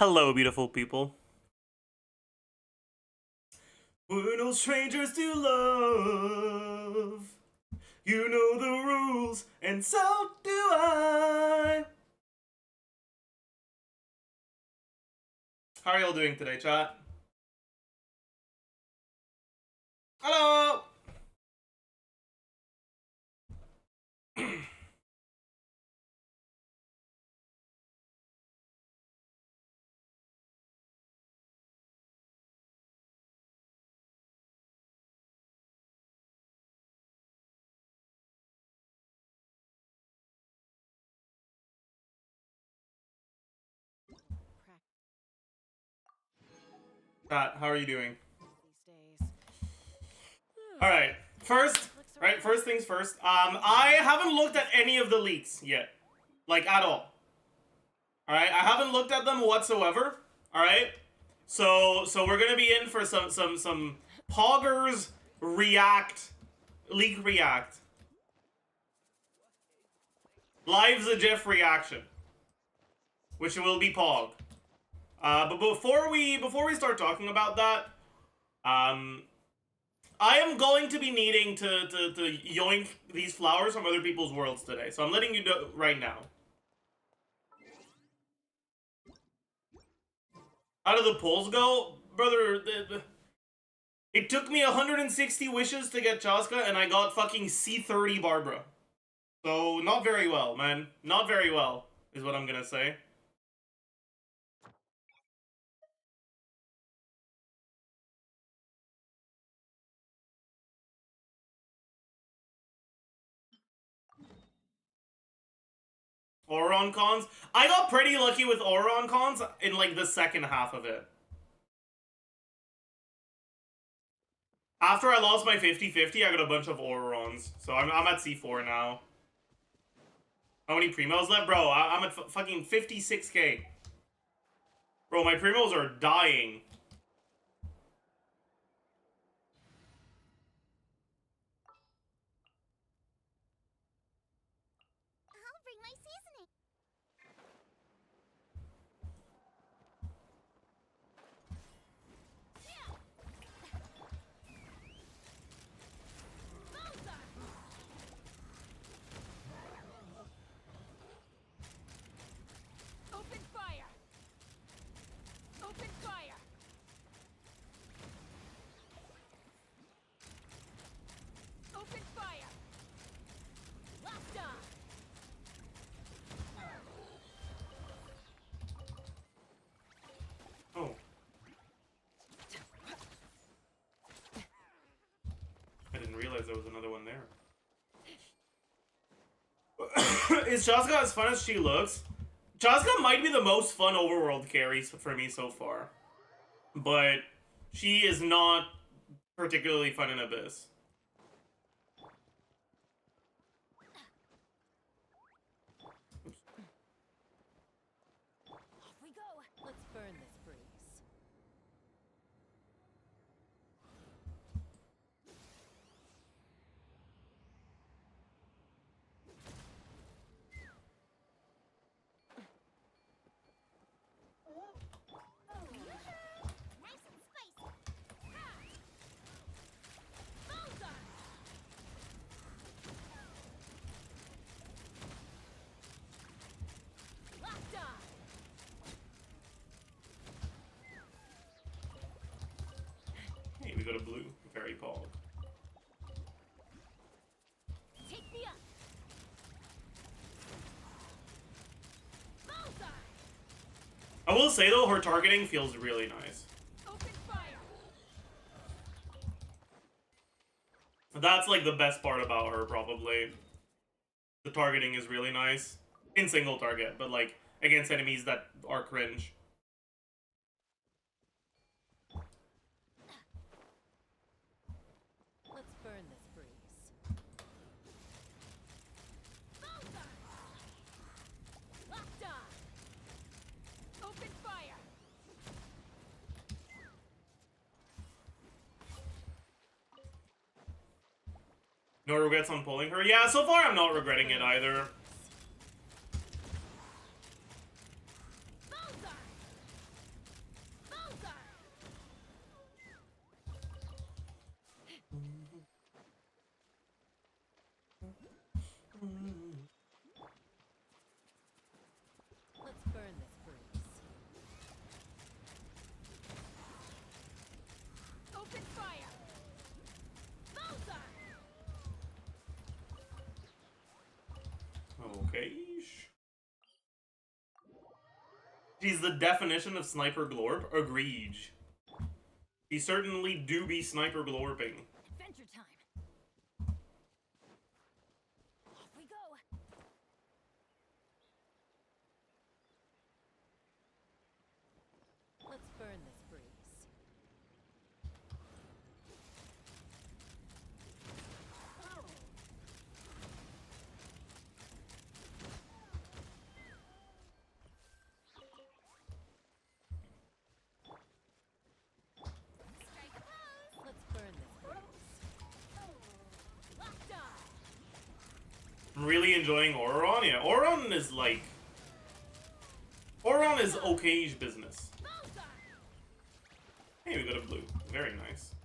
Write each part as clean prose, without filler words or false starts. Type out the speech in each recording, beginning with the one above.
Hello, beautiful people. We're no strangers to love. You know the rules, and so do I. How are y'all doing today, chat? Hello! Chat, how are you doing? Alright, first things first. I haven't looked at any of the leaks yet. Like, at all. Alright, I haven't looked at them whatsoever. Alright? So we're gonna be in for some poggers leak react. Live Zajef reaction. Which will be Pog. But before we start talking about that, I am going to be needing to yoink these flowers from other people's worlds today. So I'm letting you know right now. How do the polls go? Brother, it took me 160 wishes to get CHASCA, and I got fucking C30 Barbara. So, not very well, man. Not very well, is what I'm gonna say. Ororon cons? I got pretty lucky with Ororon cons in, like, the second half of it. After I lost my 50-50, I got a bunch of Ororons. So I'm at C4 now. How many primos left? Bro, I'm at fucking 56k. Bro, my primos are dying. I'll bring my seasoning. Open fire! Open fire! Open fire! Locked on! Oh. I didn't realize there was another one there. Is CHASCA as fun as she looks? CHASCA might be the most fun overworld carry for me so far. But she is not particularly fun in Abyss. Off we go! Let's burn this breeze. Nice and spicy! Bullseye! Locked on! Hey, we got a blue. Very Paul. Take me up! Bullseye! I will say though, her targeting feels really nice. Open fire! That's like the best part about her, probably. The targeting is really nice. In single target, but like against enemies that are cringe. Let's burn this breeze. Bullseye! Locked on! Open fire! No regrets on pulling her? Yeah, so far I'm not regretting it either. Bullseye! Let's burn this breeze. Open fire. Bullseye. Okay. He's the definition of sniper glorp. Agreed. He certainly do be sniper glorping. Adventure time. Off we go. Let's burn this breeze. Strike a pose. Let's burn this breeze. Locked on. I'm really enjoying Ororon. Yeah, Ororon is like... Ororon is okay-ish business. Bullseye. Hey, we got a blue. Very nice.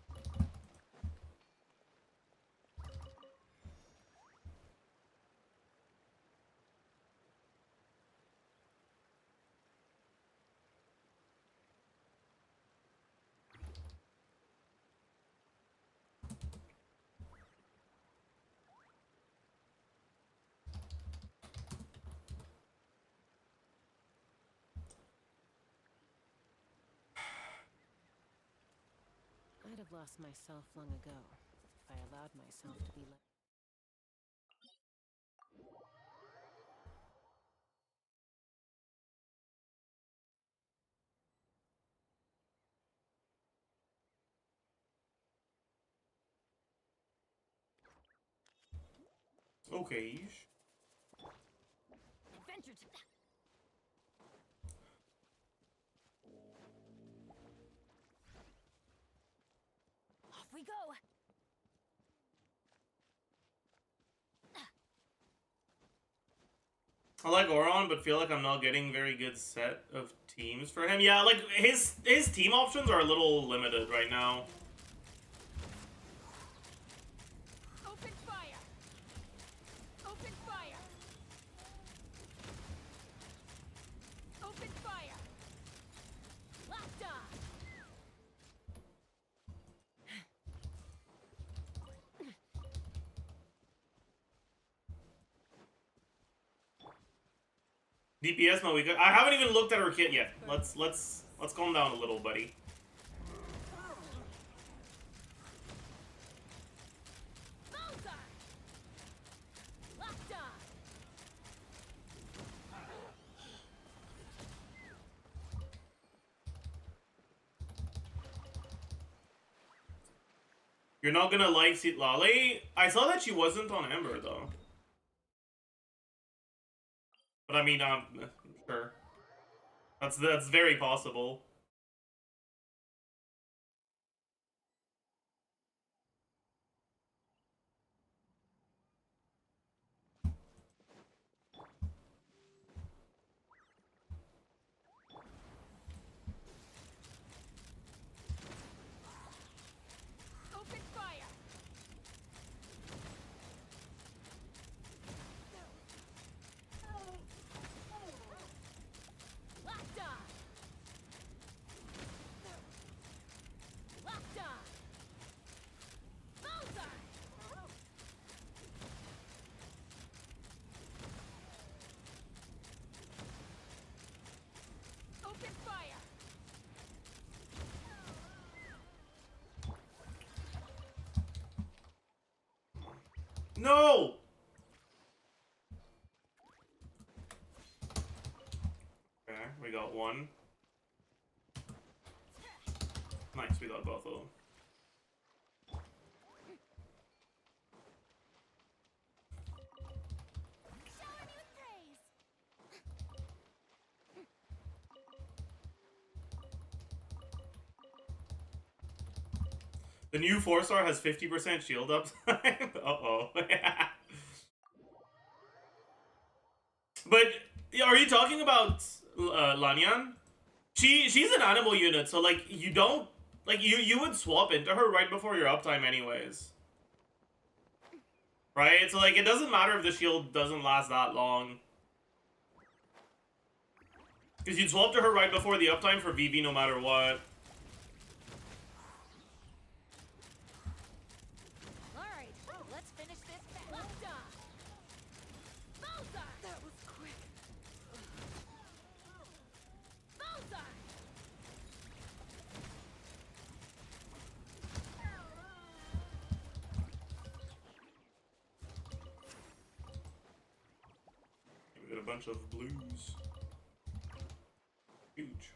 I'd have lost myself long ago if I allowed myself to be let. Okay-ish. Adventure time. Off we go. I like Ororon, but feel like I'm not getting very good set of teams for him. Yeah, like, his team options are a little limited right now. Open fire. Open fire. Open fire. Locked on. DPS MAVUIKA. I haven't even looked at her kit yet. Let's calm down a little, buddy. Bullseye. Locked on. You're not gonna like CITLALI? I saw that she wasn't on Amber, though. But I mean, sure. That's very possible. Open fire. Locked on. Locked on. Bullseye. Open fire. No! Okay, we got one. Nice, we got both of them. Shower me with praise. The new 4-star has 50% shield uptime. Uh-oh. But are you talking about Lanyan? She's an animal unit, so like you don't like you would swap into her right before your uptime anyways. Right? So, like, it doesn't matter if the shield doesn't last that long. Because you'd swap to her right before the uptime for VV no matter what. Alright, let's finish this fast. Well done. Bullseye! That was quick. Bullseye! We got a bunch of blues. Huge.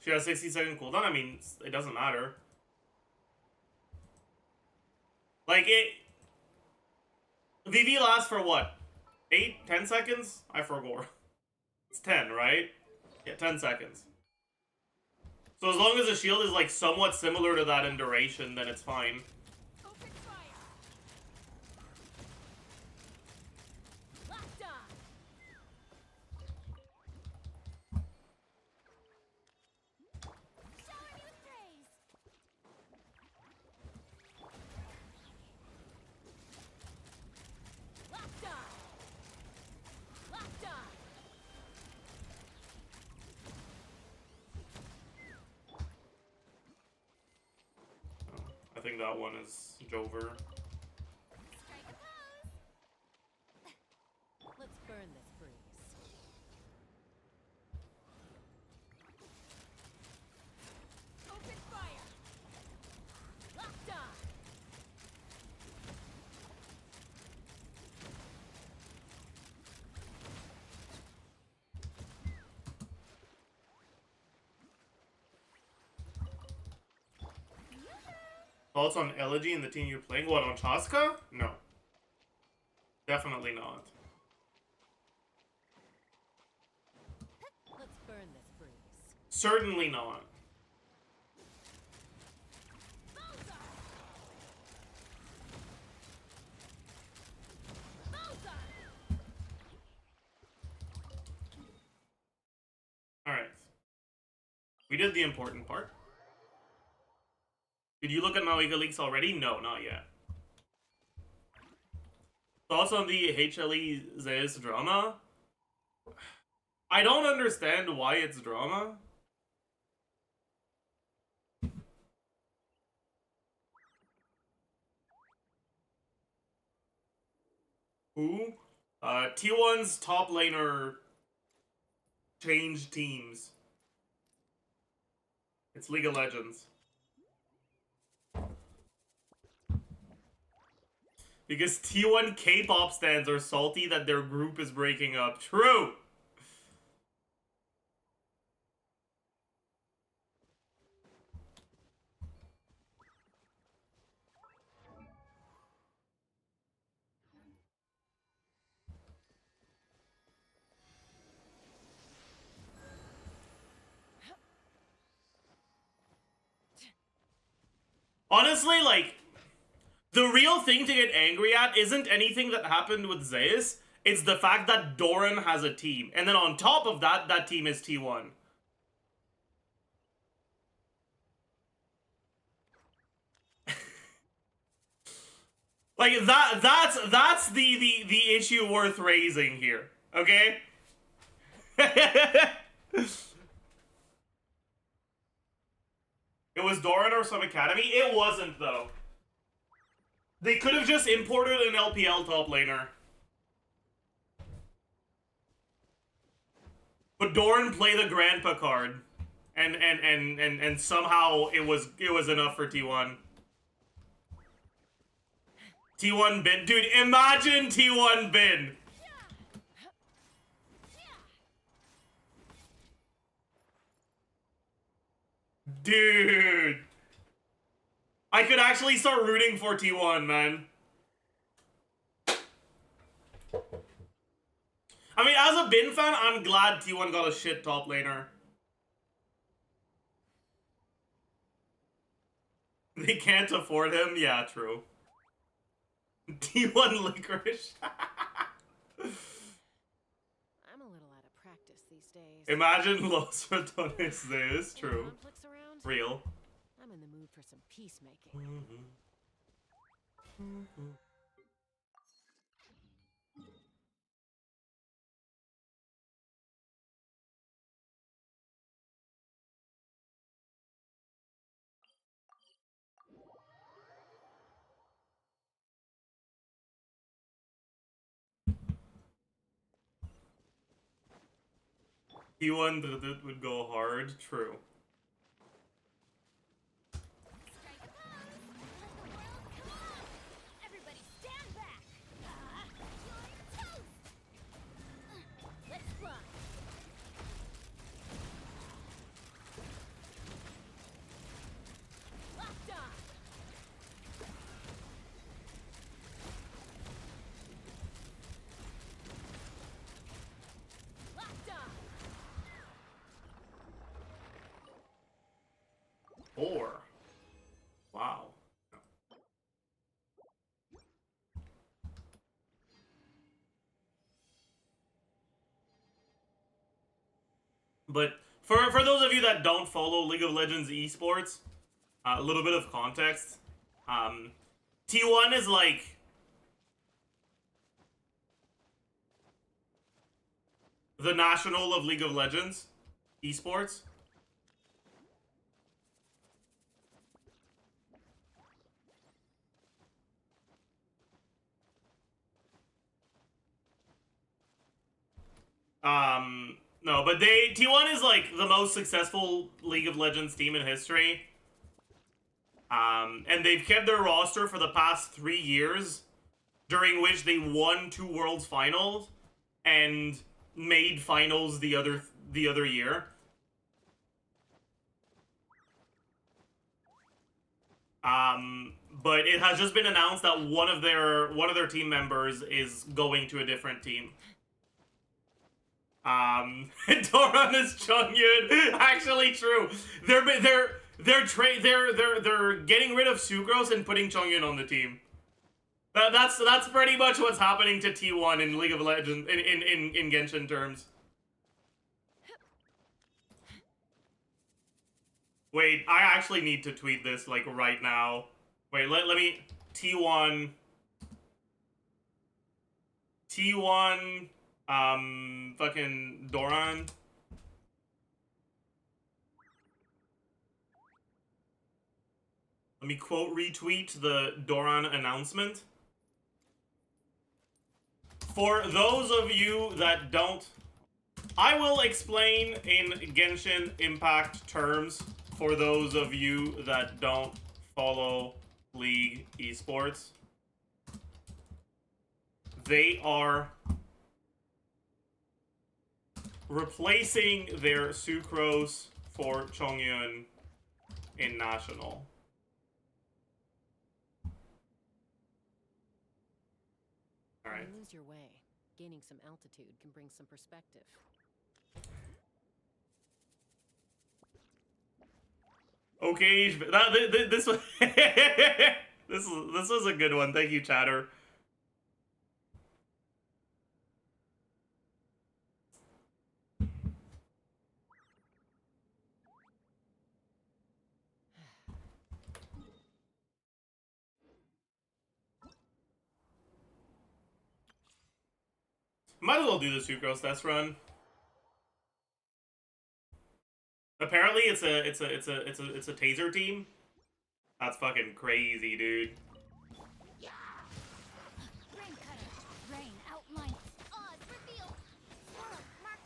She has 60-second cooldown. I mean, it doesn't matter. Like, it... VV lasts for what? 8? 10 seconds? I forgot. It's 10, right? Yeah, 10 seconds. So as long as the shield is, like, somewhat similar to that in duration, then it's fine. Open fire! Locked on! Showering you with praise! Locked on! Locked on! I think that one is Jover. Strike a pose! Let's burn this breeze. Open fire! Locked on! Thoughts on Elegy and the team you're playing? What, on CHASCA? No. Definitely not. Let's burn this breeze. Certainly not. Bullseye! Bullseye! Alright. We did the important part. Did you look at MAVUIKA leaks already? No, not yet. Thoughts on the HLE Zayas drama? I don't understand why it's drama. Who? T1's top laner changed teams. It's League of Legends. Because T1 K-pop stans are salty that their group is breaking up. True! Honestly, like, the real thing to get angry at isn't anything that happened with Zayas. It's the fact that Doran has a team. And then on top of that, that team is T1. Like, that's the issue worth raising here. Okay? It was Doran or some academy? It wasn't, though. They could have just imported an LPL top laner. But Doran played the Grandpa card. And somehow it was enough for T1. T1 bin. Dude, imagine T1 bin. Dude. I could actually start rooting for T1, man. I mean, as a Bin fan, I'm glad T1 got a shit top laner. They can't afford him? Yeah, true. T1 licorice. I'm a little out of practice these days. Imagine Los Ratones there. It's Any true. conflicts around? Real. I'm in the mood for some peacemaking. T1 that would go hard. True. Strike a pose! Let the world come on! Everybody stand back! You're toast! Let's fly! Locked on! Locked on! 4. Wow. But for those of you that don't follow League of Legends esports, a little bit of context. T1 is like the national of League of Legends esports. No, but T1 is like the most successful League of Legends team in history. And they've kept their roster for the past 3 years, during which they won 2 Worlds finals and made finals the other year. But it has just been announced that one of their team members is going to a different team. Doran is Chongyun. Actually, true. They're getting rid of Sucrose and putting Chongyun on the team. That's pretty much what's happening to T1 in League of Legends in Genshin terms. Wait, I actually need to tweet this like right now. Wait, let me T1 fucking Doran. Let me quote retweet the Doran announcement. For those of you that don't, I will explain in Genshin Impact terms for those of you that don't follow League esports. They are replacing their Sucrose for Chongyun in National. Alright. Lose your way. Gaining some altitude can bring some perspective. Okay, this was this was a good one. Thank you, chatter. Might as well do the Sucrose test run. Apparently, it's a taser team. That's fucking crazy, dude. Rain cutter. Rain outline. Oz reveal. Mark.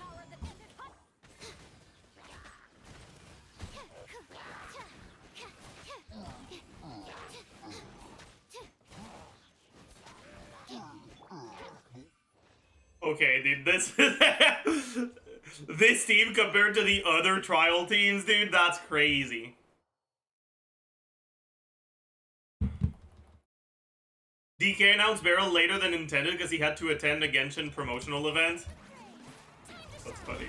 Power of the desert hut. Okay, dude, this team compared to the other trial teams, dude, that's crazy. DK announced Beryl later than intended because he had to attend a Genshin promotional event. That's funny.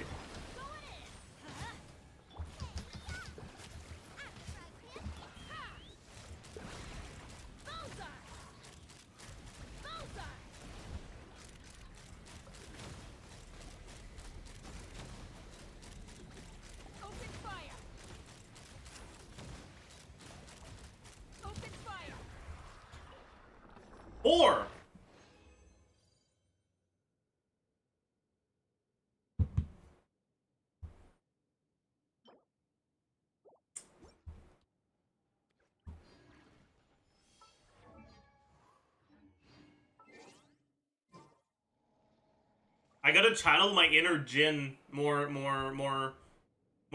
I gotta channel my inner Jin more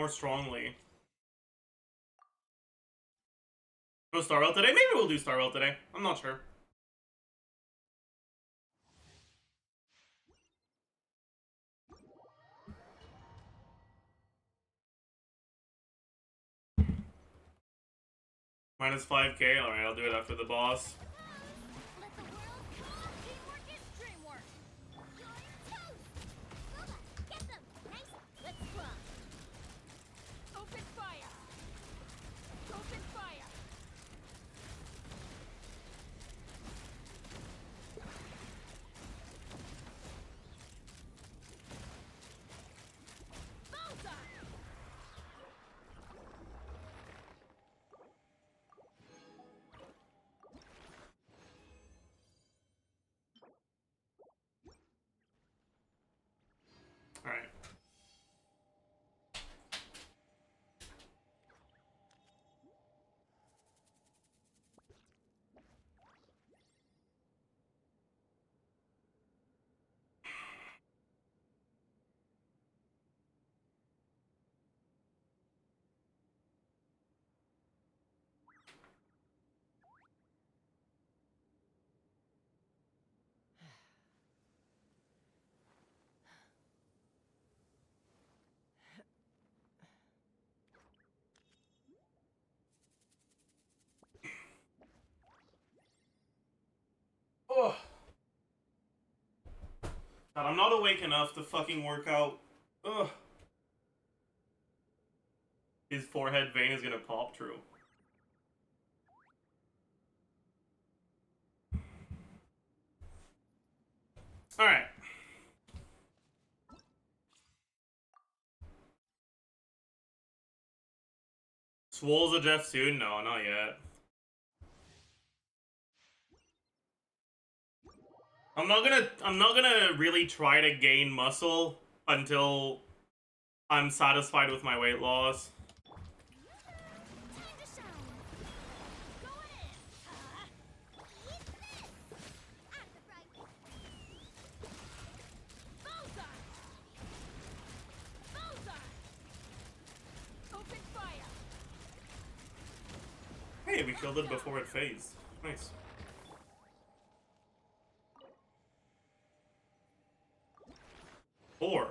strongly. Go Star Rail today? Maybe we'll do Star Rail today. I'm not sure. Minus 5k? Alright, I'll do it after the boss. Let the world come on! Teamwork is dreamwork! You're toast! Lola, get them! Nice! Let's run! Open fire! Open fire! Bullseye! Alright. Oh. God, I'm not awake enough to fucking work out. Ugh. His forehead vein is gonna pop, true. Alright. Swole's a Jeff soon? No, not yet. I'm not gonna really try to gain muscle until I'm satisfied with my weight loss. Time to shine! Going in! Eat this! At the right! Bullseye! Bullseye! Open fire! Hey, we killed it before it phased. Nice. Four.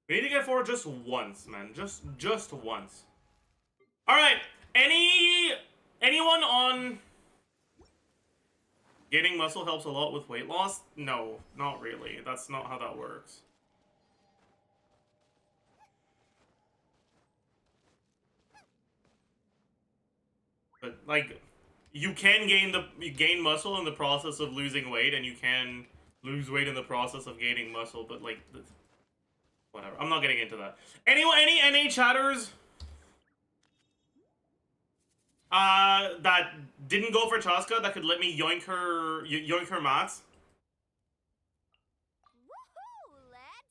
We need to get 4 just once, man. Just once. Alright. Anyone on gaining muscle helps a lot with weight loss? No, not really. That's not how that works. But like, you can gain muscle in the process of losing weight, and you can lose weight in the process of gaining muscle. But like, whatever. I'm not getting into that. Anyway, any NA chatters that didn't go for CHASCA that could let me yoink her mats? Woohoo, lads!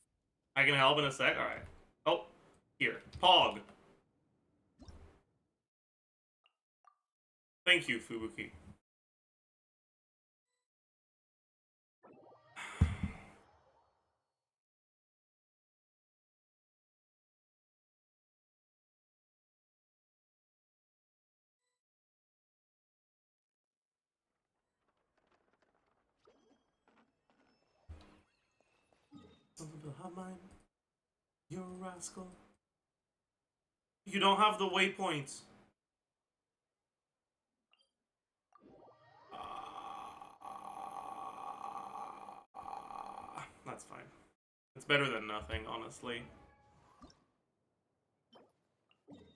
I can help in a sec. All right. Oh, here, Pog. Thank you, Fubuki. Something behind mine. You're a rascal. You don't have the waypoints. That's fine. It's better than nothing, honestly.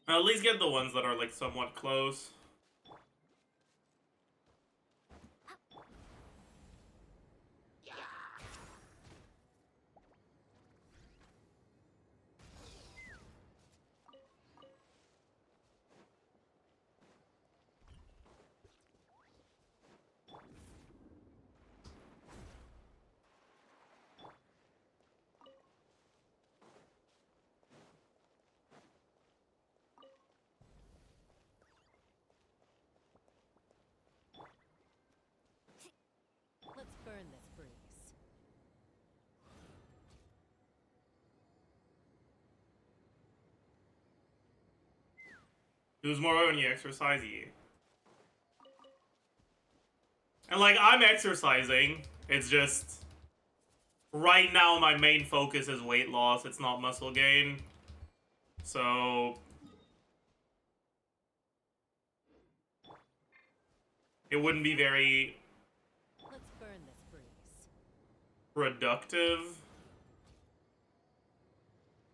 I'll at least get the ones that are like somewhat close. Lose more when you exercise, yeah. And like, I'm exercising. It's just right now my main focus is weight loss. It's not muscle gain. So it wouldn't be very Let's burn this breeze. productive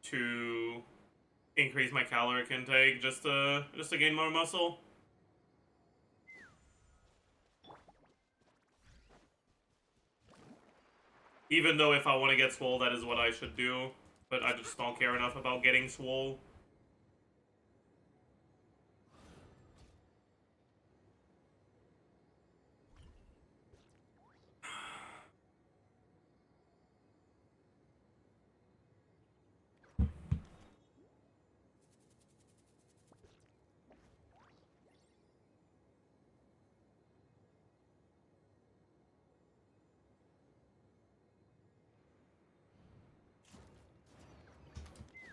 to increase my caloric intake just to gain more muscle. Even though if I want to get swole, that is what I should do. But I just don't care enough about getting swole.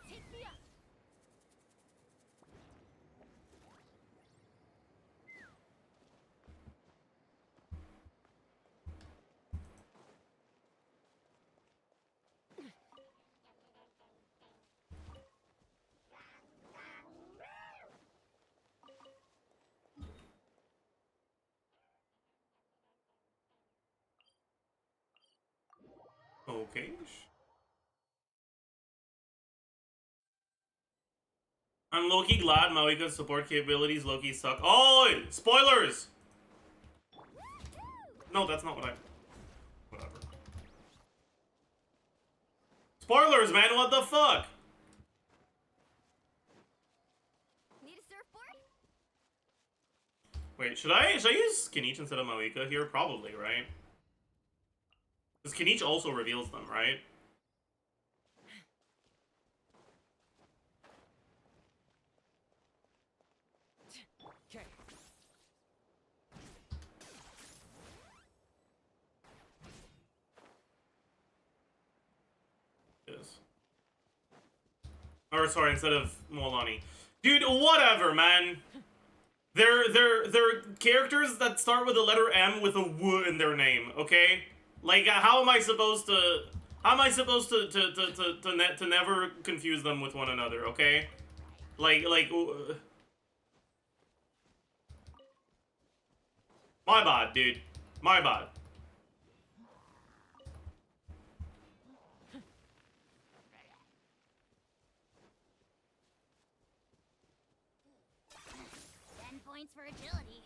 Take me up. Okay. I'm low-key glad MAVUIKA's support capabilities low-key suck. Oh, spoilers! No, that's not what I... Whatever. Spoilers, man, what the fuck? Need a surfboard? Wait, should I use Kinich instead of MAVUIKA here? Probably, right? Because Kinich also reveals them, right? Okay. Yes. Or sorry, instead of Molani. Dude, whatever, man. They're characters that start with the letter M with a W in their name, okay? Like, how am I supposed to... How am I supposed to never confuse them with one another, okay? My bad, dude. My bad. Points for agility.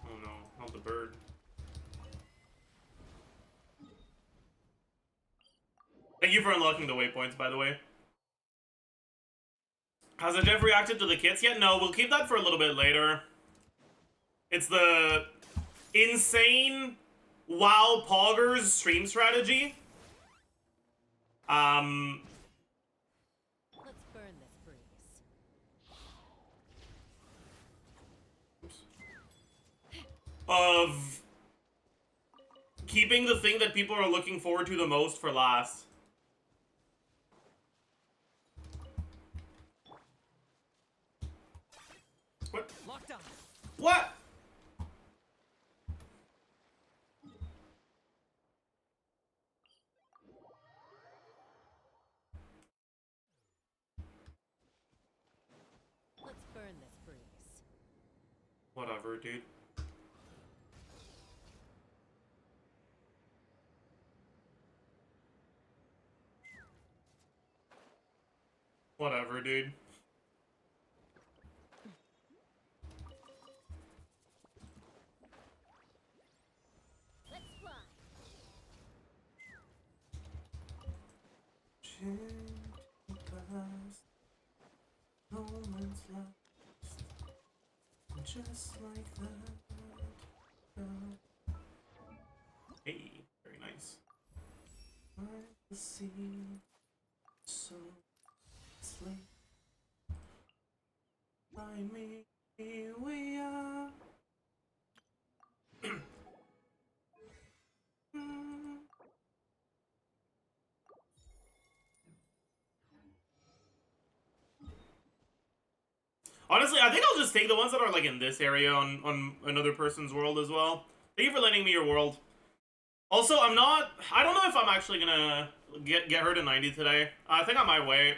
Oh no, not the bird. Thank you for unlocking the waypoints, by the way. Has Zajef reacted to the kits yet? No, we'll keep that for a little bit later. It's the insane WoW Poggers stream strategy. Let's burn this breeze. Of keeping the thing that people are looking forward to the most for last. What? Lockdown. What? Let's burn this breeze. Whatever, dude. Whatever, dude. Let's fly. Moments last, just like that. Hey, very nice. The sea, so sleep by me, we are. Honestly, I think I'll just take the ones that are like in this area on another person's world as well. Thank you for lending me your world. Also, I don't know if I'm actually gonna get her to 90 today. I think I might wait.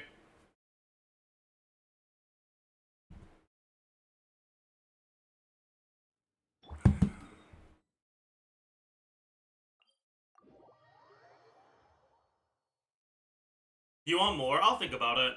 You want more? I'll think about it.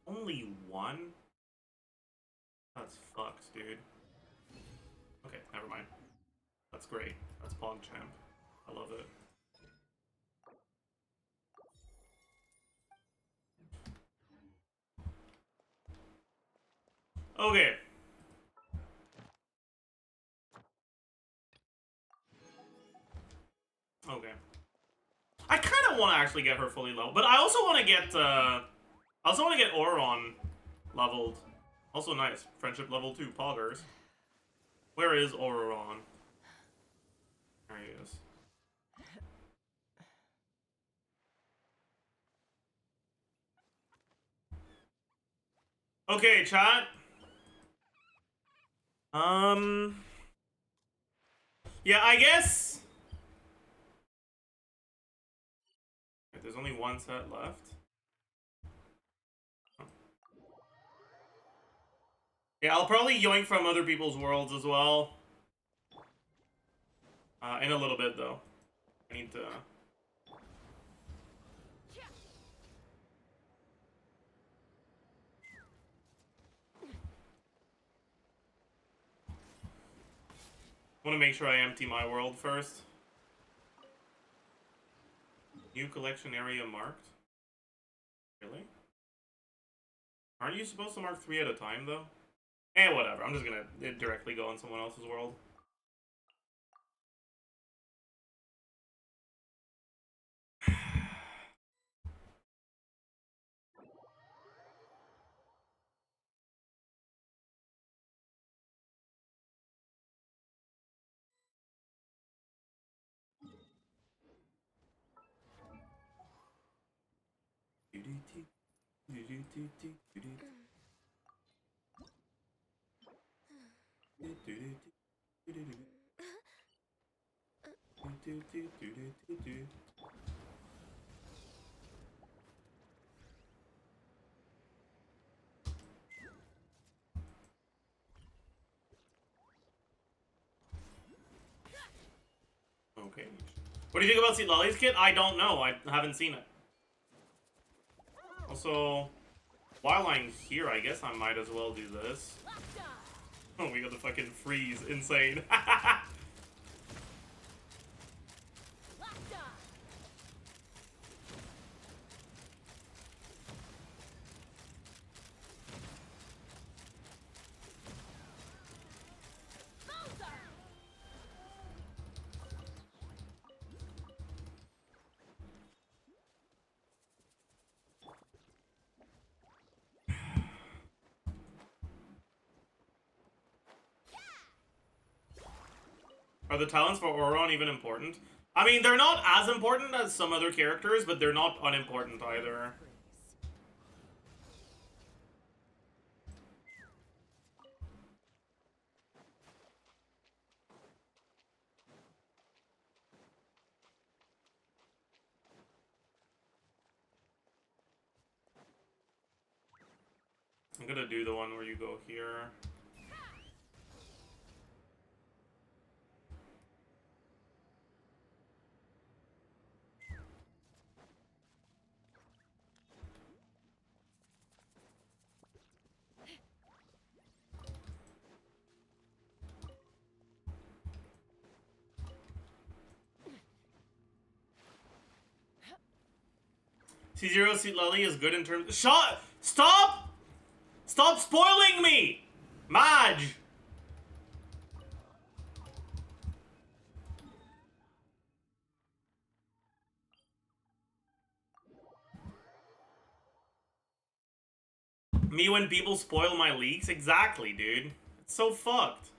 Only one? That's fucked, dude. Okay, never mind. That's great. That's PogChamp. I love it. Okay. Okay. I kind of want to actually get her fully leveled, but I also want to get Ororon leveled. Also nice. Friendship level 2, Poggers. Where is Ororon? There he is. Okay, chat. Yeah, I guess. Wait, there's only one set left. Yeah, I'll probably yoink from other people's worlds as well. In a little bit, though. I need to... want to make sure I empty my world first. New collection area marked? Really? Aren't you supposed to mark 3 at a time, though? Eh, whatever. I'm just gonna directly go on someone else's world. Okay. What do you think about CITLALI's kit? I don't know. I haven't seen it. Also, while I'm here, I guess I might as well do this. Oh, we got the fucking freeze. Insane. Are the talents for Auroron even important? I mean, they're not as important as some other characters, but they're not unimportant either. I'm gonna do the one where you go here. C0 CITLALI is good in terms. Stop! Stop spoiling me! Madge! Me when people spoil my leaks? Exactly, dude. It's so fucked.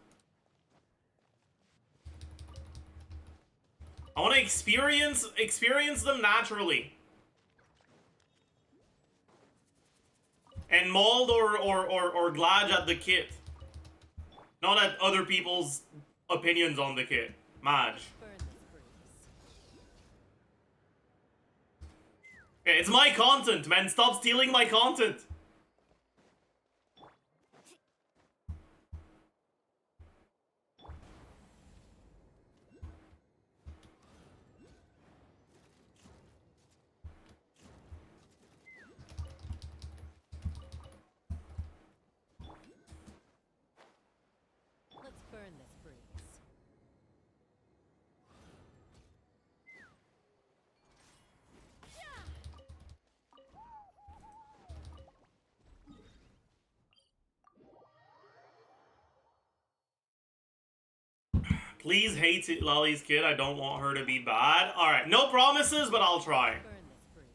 I want to experience them naturally. And mauled or glad at the kit. Not at other people's opinions on the kit. Madge. Okay, it's my content, man. Stop stealing my content. Let's burn this breeze. Please hate CITLALI's kid. I don't want her to be bad. Alright, no promises, but I'll try. Burn this breeze.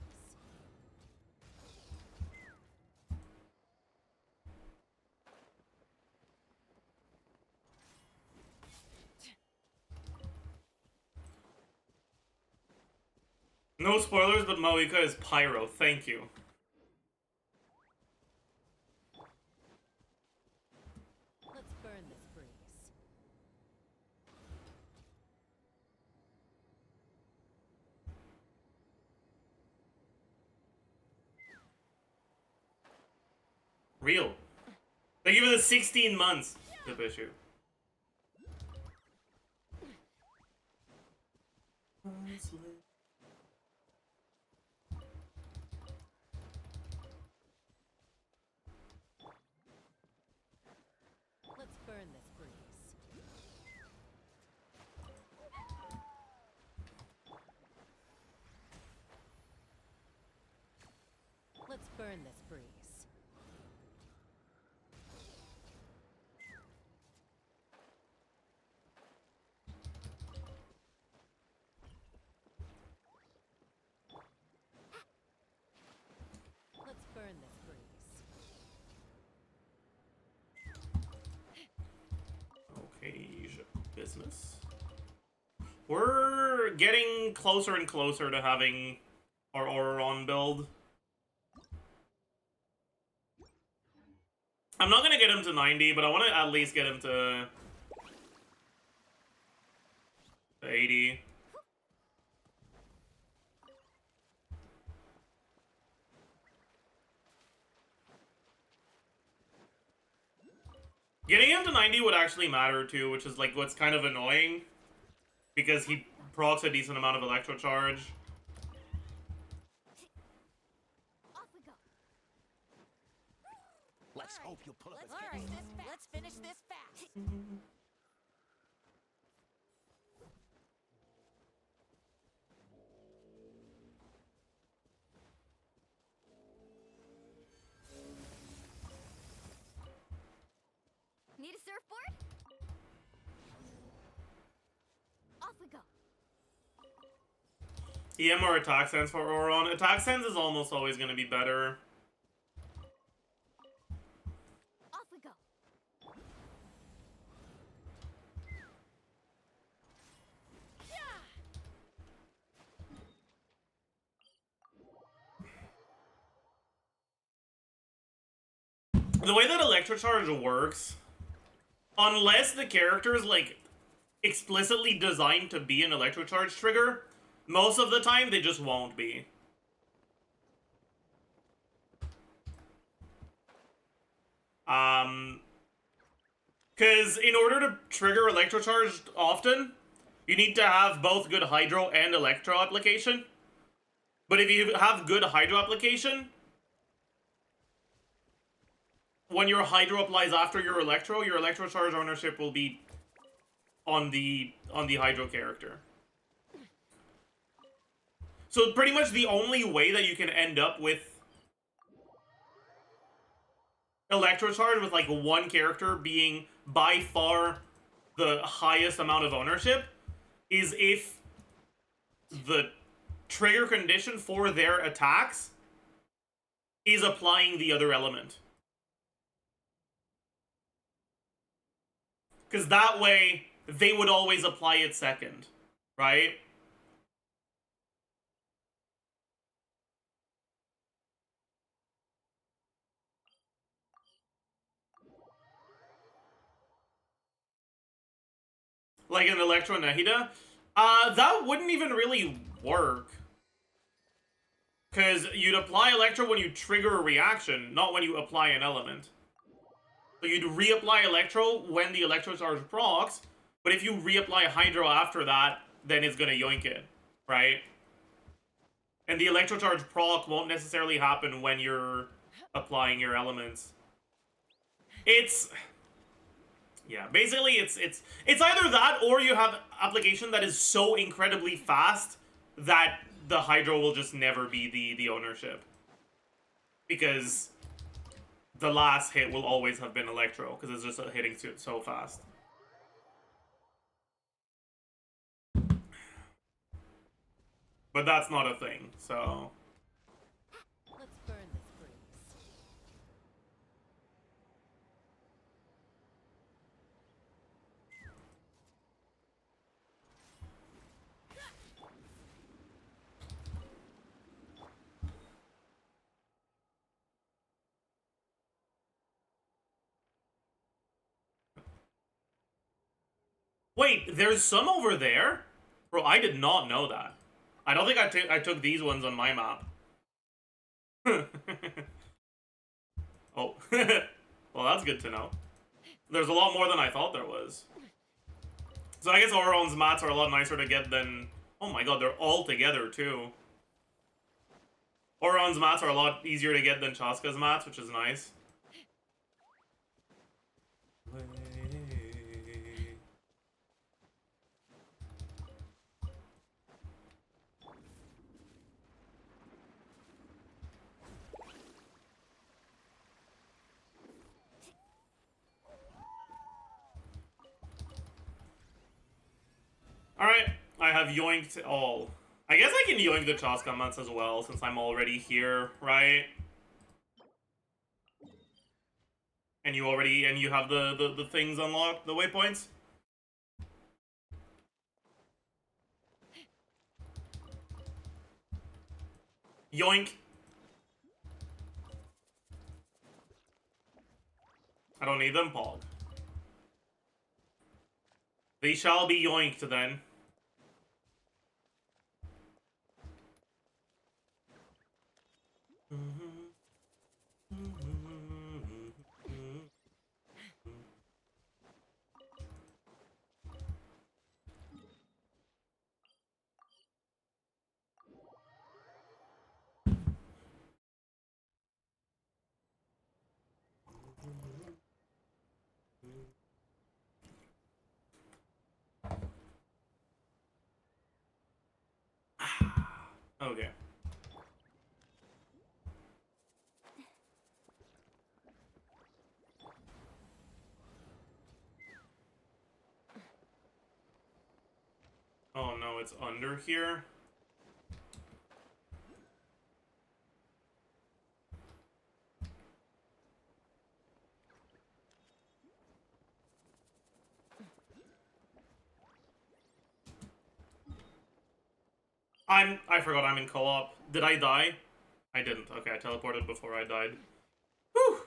No spoilers, but MAVUIKA is pyro. Thank you. Let's burn this breeze. Real. Thank you for the 16 months, Tip issue. Let's burn this breeze. Let's burn this breeze. Let's burn this breeze. Okay, business. We're getting closer and closer to having our Auroron build. I'm not gonna get him to 90, but I want to at least get him to 80. Getting him to 90 would actually matter too, which is like what's kind of annoying. Because he procs a decent amount of electro charge. Off we go. Let's hope you pull up. Let's finish this fast. Need a surfboard? Off we go. EM or attack sense for Auroron. Attack sense is almost always going to be better. Off we go. the way that electrocharge works, unless the character is like explicitly designed to be an electrocharge trigger, most of the time they just won't be. Because in order to trigger electrocharge often, you need to have both good hydro and electro application. But if you have good hydro application, when your hydro applies after your electrocharge ownership will be on the hydro character. So pretty much the only way that you can end up with electrocharge with like one character being by far the highest amount of ownership is if the trigger condition for their attacks is applying the other element. Because that way, they would always apply it second, right? Like an Electro Nahida? That wouldn't even really work. Because you'd apply Electro when you trigger a reaction, not when you apply an element. So you'd reapply Electro when the Electrocharge procs, but if you reapply Hydro after that, then it's gonna yoink it, right? And the Electrocharge proc won't necessarily happen when you're applying your elements. It's... yeah, basically it's either that or you have application that is so incredibly fast that the Hydro will just never be the ownership. Because the last hit will always have been Electro, because it's just hitting so fast. But that's not a thing, so... Let's burn this breeze. Wait, there's some over there? Bro, I did not know that. I don't think I took these ones on my map. Oh. Well, that's good to know. There's a lot more than I thought there was. So I guess Ororon's mats are a lot nicer to get than... oh my god, they're all together, too. Ororon's mats are a lot easier to get than CHASCA's mats, which is nice. Alright, I have yoinked all. I guess I can yoink the CHASCA mats as well, since I'm already here, right? And you have the things unlocked, the waypoints? Yoink. I don't need them, Pog. They shall be yoinked then. Okay. Oh no, it's under here? I forgot I'm in co-op. Did I die? I didn't. Okay, I teleported before I died. Whew!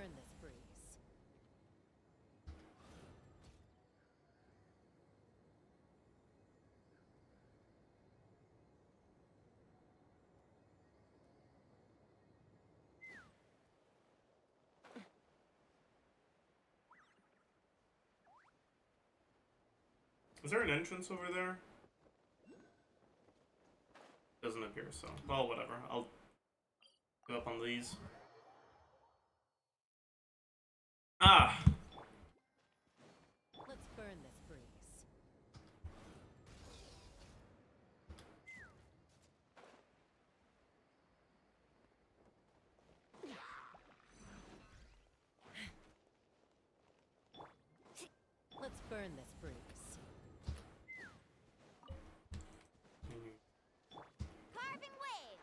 burn this breeze. Is there an entrance over there? Doesn't appear so. Well, whatever. I'll go up on these. Ah! Let's burn this breeze. Let's burn this breeze. Carving waves.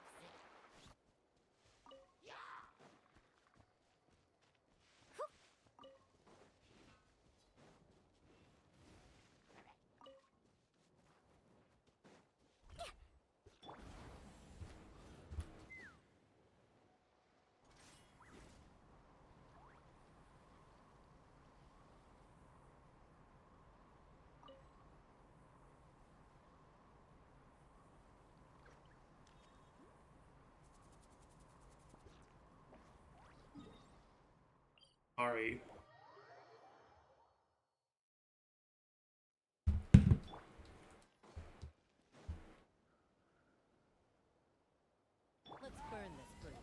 Sorry. Let's burn this breeze.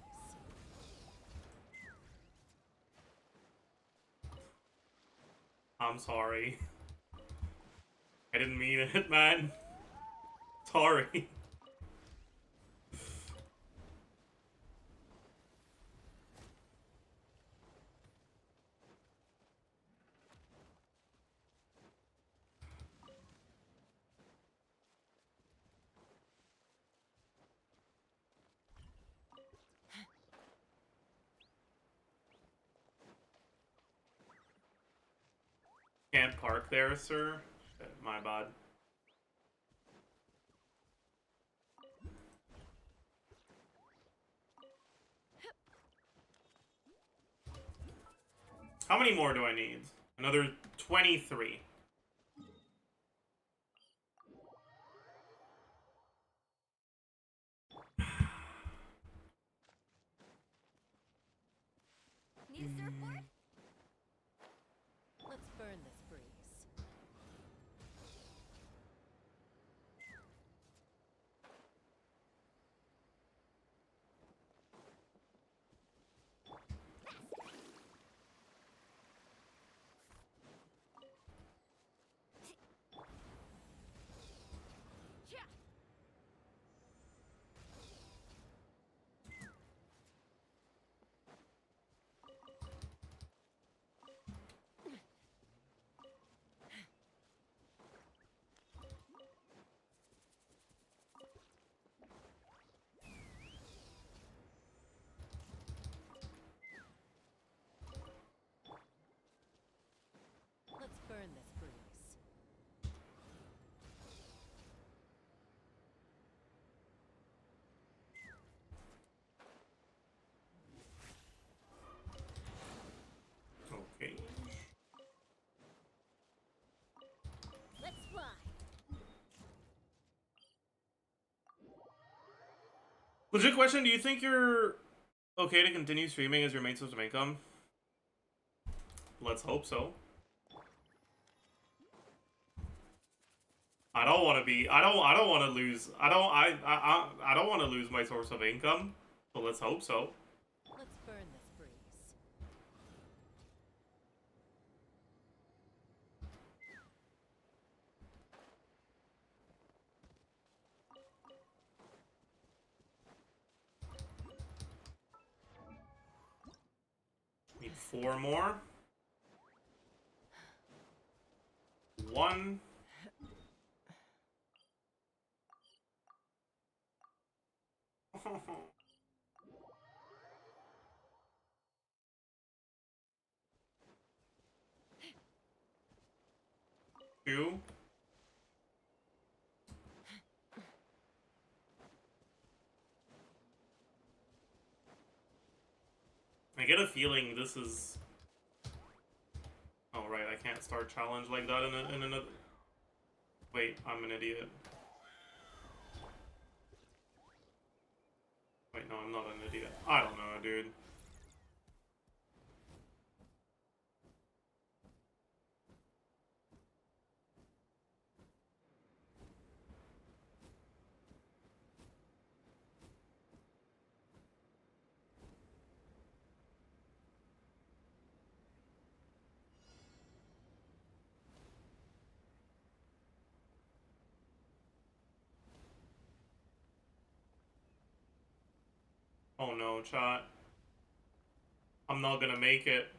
I'm sorry. I didn't mean it, man. Sorry. Can't park there, sir. Shit, my bad. How many more do I need? Another 23. New surfboard? Let's burn this breeze. Yeah. Let's burn this breeze. Okay. Let's fly. Legit question, do you think you're okay to continue streaming as your main source of income? Let's hope so. I don't want to be. I don't want to lose. I don't want to lose my source of income. So let's hope so. Let's burn this breeze. Need 4 more. 1. Two. I get a feeling this is... Oh, right, I can't start challenge like that in another... Wait, I'm an idiot. Wait, no, I'm not an idiot. I don't know, dude. Oh no, chat. I'm not gonna make it.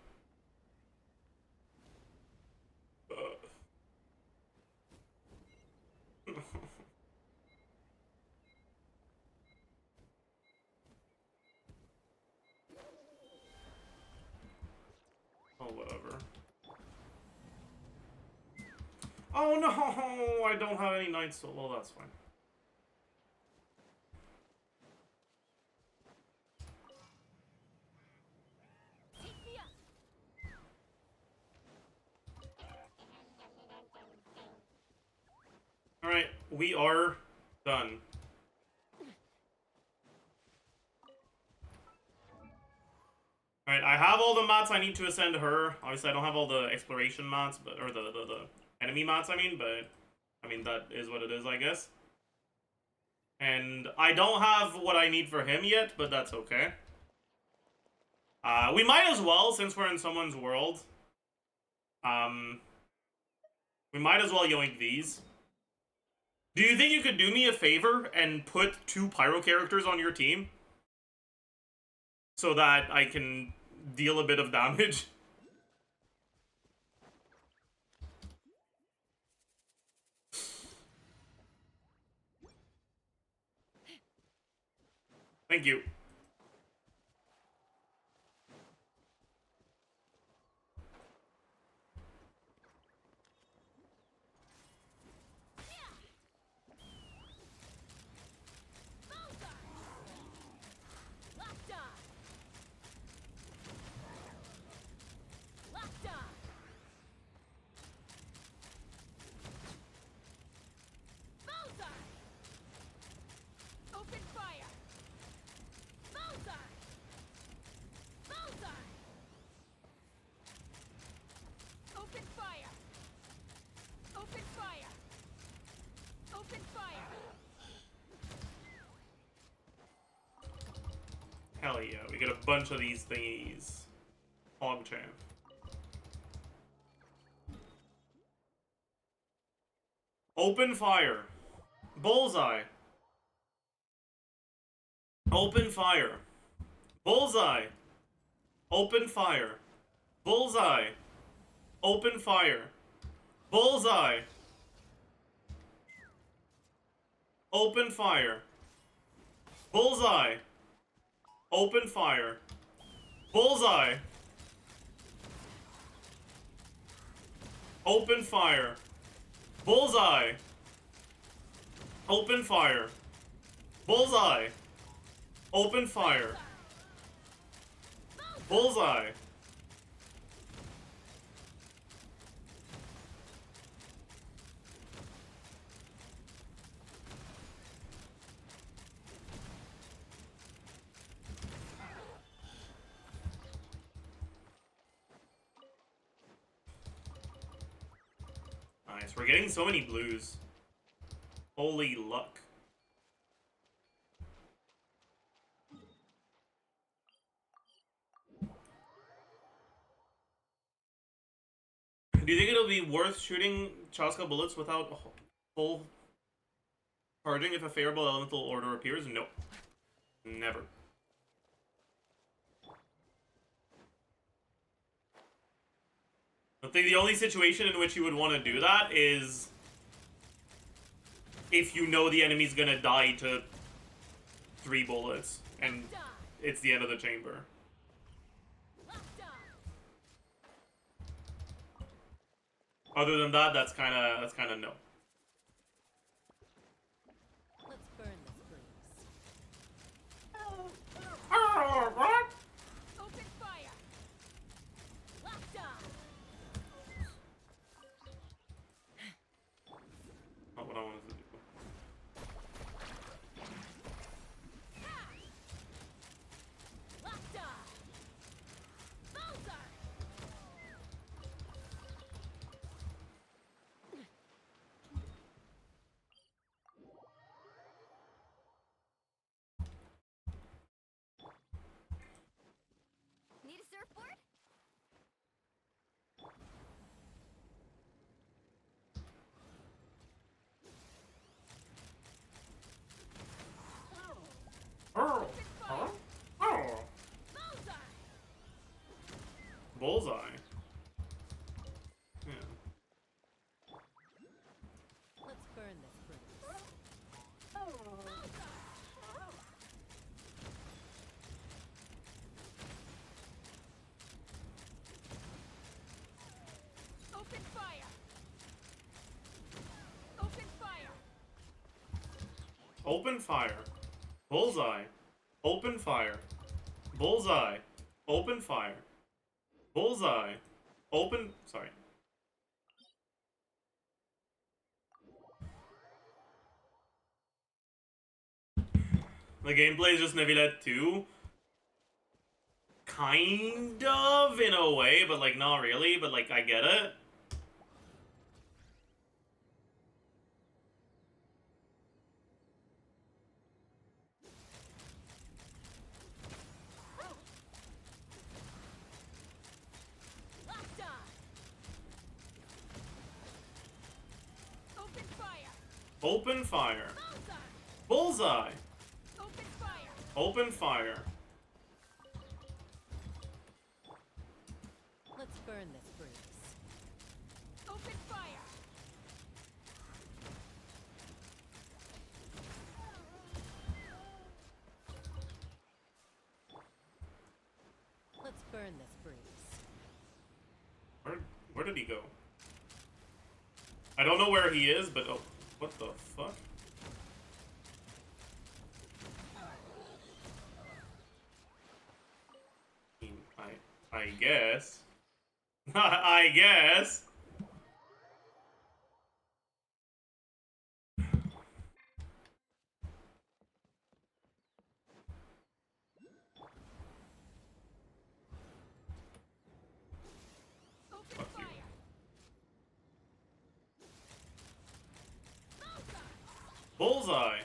Oh, whatever. Oh no! I don't have any knights, so well, that's fine. Alright, we are done. Alright, I have all the mats I need to ascend her. Obviously, I don't have all the exploration mats, but or the enemy mats, I mean, but I mean, that is what it is, I guess. And I don't have what I need for him yet, but that's okay. We might as well, since we're in someone's world. We might as well yoink these. Do you think you could do me a favor and put 2 pyro characters on your team? So that I can deal a bit of damage? Thank you. Hell yeah, we get a bunch of these thingies. Pogchamp. Open fire. Bullseye. Open fire. Bullseye. Open fire. Bullseye. Open fire. Bullseye. Open fire. Bullseye. Open fire. Bullseye. Open fire. Bullseye. Open fire. Bullseye. Open fire. Bullseye. Nice, we're getting so many blues. Holy luck. Do you think it'll be worth shooting CHASCA bullets without full charging if a favorable elemental order appears? No. Never. I think the only situation in which you would want to do that is if you know the enemy's gonna die to 3 bullets and it's the end of the chamber. Other than that, that's kind of no. Let's burn this, please. What? Open fire. Bullseye. Yeah. Let's burn this bruise. Open fire! Open fire! Open fire. Bullseye. Open fire. Bullseye. Open fire. Bullseye. Open. Sorry. The gameplay is just Neuvillette 2. Kind of, in a way, but like not really, but like I get it. Locked on! Open fire! Open fire. Bullseye! Bullseye. Open fire! Open fire. Let's burn this bruise. Open fire! Let's burn this bruise. Where did he go? I don't know where he is, but oh, what the fuck? I guess. I guess. Open Fuck you. fire! Bullseye.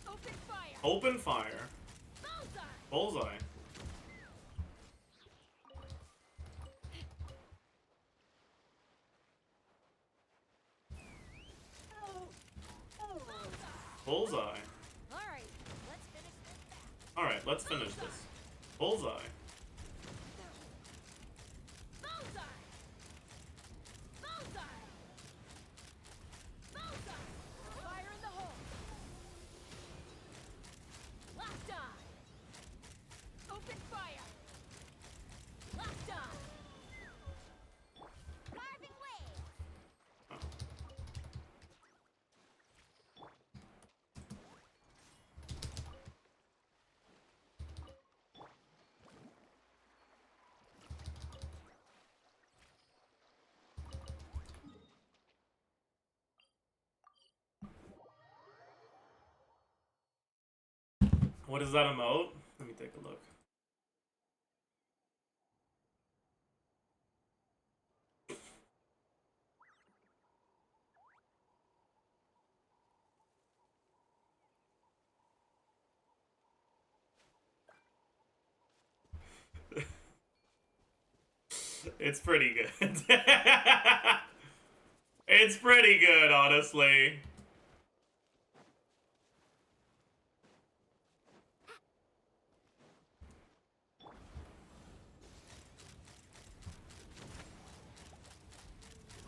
Open fire! Open fire. Bullseye! Bullseye. Bullseye. Alright, let's finish this. Alright, let's finish this. Bullseye. Bullseye! Bullseye! Bullseye! Fire in the hole! Locked on! Open fire! Locked on! Carving wave! Oh. What is that emote? Let me take a look. It's pretty good. It's pretty good, honestly.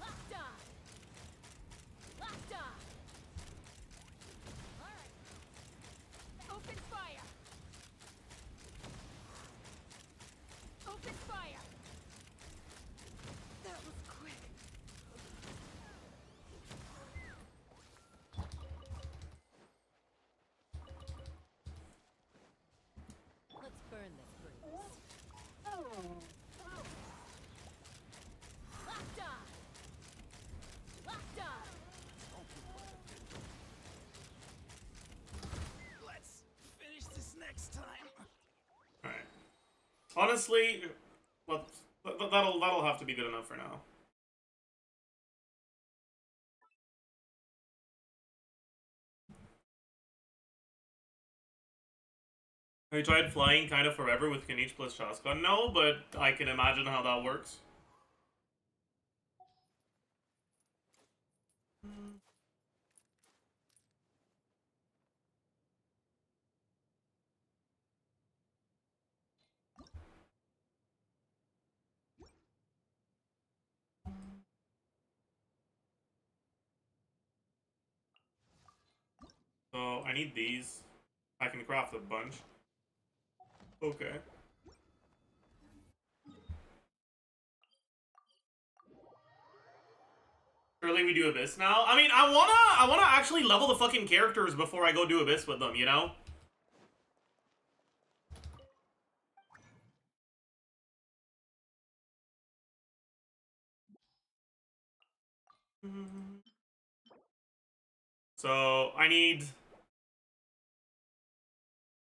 Locked on! Locked on! Alright. Open fire! Open fire! That was quick. Let's burn this bruise. Locked on! Locked on! Let's finish this next time. Alright. Honestly, that'll have to be good enough for now. Have you tried flying kind of forever with Kanichi plus CHASCA? No, but I can imagine how that works. I need these. I can craft a bunch. Okay. Surely we do Abyss now? I mean, I wanna actually level the fucking characters before I go do Abyss with them, you know? So, I need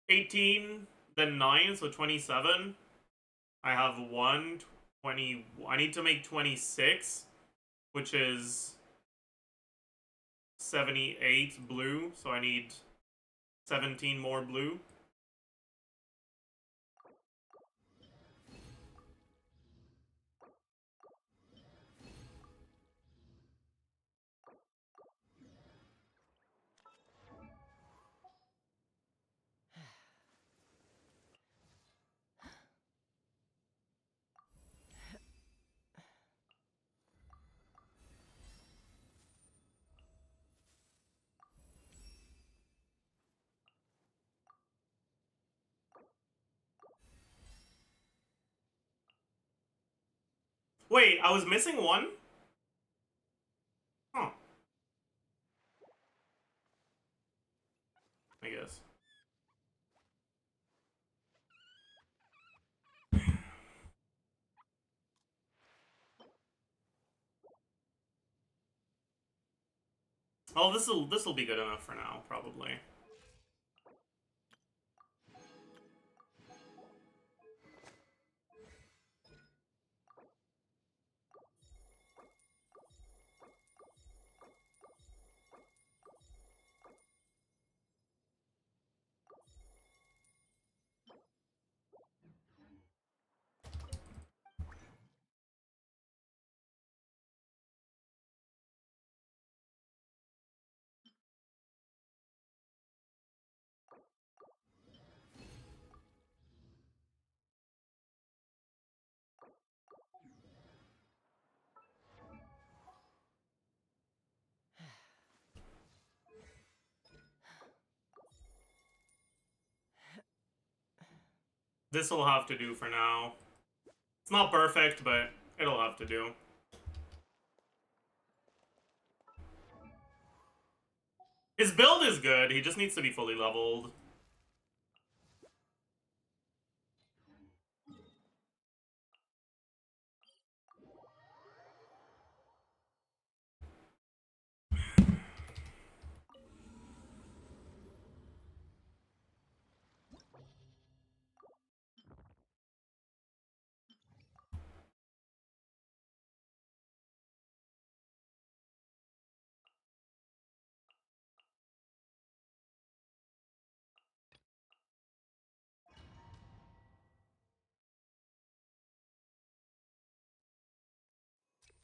18, then 9, so 27. I have 20. I need to make 26, which is 78 blue, so I need 17 more blue. Wait, I was missing one? Huh. I guess. Oh, this'll be good enough for now, probably. This'll have to do for now. It's not perfect, but it'll have to do. His build is good, he just needs to be fully leveled.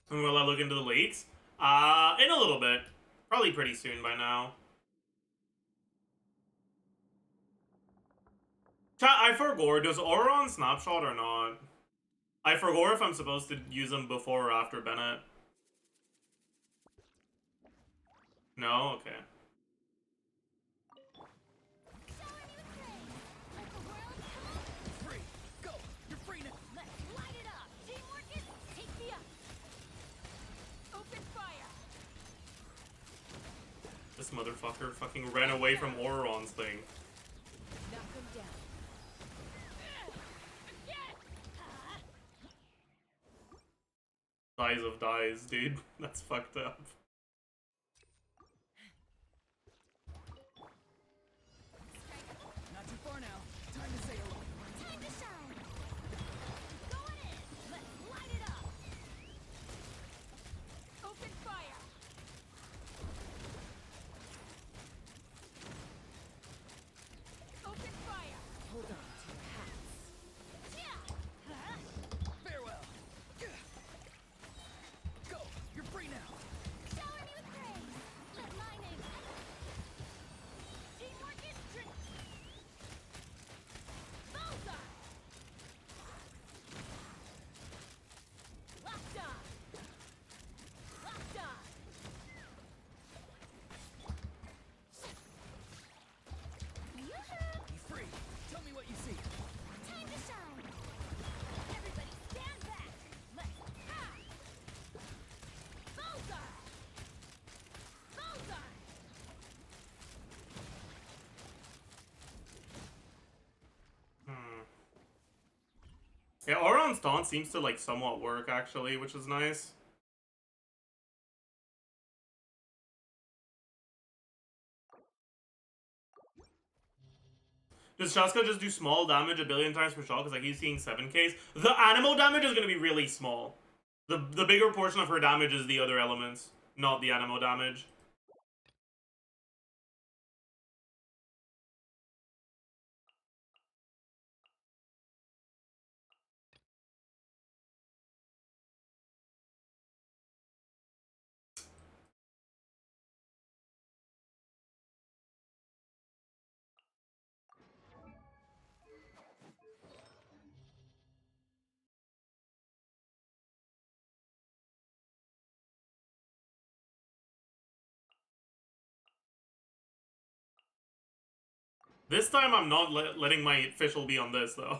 And will I look into the leaks? In a little bit. Probably pretty soon by now. Chat, I forgot. Does Ororon snapshot or not? I forgot if I'm supposed to use them before or after Bennett. No? Okay. Free. Go. You're free now. Let's light it up. Teamwork is take me up. Open fire. This motherfucker fucking ran away from Ororon's thing. Knock them down. Dies of dies, dude. That's fucked up. Not too far now. Time to say hello. Time to shine. Going in. Let's light it up. Open fire. Open fire. Hold on to your hats. Farewell. Go. You're free now. Show Yeah, Auron's taunt seems to like somewhat work actually, which is nice. Does CHASCA just do small damage a billion times per shot? Because like he's seeing 7Ks. The animal damage is gonna be really small. The bigger portion of her damage is the other elements, not the animal damage. This time I'm not letting my official be on this though.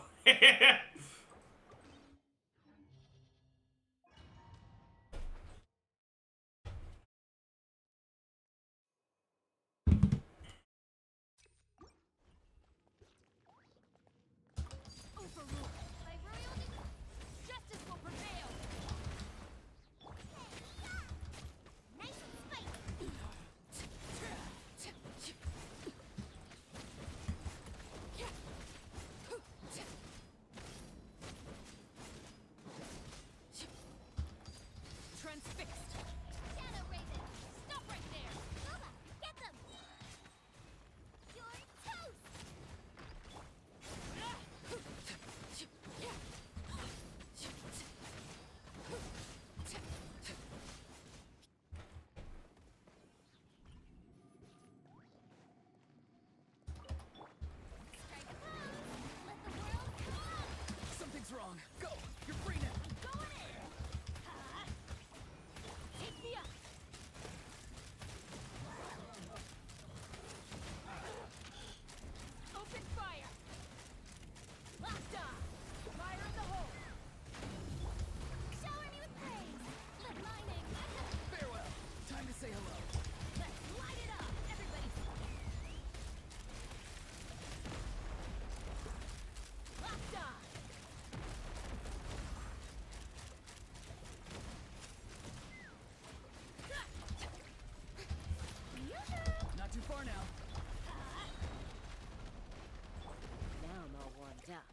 Overruled. My royal justice will prevail. Nice and spicy. Transfixed. Shadow Raven, stop right there. Lola, get them. You're toast. Strike a pose. Let the world come. Something's wrong. Go. You're free now. Going in. Take me up. Open fire. Locked on. Fire in the hole. Shower me with praise. Let lightning. Farewell. Time to say hello. Let's light it up. Everybody. Locked on. Not too far now. Now I'm all warmed up.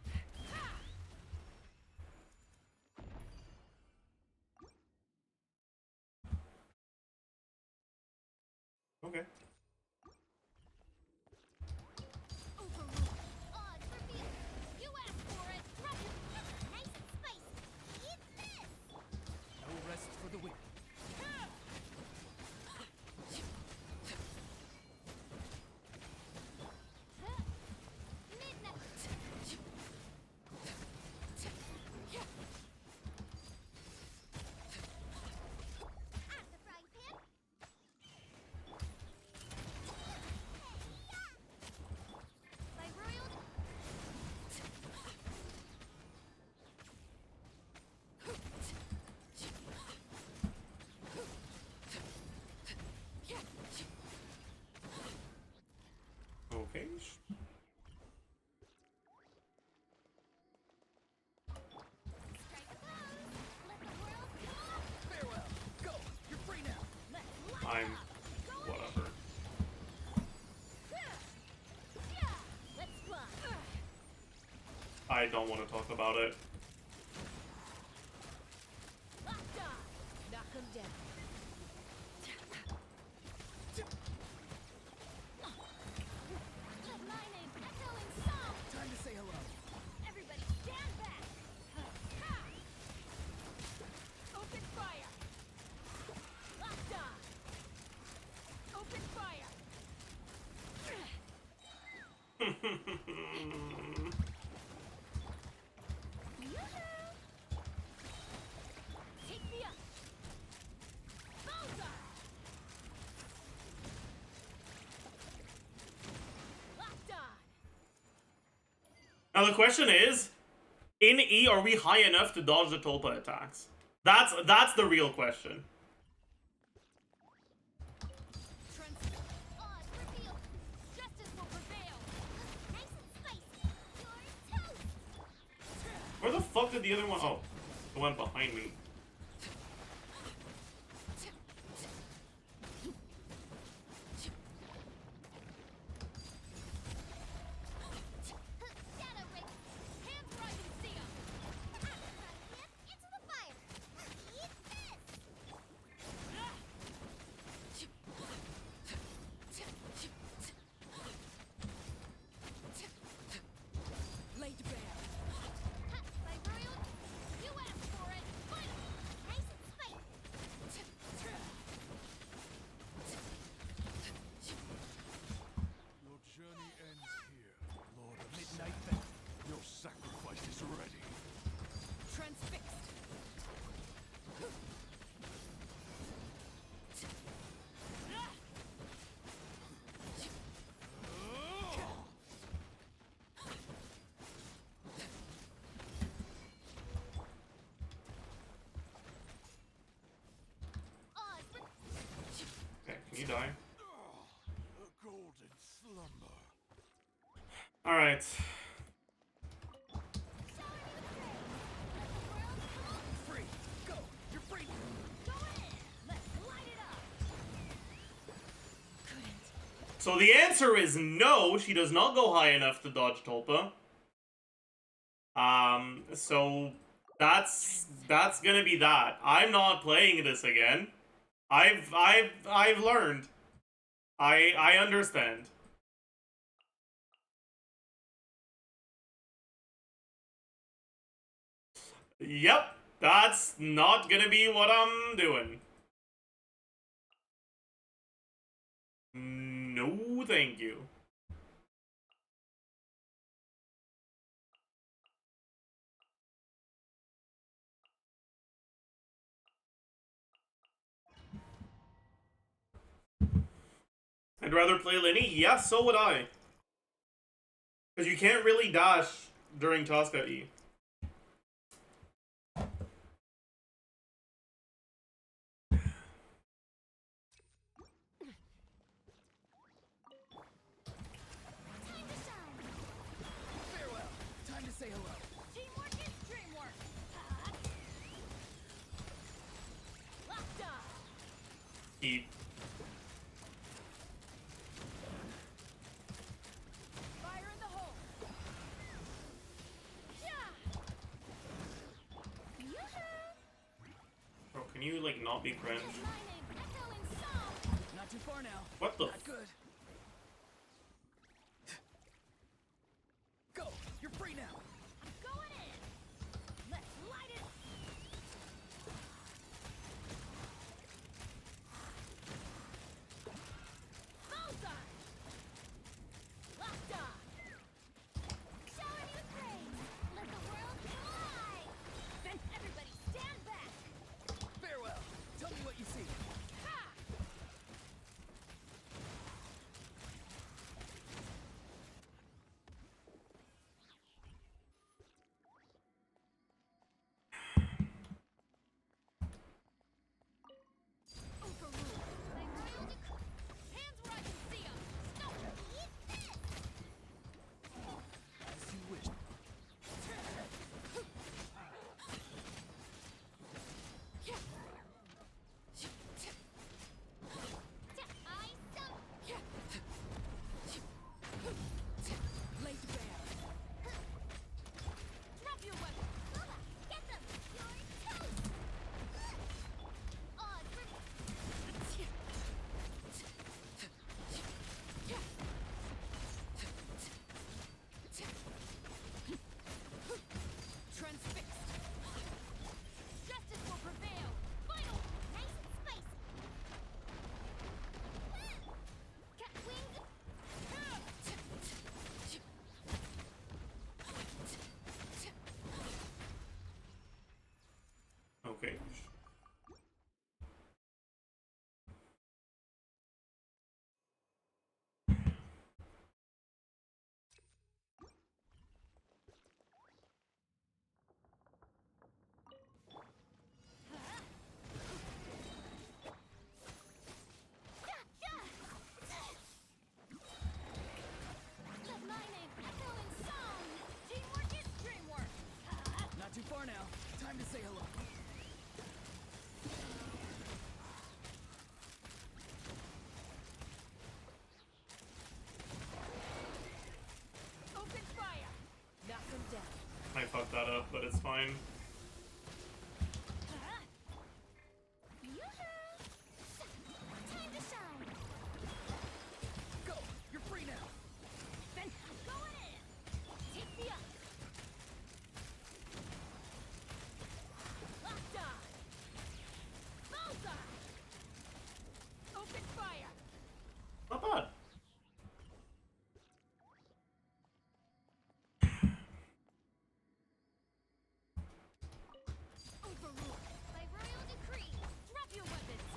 Okay. Overruled. Odds revealed. You asked for it. Nice and spicy. Eat this. No rest for the wicked. Midnight. At the frying pan. My royal. Okay. Strike a pose. Let the world come. Farewell. Go. You're free now. Let's light I'm it up. Going whatever. Yeah. Let's fly. I don't want to talk about it. Locked on. Knock 'em down. Let my name echo in song. Time to say hello. Everybody stand back. Ha! Open fire. Locked on. Open fire. Yoo-hoo! Take me up. Bullseye. Locked on. Now the question is, in E, are we high enough to dodge the Tulpa attacks? That's the real question. Odds revealed. Justice will prevail. Nice and spicy. You're toast. Where the fuck did the other one? Oh, the one behind me. Shadow ring. Hands where I can see 'em. Into the fire. Eat this. Laid bare. My royal, you asked for it. Final. Nice and spicy. Your journey ends here, Lord of Midnight Vale. Your sacrifice is ready. Transfixed. Oz, Okay, can you die? A golden slumber. All right. Free. Go. You're free. go in. Let's light it up. So the answer is no. She does not go high enough to dodge Tulpa. So that's gonna be that. I'm not playing this again. I've learned. I understand. Yep, that's not gonna be what I'm doing. No, thank you. I'd rather play Lenny? Yes, so would I. Because you can't really dash during CHASCA E. Time to shine. Farewell. Time to say hello. Teamwork is dreamwork. Locked on. Eat. Fire in the hole. Yeah. Bro, can you, like, not be cringe? My name echo in song. Not too far now. What the Not good. Go. You're free now. I'm going in. Let's light it up. Bullseye. Locked on. Showing you praise. Let the world fly. Then everybody stand back. Farewell. Tell me what you see. Ha! Overruled. My royal decree. Hands where I can see 'em. Stop. Eat this. As you wish. Laid bare. Drop your weapon. Get them. You're toast. Oz, Transfixed. justice will prevail. Final. Nice and spicy. Cat wings. Okay. Let my name echo in song. Teamwork is dreamwork. Time to say hello. Open fire. Knock them down. I fucked that up, but it's fine. Yoo-hoo! Time to shine. Go! You're free now! Then I'm going in. Take me up. Locked on. Bullseye. Open fire. Not bad. Overruled. By royal decree. Drop your weapons.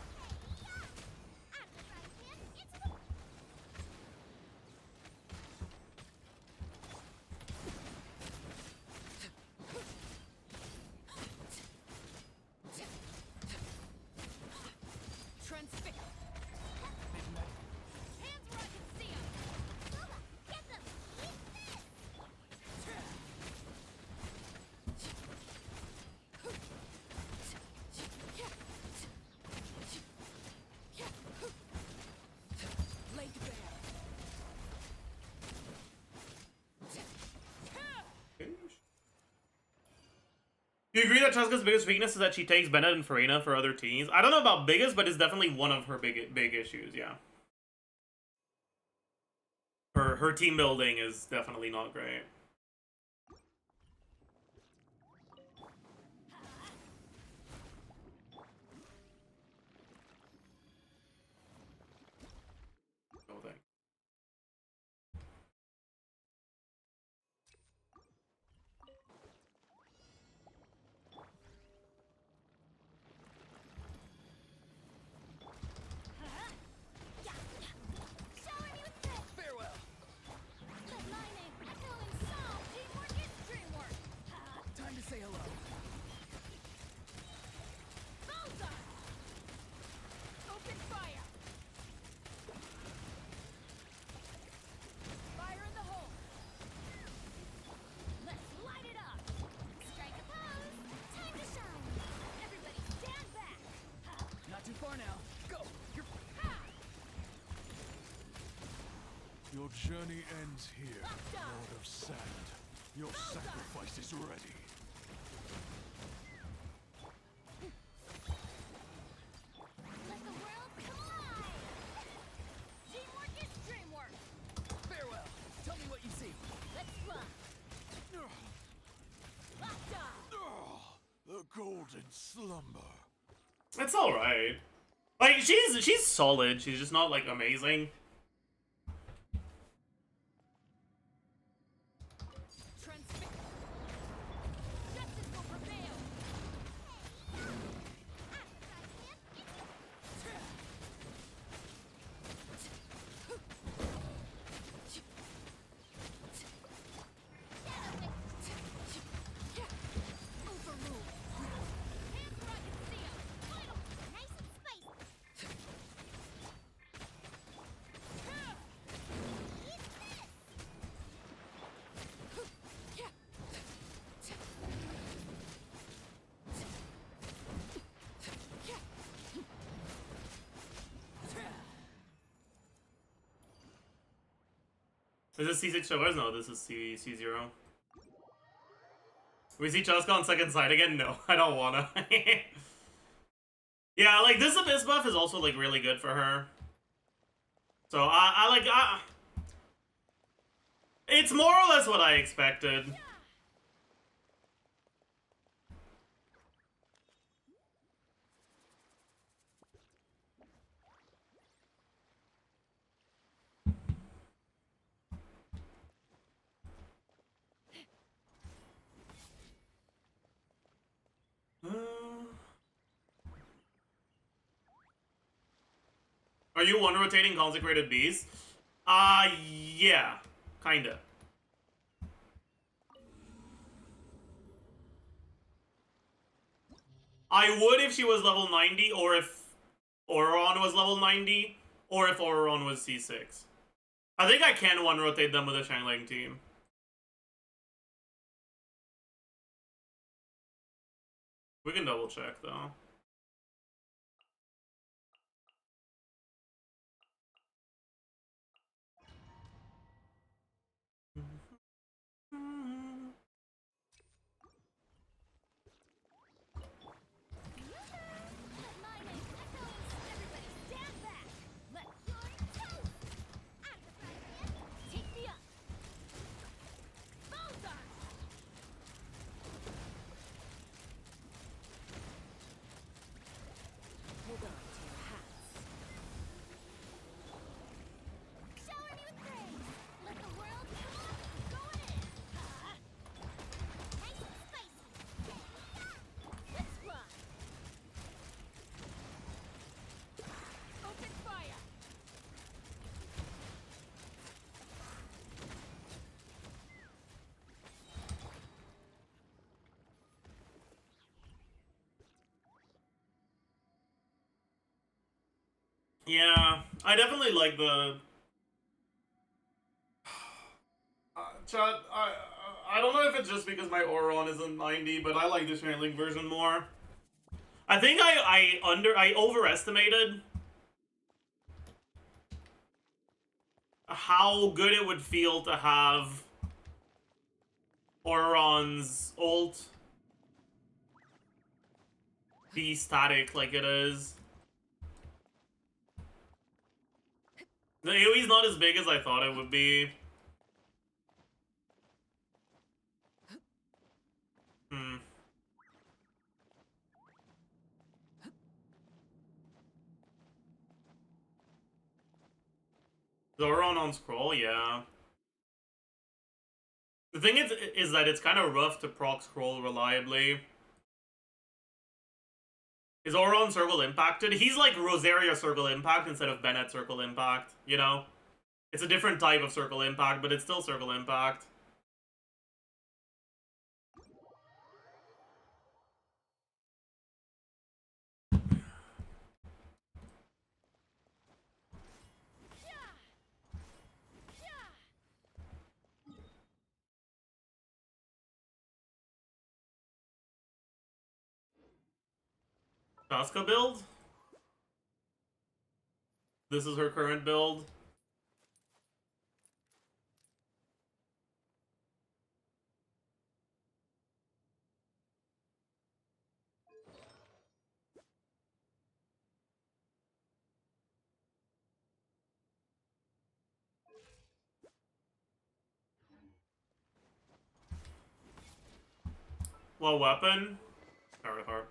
Out of the frying pan, into the... Transfix. Midnight. Hands where I can see 'em. Booba, get them. Eat this. Laid bare. Do you agree that CHASCA's biggest weakness is that she takes Bennett and Farina for other teams? I don't know about biggest, but it's definitely one of her big issues, yeah. Her team building is definitely not great. No thanks. Shower me with this. Farewell. Let my name echo in song. Teamwork is dreamwork. Time to say hello. Bullseye. Open fire. Fire in the hole. Let's light it up. Strike a pose. Time to shine. Everybody stand back. Not too far now. Go! You're Your journey ends here, Locked on. Lord of Sand. Your sacrifice is ready. Let the world come alive. Teamwork is dreamwork. farewell. Tell me what you see. Let's fly. Locked on. The golden slumber. It's alright. Like, she's solid, she's just not, like, amazing. Transfix. Justice will prevail. Out of the frying pan, into the... Stand up, Overruled. hands where I can see 'em. Vital, nice and spicy. Eat this. Is this C6 showers? No, this is C0. We see CHASCA on second side again? No, I don't wanna. Yeah, like, this Abyss buff is also, like, really good for her. So, it's more or less what I expected. Are you one rotating consecrated beast? Yeah, kinda. I would if she was level 90, or if Ororon was level 90, or if Ororon was C6. I think I can one rotate them with a Shangling team. We can double check though. My name echoes. Everybody stand back. Let your toes out of the frying pan. Take me up. Bullseye. Hold on to your hats. Shower me with praise. Let the world come on. Going in. Nice and spicy. Let's run. Open fire! Yeah, I definitely like the. Chat, I don't know if it's just because my Auron isn't 90, but I like the Link version more. I think I overestimated how good it would feel to have Auron's ult be static like it is. The AoE's not as big as I thought it would be. Zoron on scroll, yeah. The thing is that it's kind of rough to proc scroll reliably. Is Auron circle impacted? He's like Rosaria circle impact instead of Bennett circle impact, you know? It's a different type of circle impact, but it's still circle impact. CHASCA build? This is her current build. What weapon? Sorry, hard.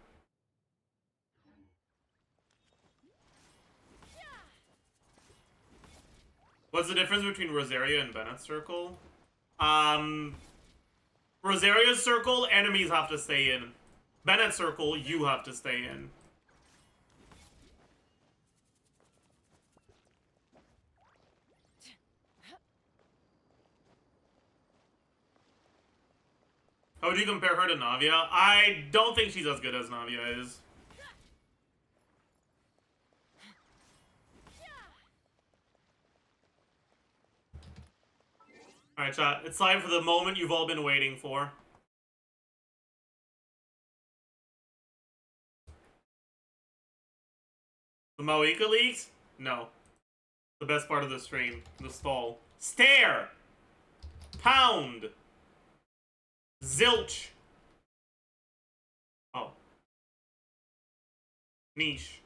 What's the difference between Rosaria and Bennett's circle? Rosaria's circle, enemies have to stay in. Bennett's circle, you have to stay in. How would you compare her to Navia? I don't think she's as good as Navia is. Alright, chat. It's time for the moment you've all been waiting for. The MAVUIKA leaks? No. The best part of the stream. The stall. Stare! Pound! Zilch! Oh. Niche.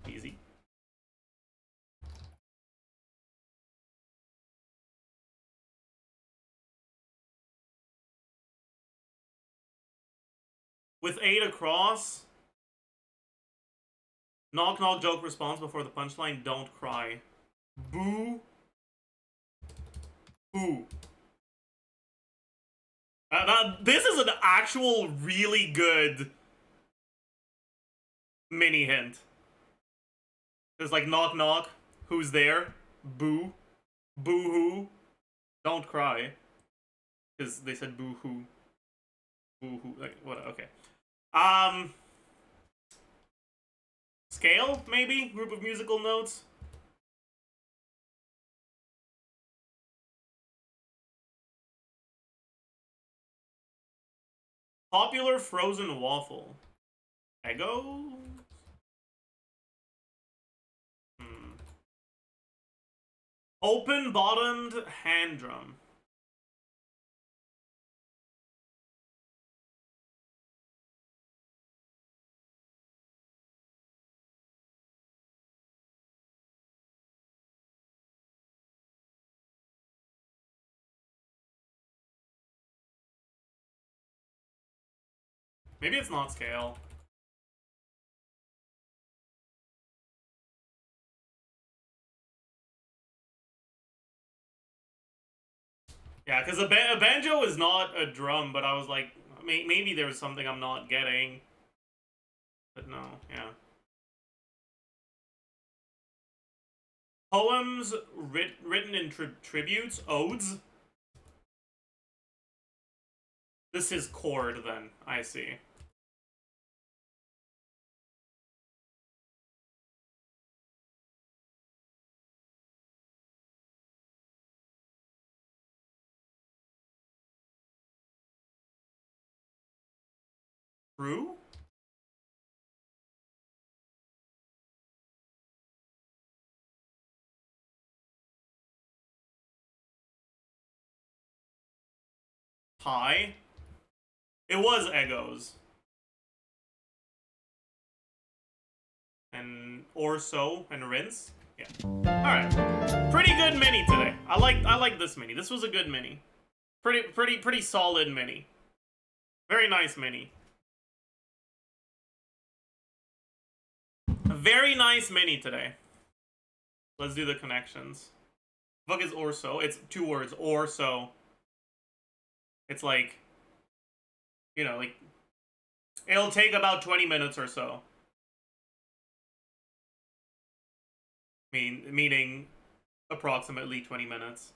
Easy. With 8 across. Knock knock joke response before the punchline. Don't cry. Boo. Boo. This is an actual really good mini hint. It's like knock knock. Who's there? Boo. Boo hoo. Don't cry. Because they said boo hoo. Boo hoo. Like, what? Okay. Scale, maybe? Group of musical notes? Popular frozen waffle. Eggo? Open-bottomed hand drum. Maybe it's not scale. Yeah, because a banjo is not a drum, but I was like, maybe there's something I'm not getting. But no, yeah. Poems written in tributes, odes. This is chord, then. I see. True? Hi. It was Eggos. And Orso and Rinse. Yeah. Alright. Pretty good mini today. I like this mini. This was a good mini. Pretty solid mini. Very nice mini. A very nice mini today. Let's do the connections. Fuck is Orso? It's 2 words. Orso. It's like, you know, like, it'll take about 20 minutes or so. Meaning approximately 20 minutes.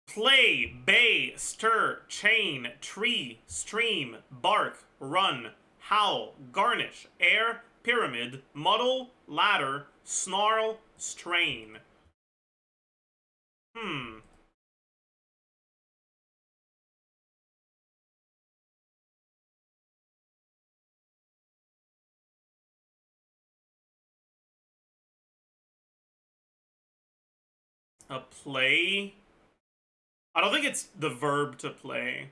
Play, bay, stir, chain, tree, stream, bark, run, howl, garnish, air, pyramid, muddle, ladder, snarl, strain. A play? I don't think it's the verb to play.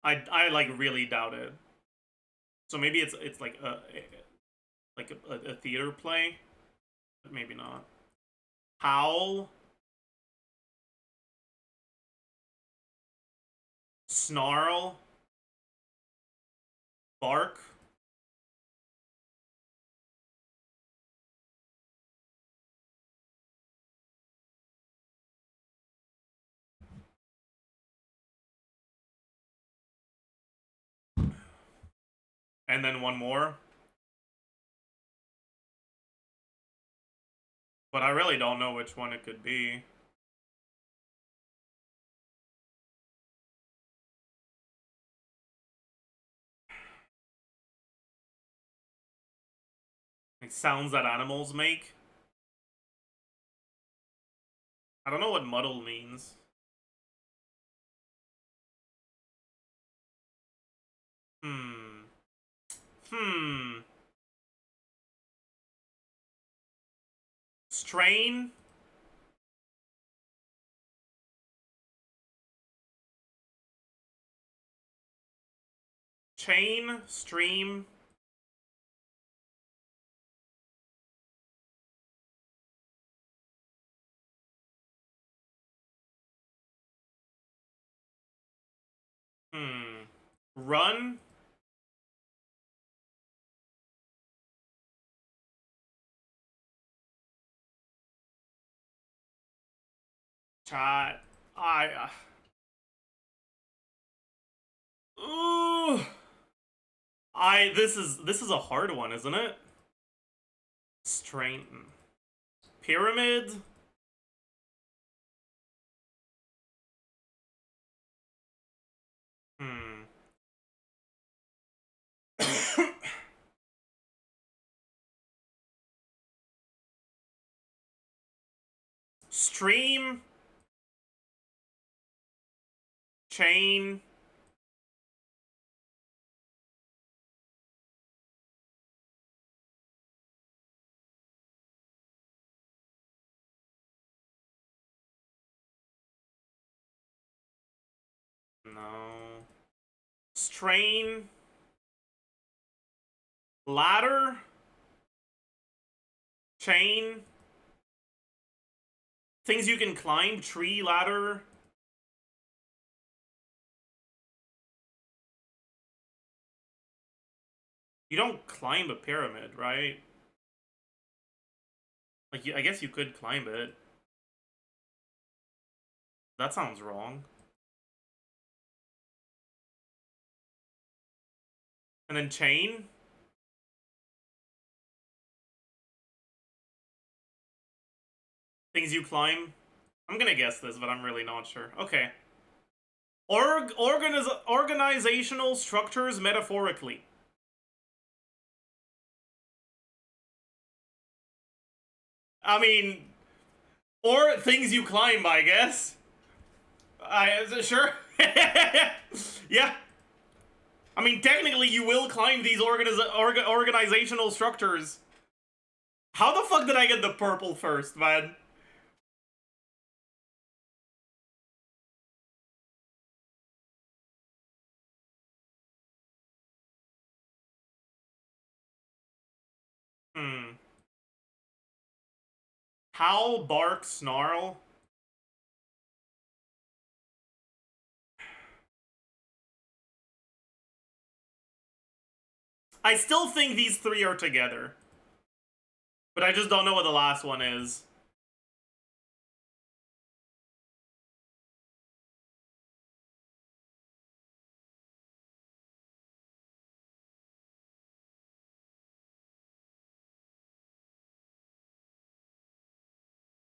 I like really doubt it. So maybe it's like a theater play, but maybe not. Howl, snarl, bark. And then one more. But I really don't know which one it could be. Like sounds that animals make. I don't know what muddle means. Strain? Chain? Stream? Run? Chat. Ooh. This is a hard one, isn't it? Strain. Pyramid? Stream. Chain. No. Strain. Ladder. Chain. Things you can climb. Tree, ladder. You don't climb a pyramid, right? Like, I guess you could climb it. That sounds wrong. And then chain? Things you climb? I'm gonna guess this, but I'm really not sure. Okay. Organizational structures metaphorically. I mean, or things you climb, I guess. Sure. Yeah. I mean, technically, you will climb these organizational structures. How the fuck did I get the purple first, man? Howl, bark, snarl. I still think these three are together. But I just don't know what the last one is.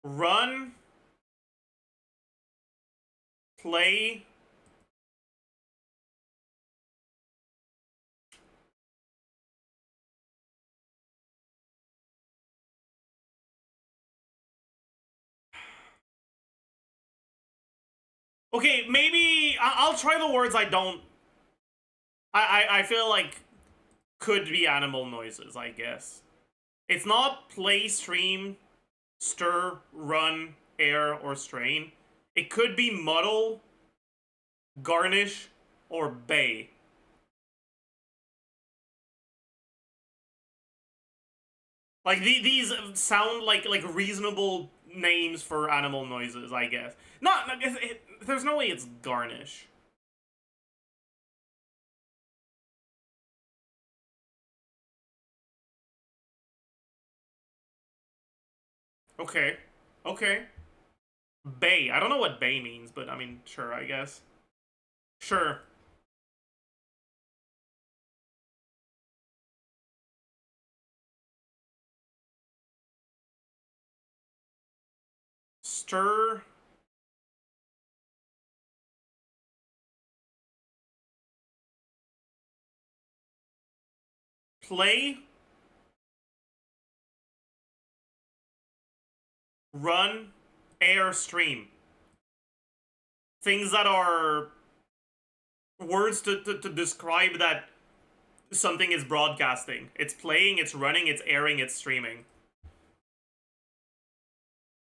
Run. Play. Okay, maybe I'll try the words I don't. I feel like could be animal noises, I guess. It's not play, stream, stir, run, air, or strain. It could be muddle, garnish, or bay. Like these sound like reasonable names for animal noises, I guess. Not there's no way it's garnish. Okay. Okay. Bay. I don't know what bay means, but I mean, sure, I guess. Sure. Stir. Play. Run. Air, stream. Things that are words to describe that something is broadcasting. It's playing, it's running, it's airing, it's streaming.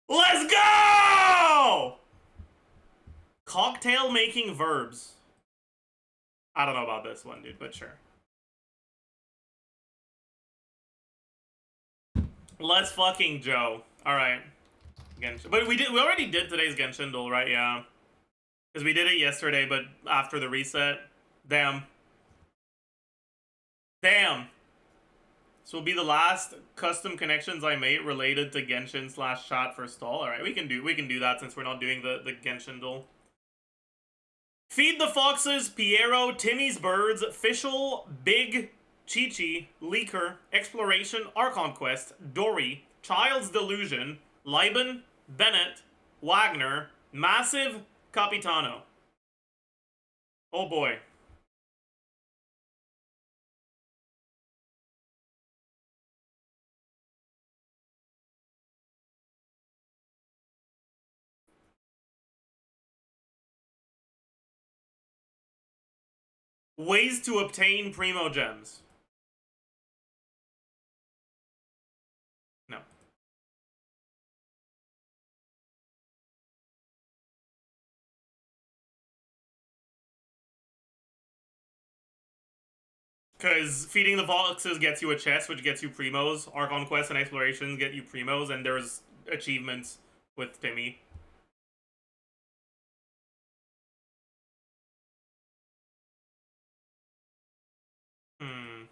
Let's go! Cocktail making verbs. I don't know about this one, dude, but sure. Let's fucking Joe. Alright. Genshin. But we already did today's Genshin duel, right? Yeah. Because we did it yesterday, but after the reset. Damn. Damn. This will be the last custom connections I made related to Genshin / chat for stall. Alright, we can do that since we're not doing the Genshin duel. Feed the Foxes, Piero, Timmy's Birds, Fischl, Big, Chi-Chi, Leaker, Exploration, Archon Quest, Dory, Child's Delusion, Liben, Bennett, Wagner, Massive, Capitano. Oh boy. Ways to obtain primo gems. No. Because feeding the foxes gets you a chest, which gets you primos. Archon quests and explorations get you primos, and there's achievements with Timmy. Hmm.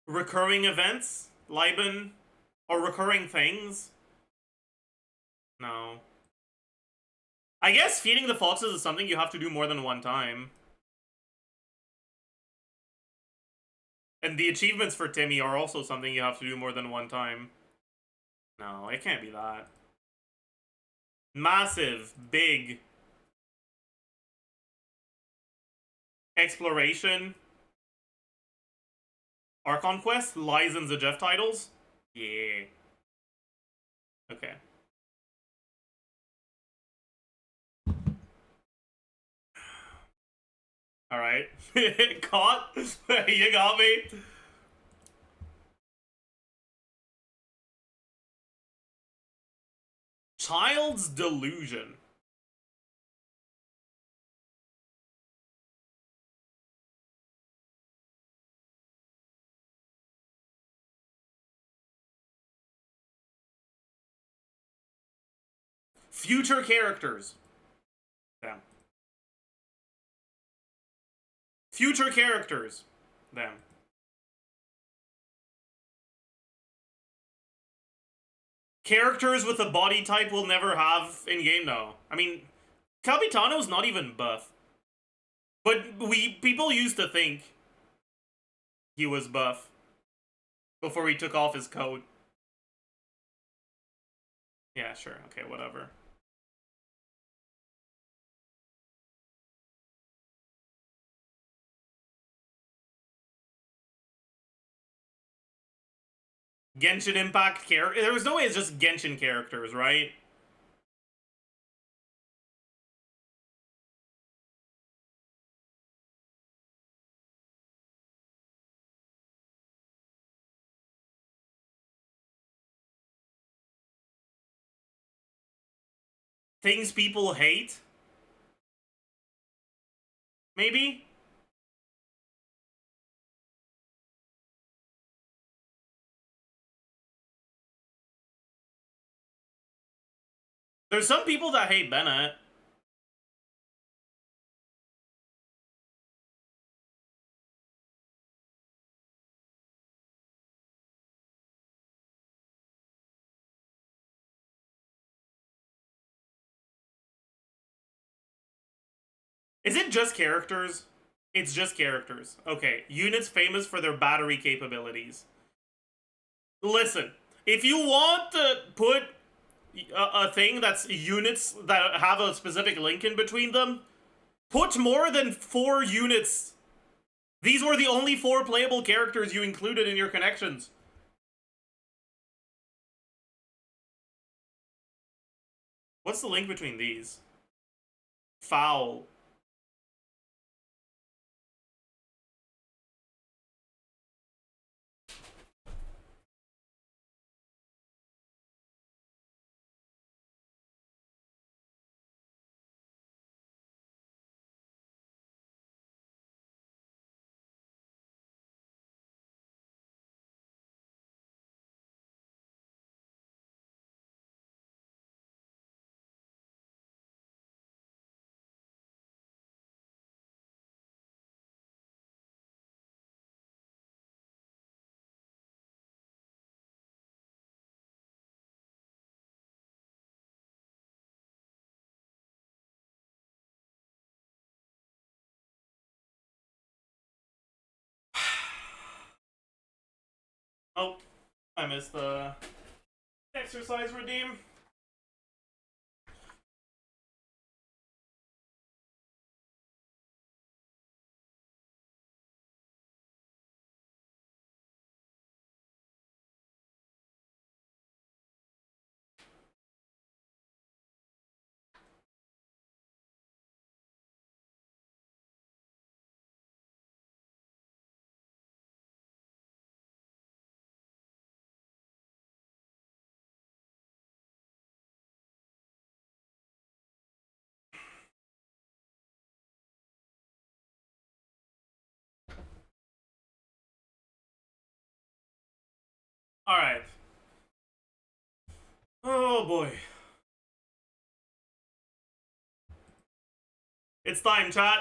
Recurring events? Liben? Or recurring things? No. I guess feeding the foxes is something you have to do more than one time. And the achievements for Timmy are also something you have to do more than one time. No, it can't be that. Massive, big. Exploration. Archon quest, lies in Zajef titles? Yeah. Okay. Alright. Caught? You got me. Child's delusion. Future characters. Damn. Future characters. Damn. Characters with a body type we'll never have in-game now. I mean, Capitano's not even buff. But people used to think he was buff before he took off his coat. Yeah, sure. Okay, whatever. Genshin Impact character. There was no way it's just Genshin characters, right? Things people hate? Maybe? There's some people that hate Bennett. Is it just characters? It's just characters. Okay, units famous for their battery capabilities. Listen, if you want to put a thing that's units that have a specific link in between them, put more than 4 units. These were the only 4 playable characters you included in your connections. What's the link between these? Foul. Oh, I missed the exercise redeem. Alright. Oh boy. It's time, chat.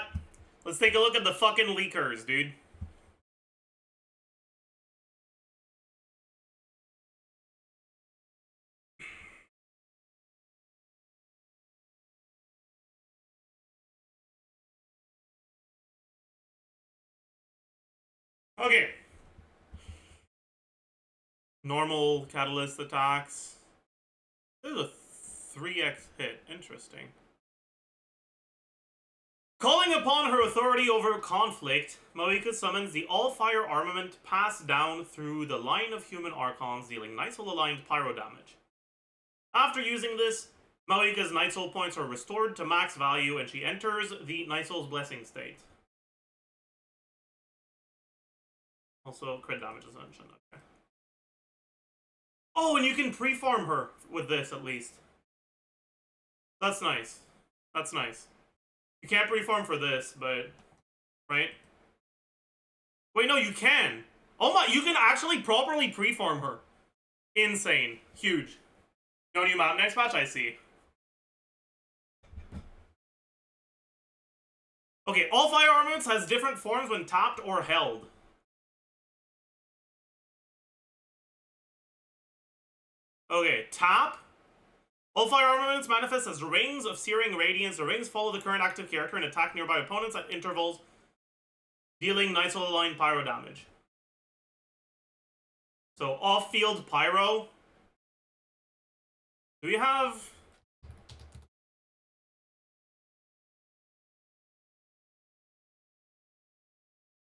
Let's take a look at the fucking leakers, dude. Okay. Normal catalyst attacks. This is a 3x hit. Interesting. Calling upon her authority over conflict, MAVUIKA summons the all-fire armament passed down through the line of human archons, dealing Night Soul-aligned pyro damage. After using this, MAVUIKA's Night Soul points are restored to max value and she enters the Night Soul's Blessing state. Also, crit damage is mentioned. Okay. Oh, and you can pre-farm her with this, at least. That's nice. That's nice. You can't pre-farm for this, but... Right? Wait, no, you can! Oh my, you can actually properly pre-farm her. Insane. Huge. No new map next patch, I see. Okay, all fire armaments has different forms when tapped or held. Okay, tap. All fire armaments manifest as rings of searing radiance. The rings follow the current active character and attack nearby opponents at intervals, dealing Night Soul aligned pyro damage. So, off-field pyro. Do we have...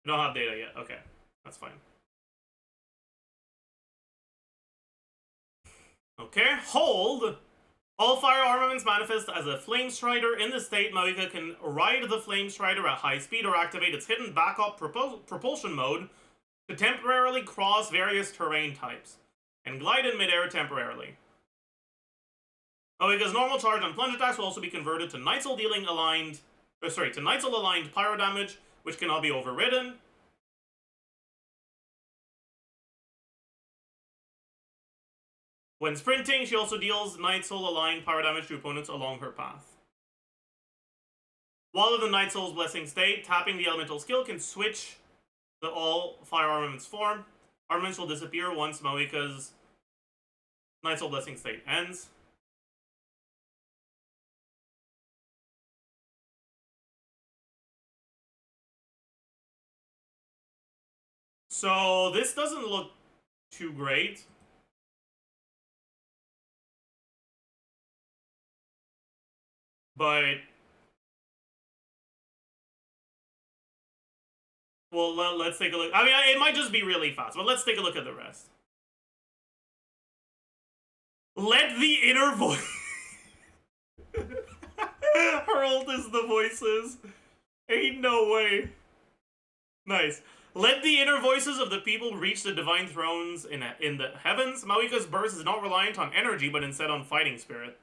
We don't have data yet. Okay, that's fine. Okay, hold. All fire armaments manifest as a Flame Strider. In this state, MAVUIKA can ride the Flame Strider at high speed or activate its hidden backup propulsion mode to temporarily cross various terrain types and glide in midair temporarily. MAVUIKA's normal charge and plunge attacks will also be converted to Night Soul aligned pyro damage, which cannot be overridden. When sprinting, she also deals Night Soul aligned pyro damage to opponents along her path. While in the Night Soul's Blessing state, tapping the elemental skill can switch the all fire armaments form. Armaments will disappear once MAVUIKA's Night Soul Blessing state ends. So this doesn't look too great. But, well, let's take a look. I mean, it might just be really fast, but let's take a look at the rest. Let the inner voice... Herald is the voices. Ain't no way. Nice. Let the inner voices of the people reach the divine thrones in the heavens. MAVUIKA's burst is not reliant on energy, but instead on fighting spirit.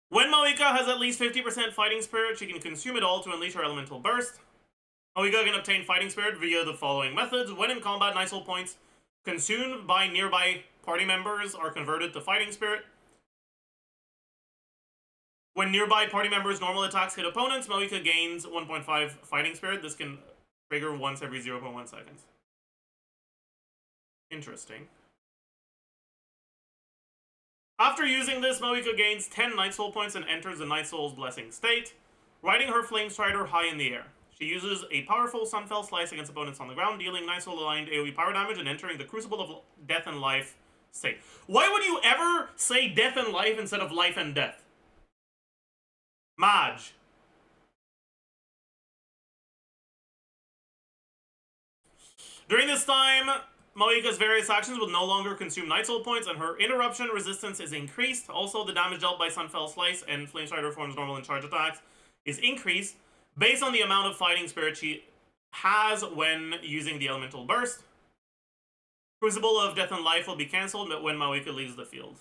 When MAVUIKA has at least 50% fighting spirit, she can consume it all to unleash her elemental burst. MAVUIKA can obtain fighting spirit via the following methods. When in combat, Night Soul points consumed by nearby party members are converted to fighting spirit. When nearby party members' normal attacks hit opponents, MAVUIKA gains 1.5 fighting spirit. This can trigger once every 0.1 seconds. Interesting. After using this, MAVUIKA gains 10 Night Soul points and enters the Night Soul's Blessing state, riding her Flame Strider high in the air. She uses a powerful Sunfell Slice against opponents on the ground, dealing Night Soul aligned AoE power damage and entering the Crucible of Death and Life state. Why would you ever say Death and Life instead of Life and Death? Maj. During this time, MAVUIKA's various actions will no longer consume Night Soul points, and her interruption resistance is increased. Also, the damage dealt by Sunfell Slice and Flame Strider forms normal and charge attacks is increased based on the amount of fighting spirit she has when using the elemental burst. Crucible of Death and Life will be cancelled when MAVUIKA leaves the field.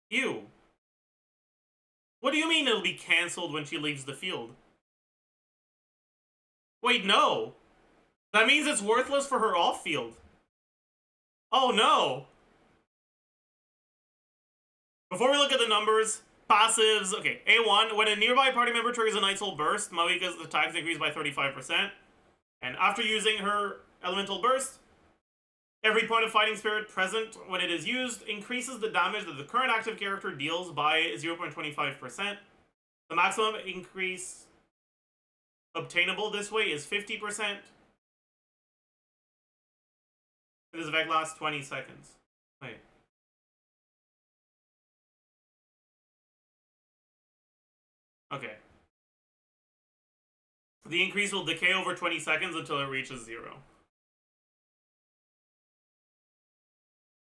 Ew. What do you mean it'll be cancelled when she leaves the field? Wait, no. That means it's worthless for her off-field. Oh no! Before we look at the numbers, passives, okay, A1, when a nearby party member triggers a Night Soul Burst, MAVUIKA's attacks increase by 35%. And after using her Elemental Burst, every point of Fighting Spirit present when it is used increases the damage that the current active character deals by 0.25%. The maximum increase obtainable this way is 50%. This effect lasts 20 seconds. Wait. Okay. The increase will decay over 20 seconds until it reaches 0.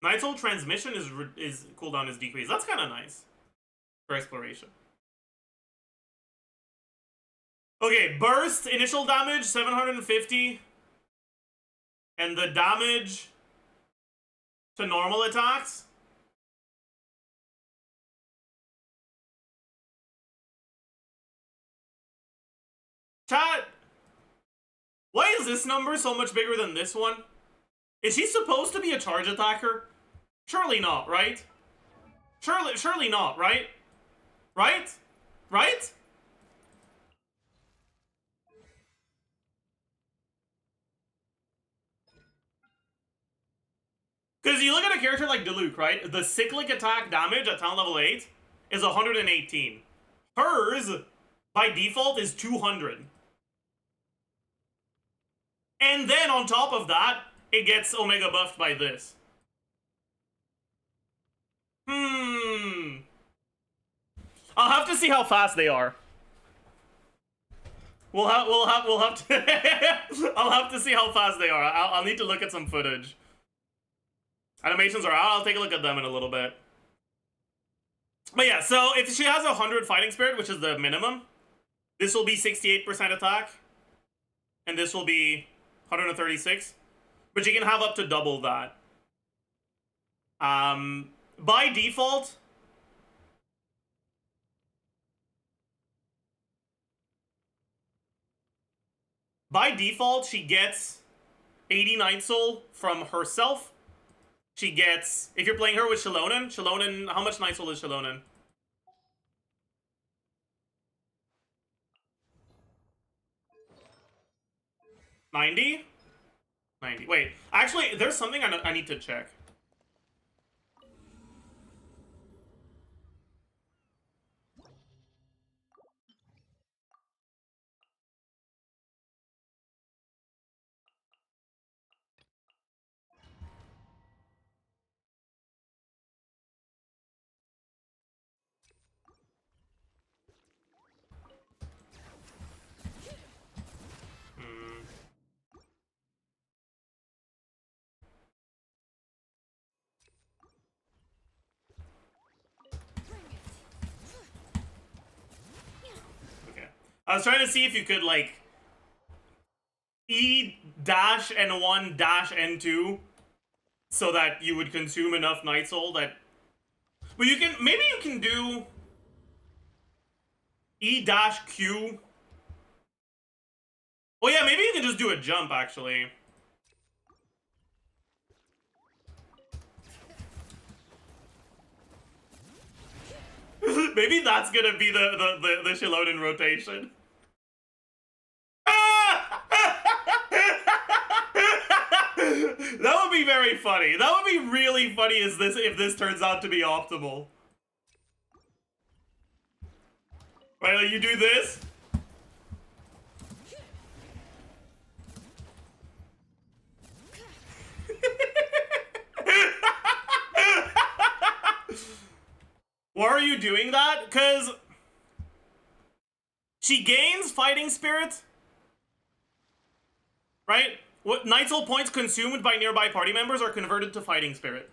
Night Soul transmission is cooldown is decreased. That's kind of nice for exploration. Okay, burst initial damage 750, and the damage to normal attacks. Chat, why is this number so much bigger than this one? Is he supposed to be a charge attacker? Surely not, right? Surely not, right? Right? Right? Because you look at a character like Diluc, right? The cyclic attack damage at talent level 8 is 118. Hers, by default, is 200. And then on top of that, it gets Omega buffed by this. I'll have to see how fast they are. We'll have to I'll have to see how fast they are. I'll need to look at some footage. Animations are out. I'll take a look at them in a little bit. But yeah, so if she has 100 fighting spirit, which is the minimum, this will be 68% attack, and this will be 136. But you can have up to double that. By default, she gets 80 Night Soul from herself. She gets, if you're playing her with Shallonen, how much Night Soul is Shallonen? $90? 90. Wait, actually, there's something I need to check. I was trying to see if you could, like, E-N1-N2 so that you would consume enough Night Soul that... But you can... Maybe you can do E-Q. Oh yeah, maybe you can just do a jump, actually. Maybe that's gonna be the Shallonen rotation. That would be very funny. That would be really funny if this turns out to be optimal. Right, you do this. Why are you doing that? Because she gains fighting spirit, right? What Night Soul points consumed by nearby party members are converted to fighting spirit.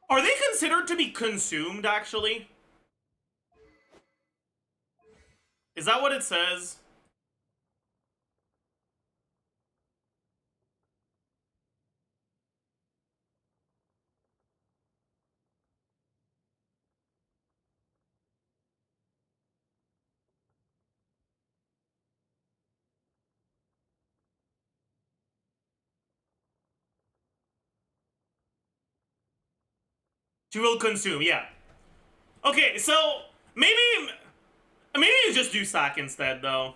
Are they considered to be consumed, actually? Is that what it says? She will consume, yeah. Okay, so maybe you just do sack instead, though.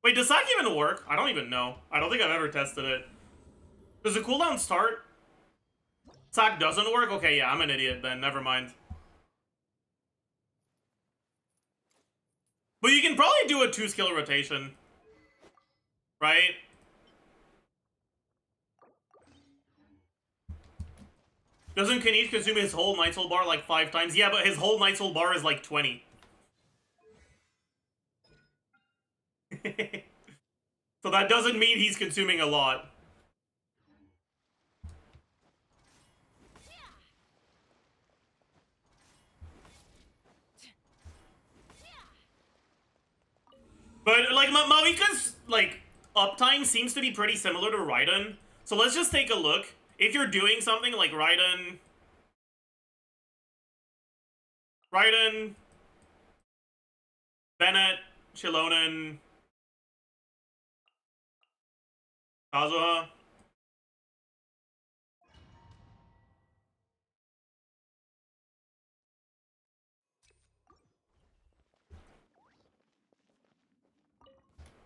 Wait, does sack even work? I don't even know. I don't think I've ever tested it. Does the cooldown start? Sack doesn't work? Okay, yeah, I'm an idiot then. Never mind. But you can probably do a 2-skill rotation. Right? Doesn't Kanish consume his whole Night's Soul bar like 5 times? Yeah, but his whole Night's Soul bar is like 20. So that doesn't mean he's consuming a lot. But, like, MAVUIKA's, like, uptime seems to be pretty similar to Raiden. So let's just take a look. If you're doing something like Raiden, Bennett, Shilonen, Kazuha.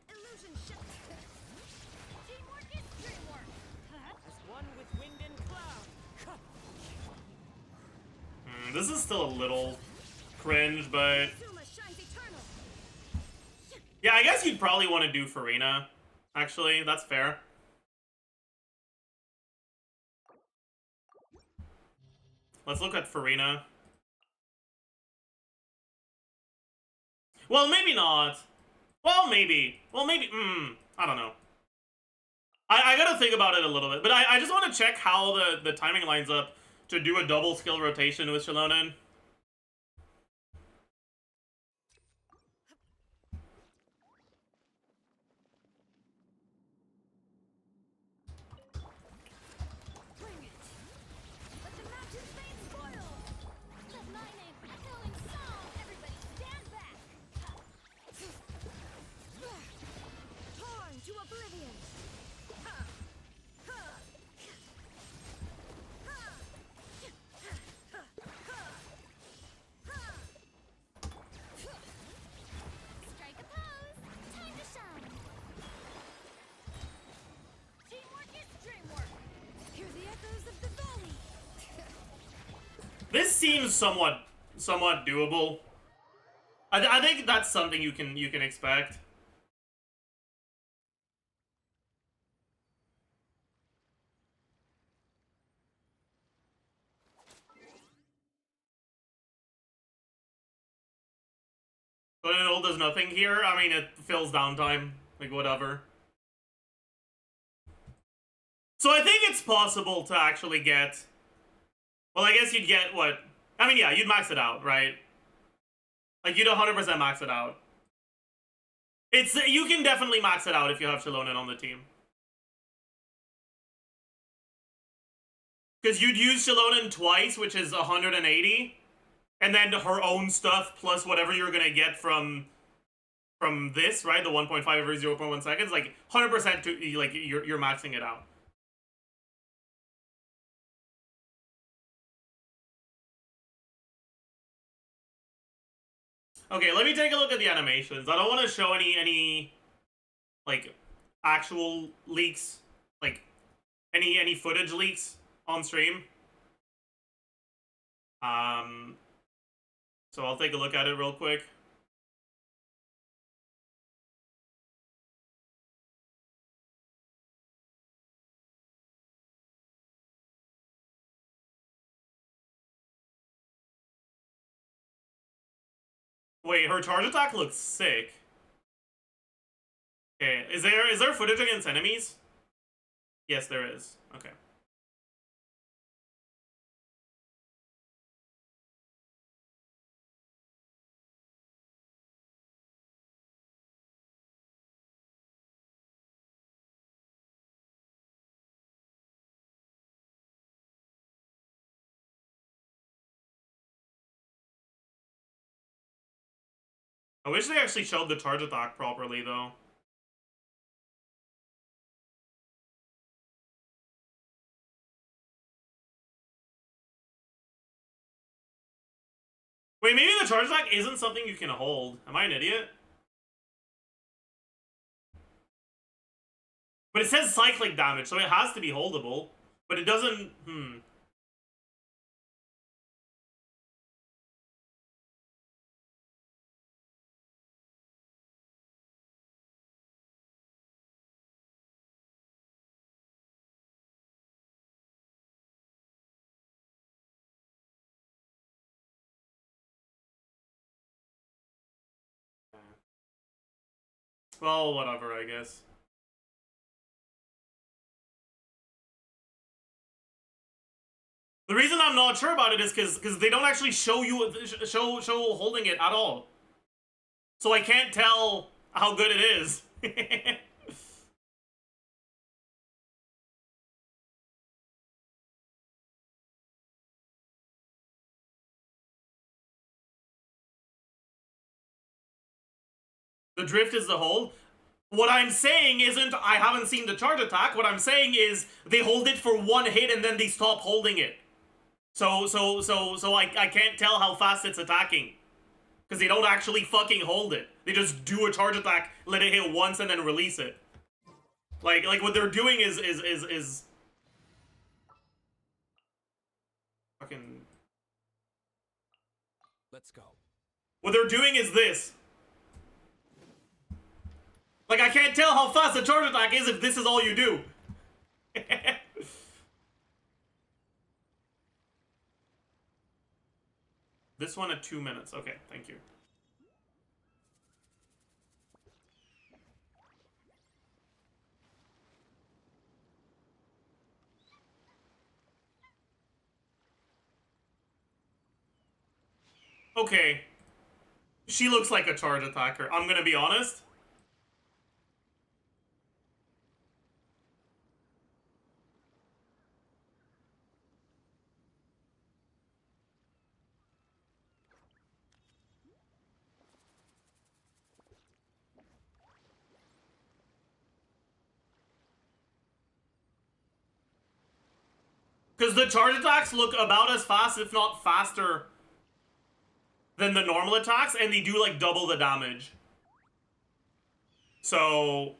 Illusion shut. Teamwork is dreamwork. As one with wind and cloud. This is still a little cringe, but Suma shines eternal. yeah, I guess you'd probably want to do Farina. Actually, that's fair. Let's look at Farina. Well, maybe not. Well, maybe. I don't know. I gotta think about it a little bit. But I just want to check how the timing lines up to do a double skill rotation with Shilonen. Bring it. Let the mountains veins boil. Let my name echo in song. Everybody stand back. Torn to oblivion. Strike a pose. Time to shine. Teamwork is dreamwork. Hear the echoes of the valley. This seems somewhat doable. I think that's something you can expect. But it all does nothing here. I mean, it fills downtime, like whatever. So I think it's possible to actually get. Well, I guess you'd get what? I mean, yeah, you'd max it out, right? Like you'd 100% max it out. You can definitely max it out if you have Shilonen on the team. Because you'd use Shilonen twice, which is 180, and then her own stuff plus whatever you're gonna get from this, right? The 1.5 every 0.1 seconds, like 100% to like you're maxing it out. Okay, let me take a look at the animations. I don't want to show any like actual leaks, like any footage leaks on stream. So I'll take a look at it real quick. Wait, her charge attack looks sick. Okay, is there footage against enemies? Yes, there is. Okay. I wish they actually showed the charge attack properly, though. Wait, maybe the charge attack isn't something you can hold. Am I an idiot? But it says cyclic damage, so it has to be holdable. But it doesn't... Well, whatever, I guess. The reason I'm not sure about it is because they don't actually show you show holding it at all. So I can't tell how good it is. The drift is the hold. What I'm saying isn't I haven't seen the charge attack. What I'm saying is they hold it for one hit and then they stop holding it. So I can't tell how fast it's attacking. Because they don't actually fucking hold it. They just do a charge attack, let it hit once, and then release it. Like what they're doing is fucking... Let's go. What they're doing is this. Like, I can't tell how fast a charge attack is if this is all you do. This one at 2 minutes. Okay, thank you. Okay. She looks like a charge attacker. I'm gonna be honest. Because the charge attacks look about as fast, if not faster, than the normal attacks, and they do like double the damage. So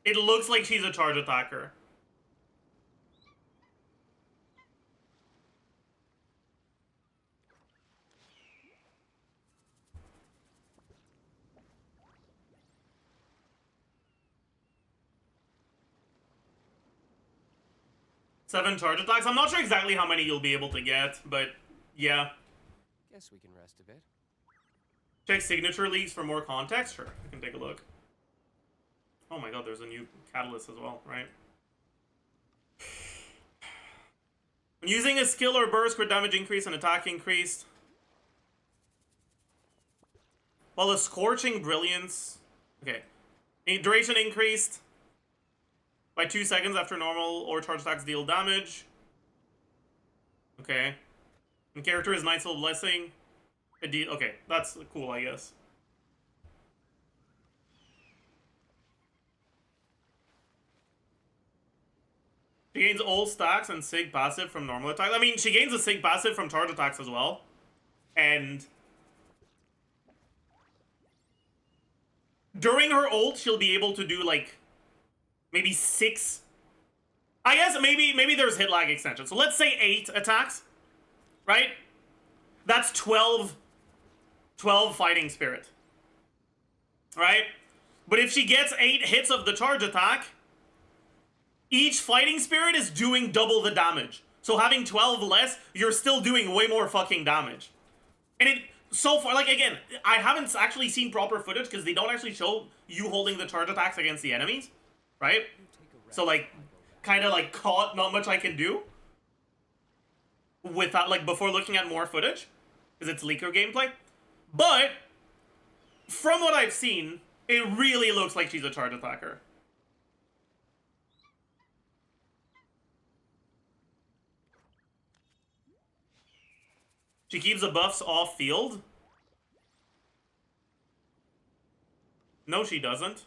it looks like she's a charge attacker. Seven charge attacks. I'm not sure exactly how many you'll be able to get, but yeah. Guess we can rest a bit. Check signature leagues for more context. Sure, I can take a look. Oh my god, there's a new catalyst as well, right? When using a skill or burst, crit damage increase and attack increased. While a scorching brilliance... Okay. Duration increased by 2 seconds after normal or charge attacks deal damage. Okay. And character is Knight's Old Blessing. Okay, that's cool, I guess. She gains all stacks and sig passive from normal attacks. I mean, she gains a sig passive from charge attacks as well. And during her ult, she'll be able to do like maybe 6. I guess maybe there's hit lag extension. So let's say 8 attacks, right? That's 12 fighting spirit, right? But if she gets 8 hits of the charge attack, each fighting spirit is doing double the damage. So having 12 less, you're still doing way more fucking damage. And it, so far, like again, I haven't actually seen proper footage because they don't actually show you holding the charge attacks against the enemies, right? So like, kind of like caught, not much I can do without, like, before looking at more footage, because it's leaker gameplay. But from what I've seen, it really looks like she's a charge attacker. She keeps the buffs off field. No, she doesn't.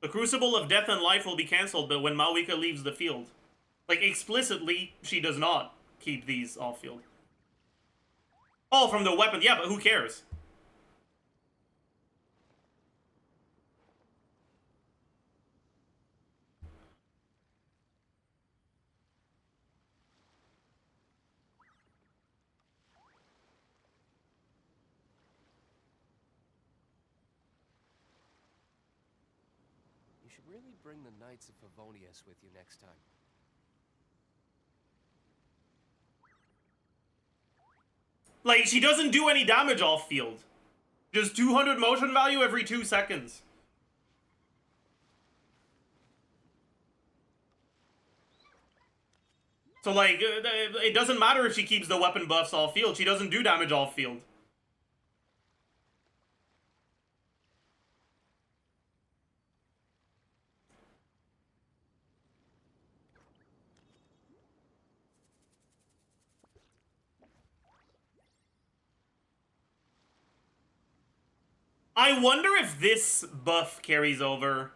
The Crucible of Death and Life will be cancelled, but when MAVUIKA leaves the field. Like, explicitly, she does not keep these off field. Oh, from the weapon. Yeah, but who cares? You should really bring the Knights of Favonius with you next time. Like, she doesn't do any damage off field. Just 200 motion value every 2 seconds. So, like, it doesn't matter if she keeps the weapon buffs off field. She doesn't do damage off field. I wonder if this buff carries over.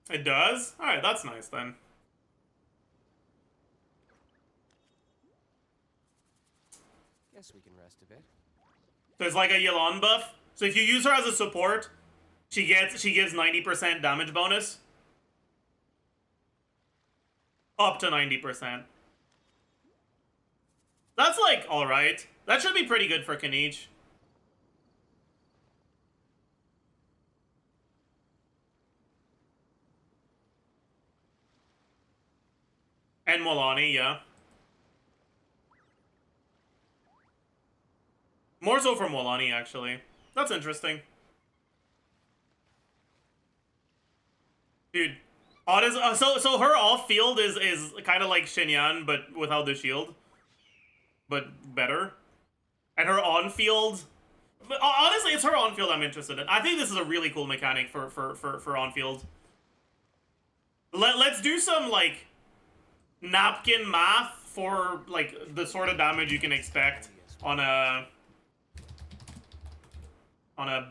It does? Alright, that's nice then. Guess we can rest a bit. So it's like a Yelan buff. So if you use her as a support, she gives 90% damage bonus. Up to 90%. That's like alright. That should be pretty good for Kaniche. And Molani, yeah. More so for Molani, actually. That's interesting. Dude. So her off-field is kind of like Xinyan, but without the shield. But better. And her on-field... Honestly, it's her on-field I'm interested in. I think this is a really cool mechanic for on-field. Let's do some, like, napkin math for, like, the sort of damage you can expect on a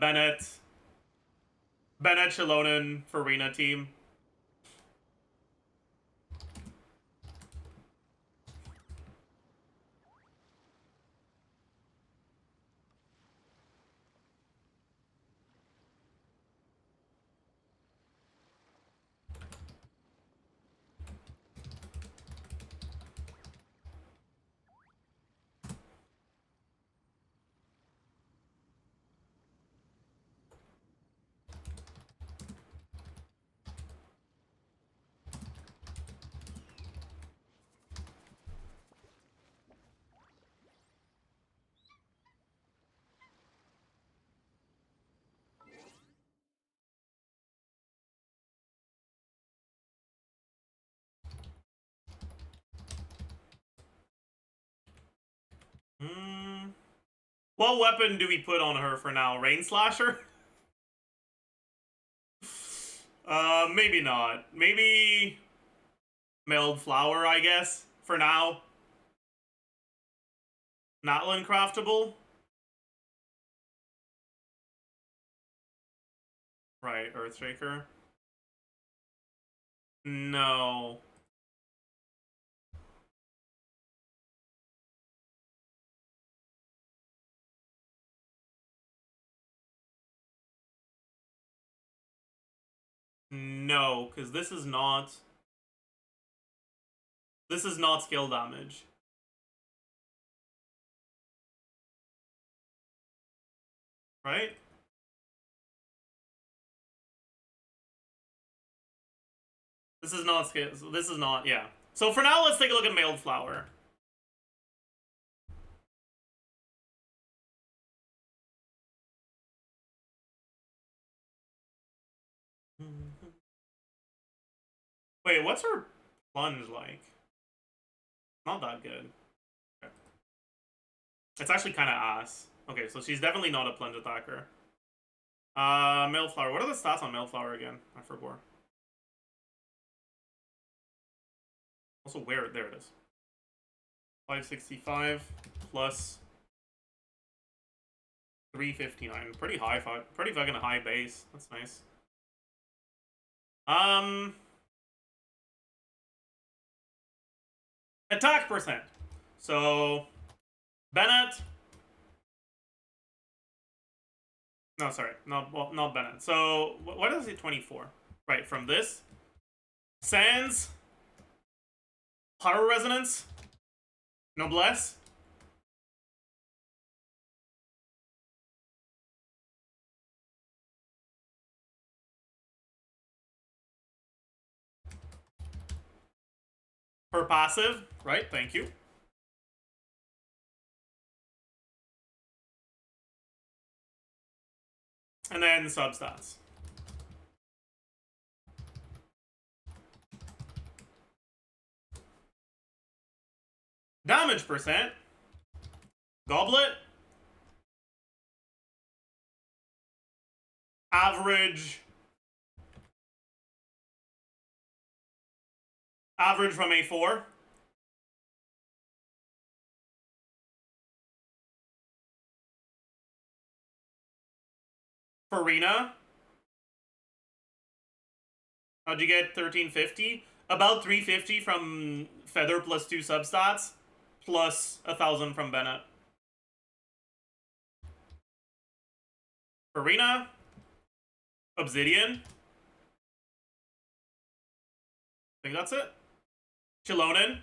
Bennett Shilonen Farina team. What weapon do we put on her for now? Rain Slasher? Maybe not. Maybe Milled Flower, I guess, for now. Natlan craftable? Right, Earthshaker. No. No, because this is not skill damage. Right? This is not skill. This is not, yeah. So for now, let's take a look at Mailed Flower. Wait, what's her plunge like? Not that good. Okay. It's actually kind of ass. Okay, so she's definitely not a plunge attacker. Mailed Flower. What are the stats on Mailed Flower again? I forgot. Also, where? There it is. 565 plus 359. Pretty high, pretty fucking high base. That's nice. Attack percent. So, Bennett. No, sorry, not Bennett. So, what is it? 24. Right, from this. Sans. Power Resonance. Noblesse. Per passive, right? Thank you. And then substats. Damage percent. Goblet. Average. Average from A4. Farina. How'd you get 1350? About 350 from Feather plus 2 substats, plus 1,000 from Bennett. Farina. Obsidian. I think that's it. Chilonin.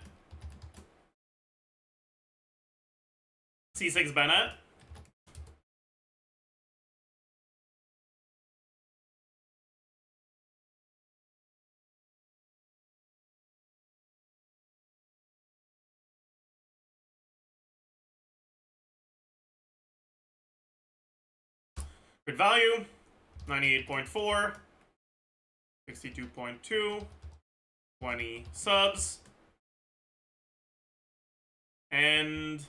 C6 Bennett. Good value. 98.4. 62.2. 20 subs. And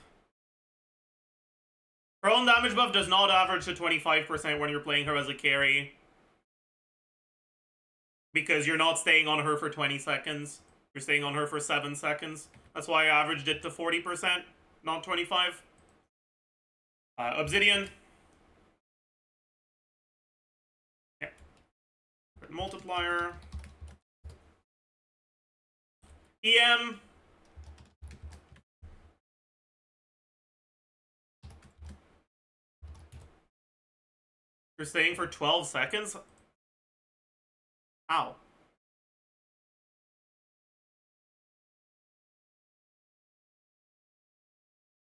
her own damage buff does not average to 25% when you're playing her as a carry, because you're not staying on her for 20 seconds. You're staying on her for 7 seconds. That's why I averaged it to 40%, not 25. Obsidian. Yeah. Multiplier. EM. You're staying for 12 seconds? Ow.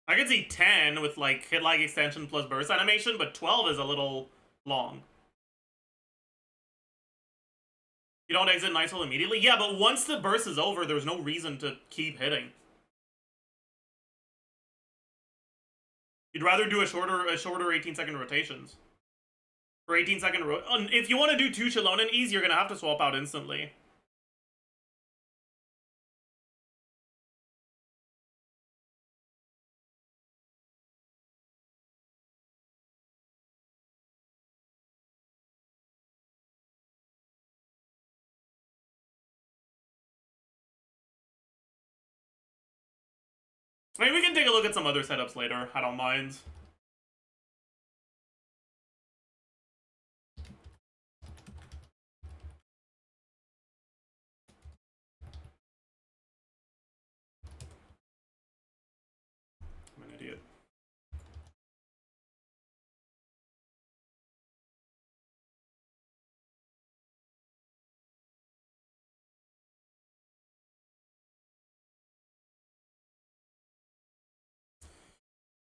I could see 10 with like hit lag extension plus burst animation, but 12 is a little long. You don't exit Nightfall immediately? Yeah, but once the burst is over, there's no reason to keep hitting. You'd rather do a shorter 18-second rotations. For 18-second if you want to do 2 Chilonin E's, you're gonna have to swap out instantly. I mean, we can take a look at some other setups later. I don't mind. I'm an idiot.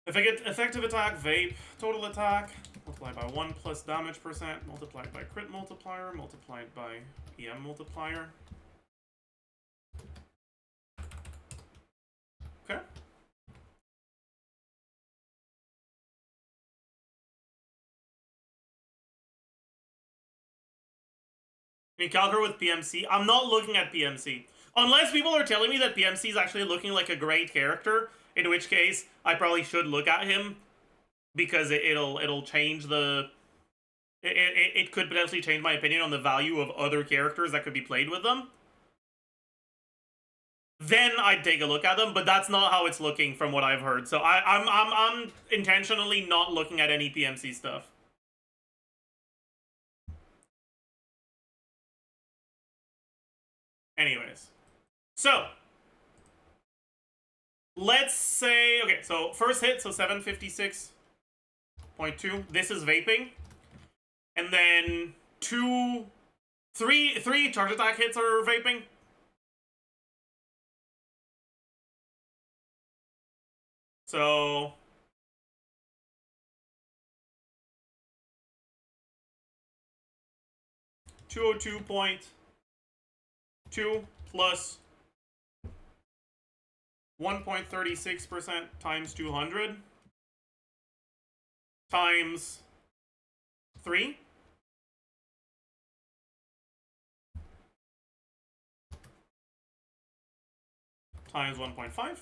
If I get effective attack, vape, total attack, multiplied by 1 plus damage percent, multiplied by crit multiplier, multiplied by EM multiplier. Okay. Can you calculate with PMC? I'm not looking at PMC. Unless people are telling me that PMC is actually looking like a great character, in which case I probably should look at him, because it'll change the... It could potentially change my opinion on the value of other characters that could be played with them. then I'd take a look at them, but that's not how it's looking from what I've heard. So I'm intentionally not looking at any PMC stuff. Anyways, so let's say, okay, so first hit, so 756.2. This is vaping, and then three charge attack hits are vaping. So 202.2 plus 1.36% times 200 times 3 times 1.5.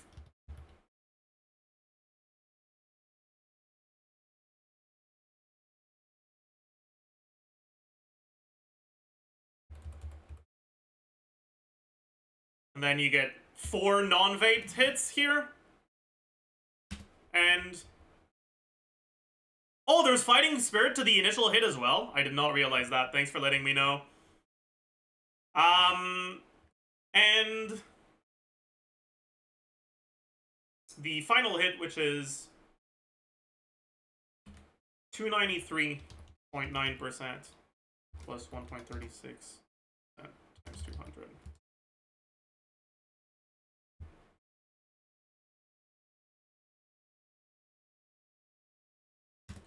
And then you get 4 non-vaped hits here. And oh, there's Fighting Spirit to the initial hit as well. I did not realize that. Thanks for letting me know. And the final hit, which is 293.9% plus 1.36 times 200.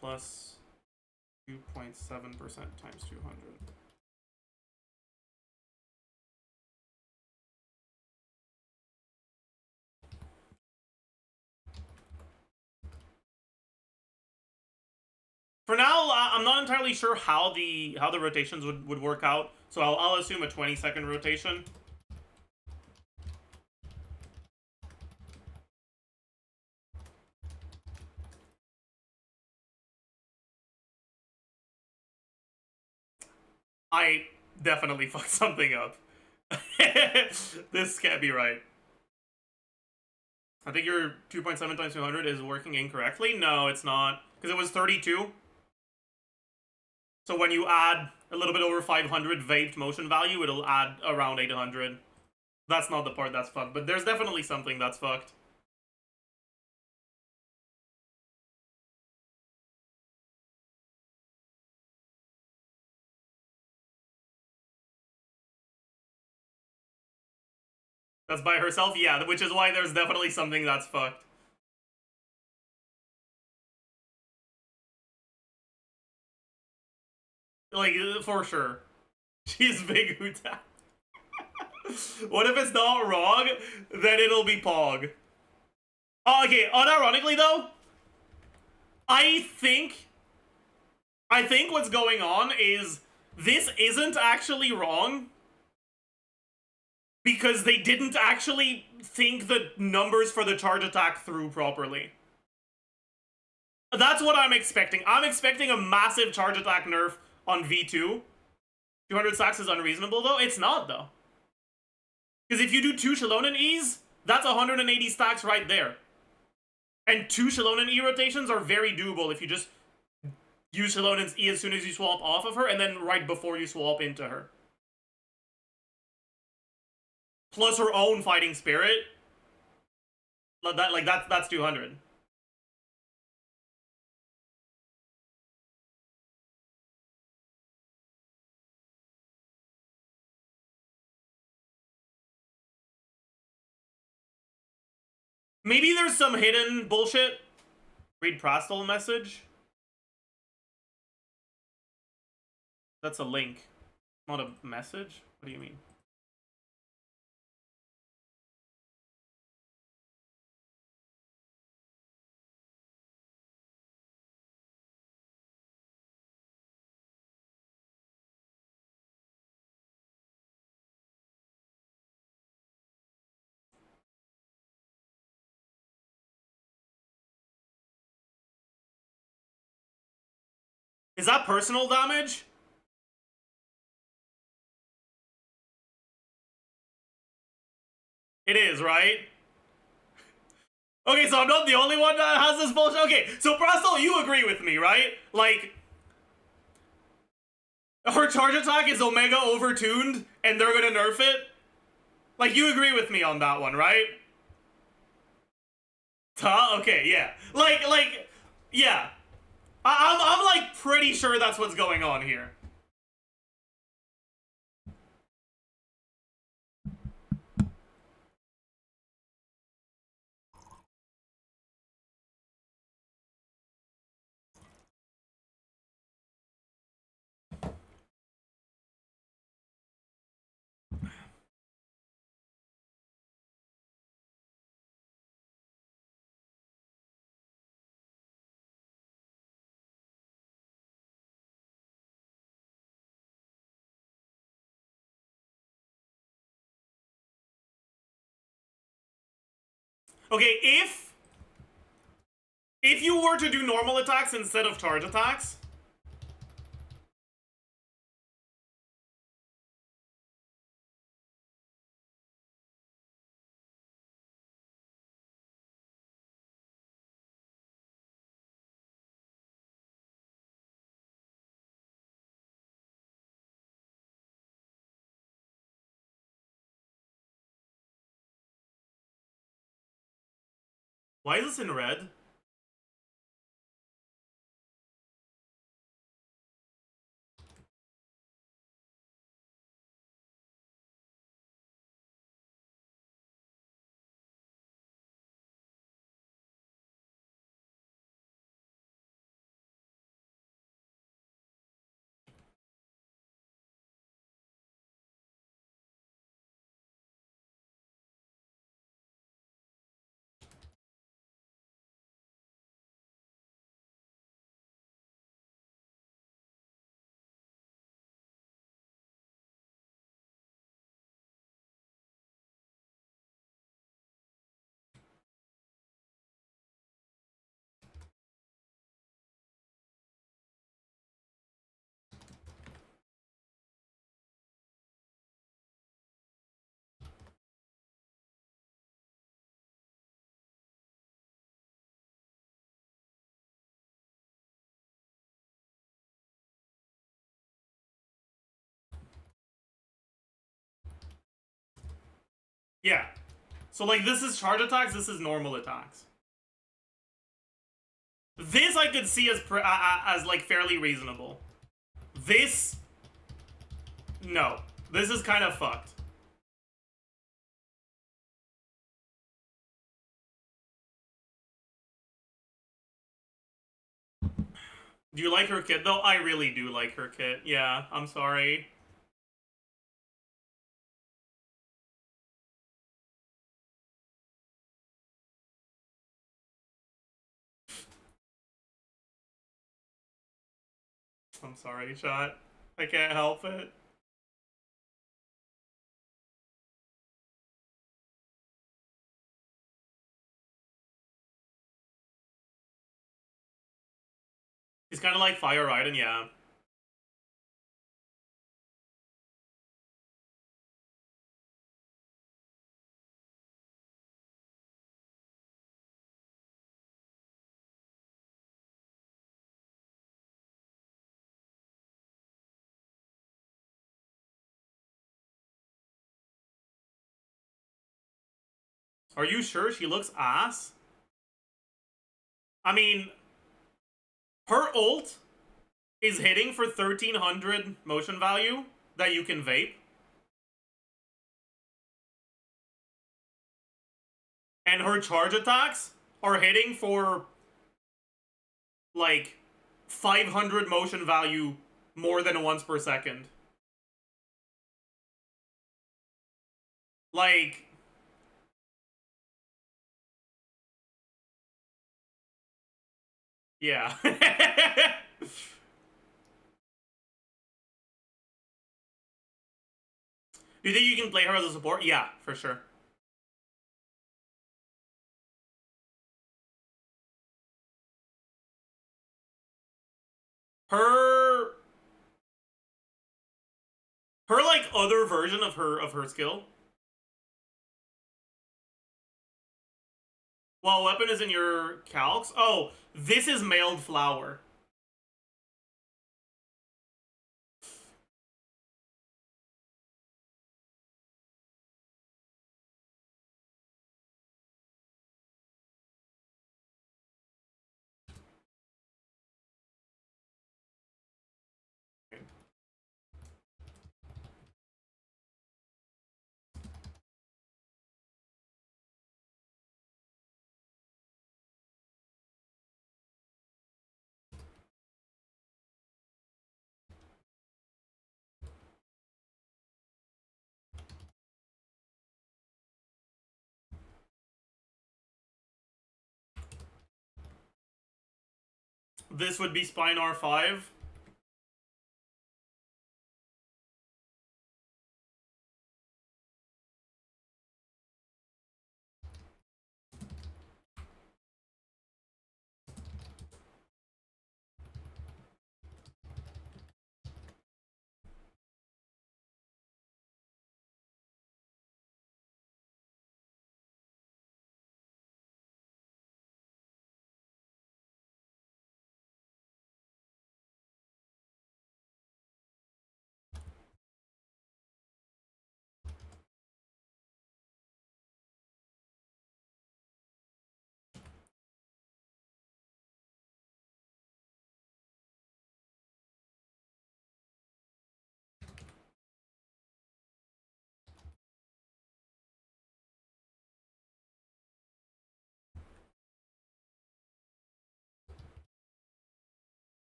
Plus 2.7% times 200. For now, I'm not entirely sure how the rotations would work out, so I'll assume a 20-second rotation. I definitely fucked something up. This can't be right. I think your 2.7 times 200 is working incorrectly. No, it's not, because it was 32. So when you add a little bit over 500 vaped motion value, it'll add around 800. That's not the part that's fucked, but there's definitely something that's fucked. That's by herself? Yeah, which is why there's definitely something that's fucked. Like, for sure. She's big Huta. What if it's not wrong? Then it'll be Pog. Oh, okay, unironically though, I think what's going on is this isn't actually wrong because they didn't actually think the numbers for the charge attack through properly. That's what I'm expecting. I'm expecting a massive charge attack nerf on V2. 200 stacks is unreasonable though. It's not though. Because if you do 2 Shallonen E's, that's 180 stacks right there. And 2 Shallonen E rotations are very doable if you just use Shallonen's E as soon as you swap off of her, and then right before you swap into her. Plus her own Fighting Spirit. That's 200. Maybe there's some hidden bullshit. Read Prastal message. That's a link, not a message? What do you mean? Is that personal damage? It is, right? Okay, so I'm not the only one that has this bullshit. Okay, so Brastel, you agree with me, right? Like, her charge attack is Omega overtuned, and they're gonna nerf it? Like, you agree with me on that one, right? Okay, yeah. Like, yeah. I'm like, pretty sure that's what's going on here. Okay, if you were to do normal attacks instead of charge attacks, why is this in red? Yeah. So, like, this is charge attacks, this is normal attacks. This I could see as like, fairly reasonable. This... No. This is kind of fucked. Do you like her kit, though? I really do like her kit. Yeah, I'm sorry. I'm sorry, chat. I can't help it. He's kind of like Fire Raiden, yeah. Are you sure she looks ass? I mean, her ult is hitting for 1300 motion value that you can vape. And her charge attacks are hitting for, like, 500 motion value more than once per second. Like... Yeah. You think you can play her as a support? Yeah, for sure. Her like other version of her skill Well, weapon is in your calcs? Oh, this is mailed flower. This would be Spine R5.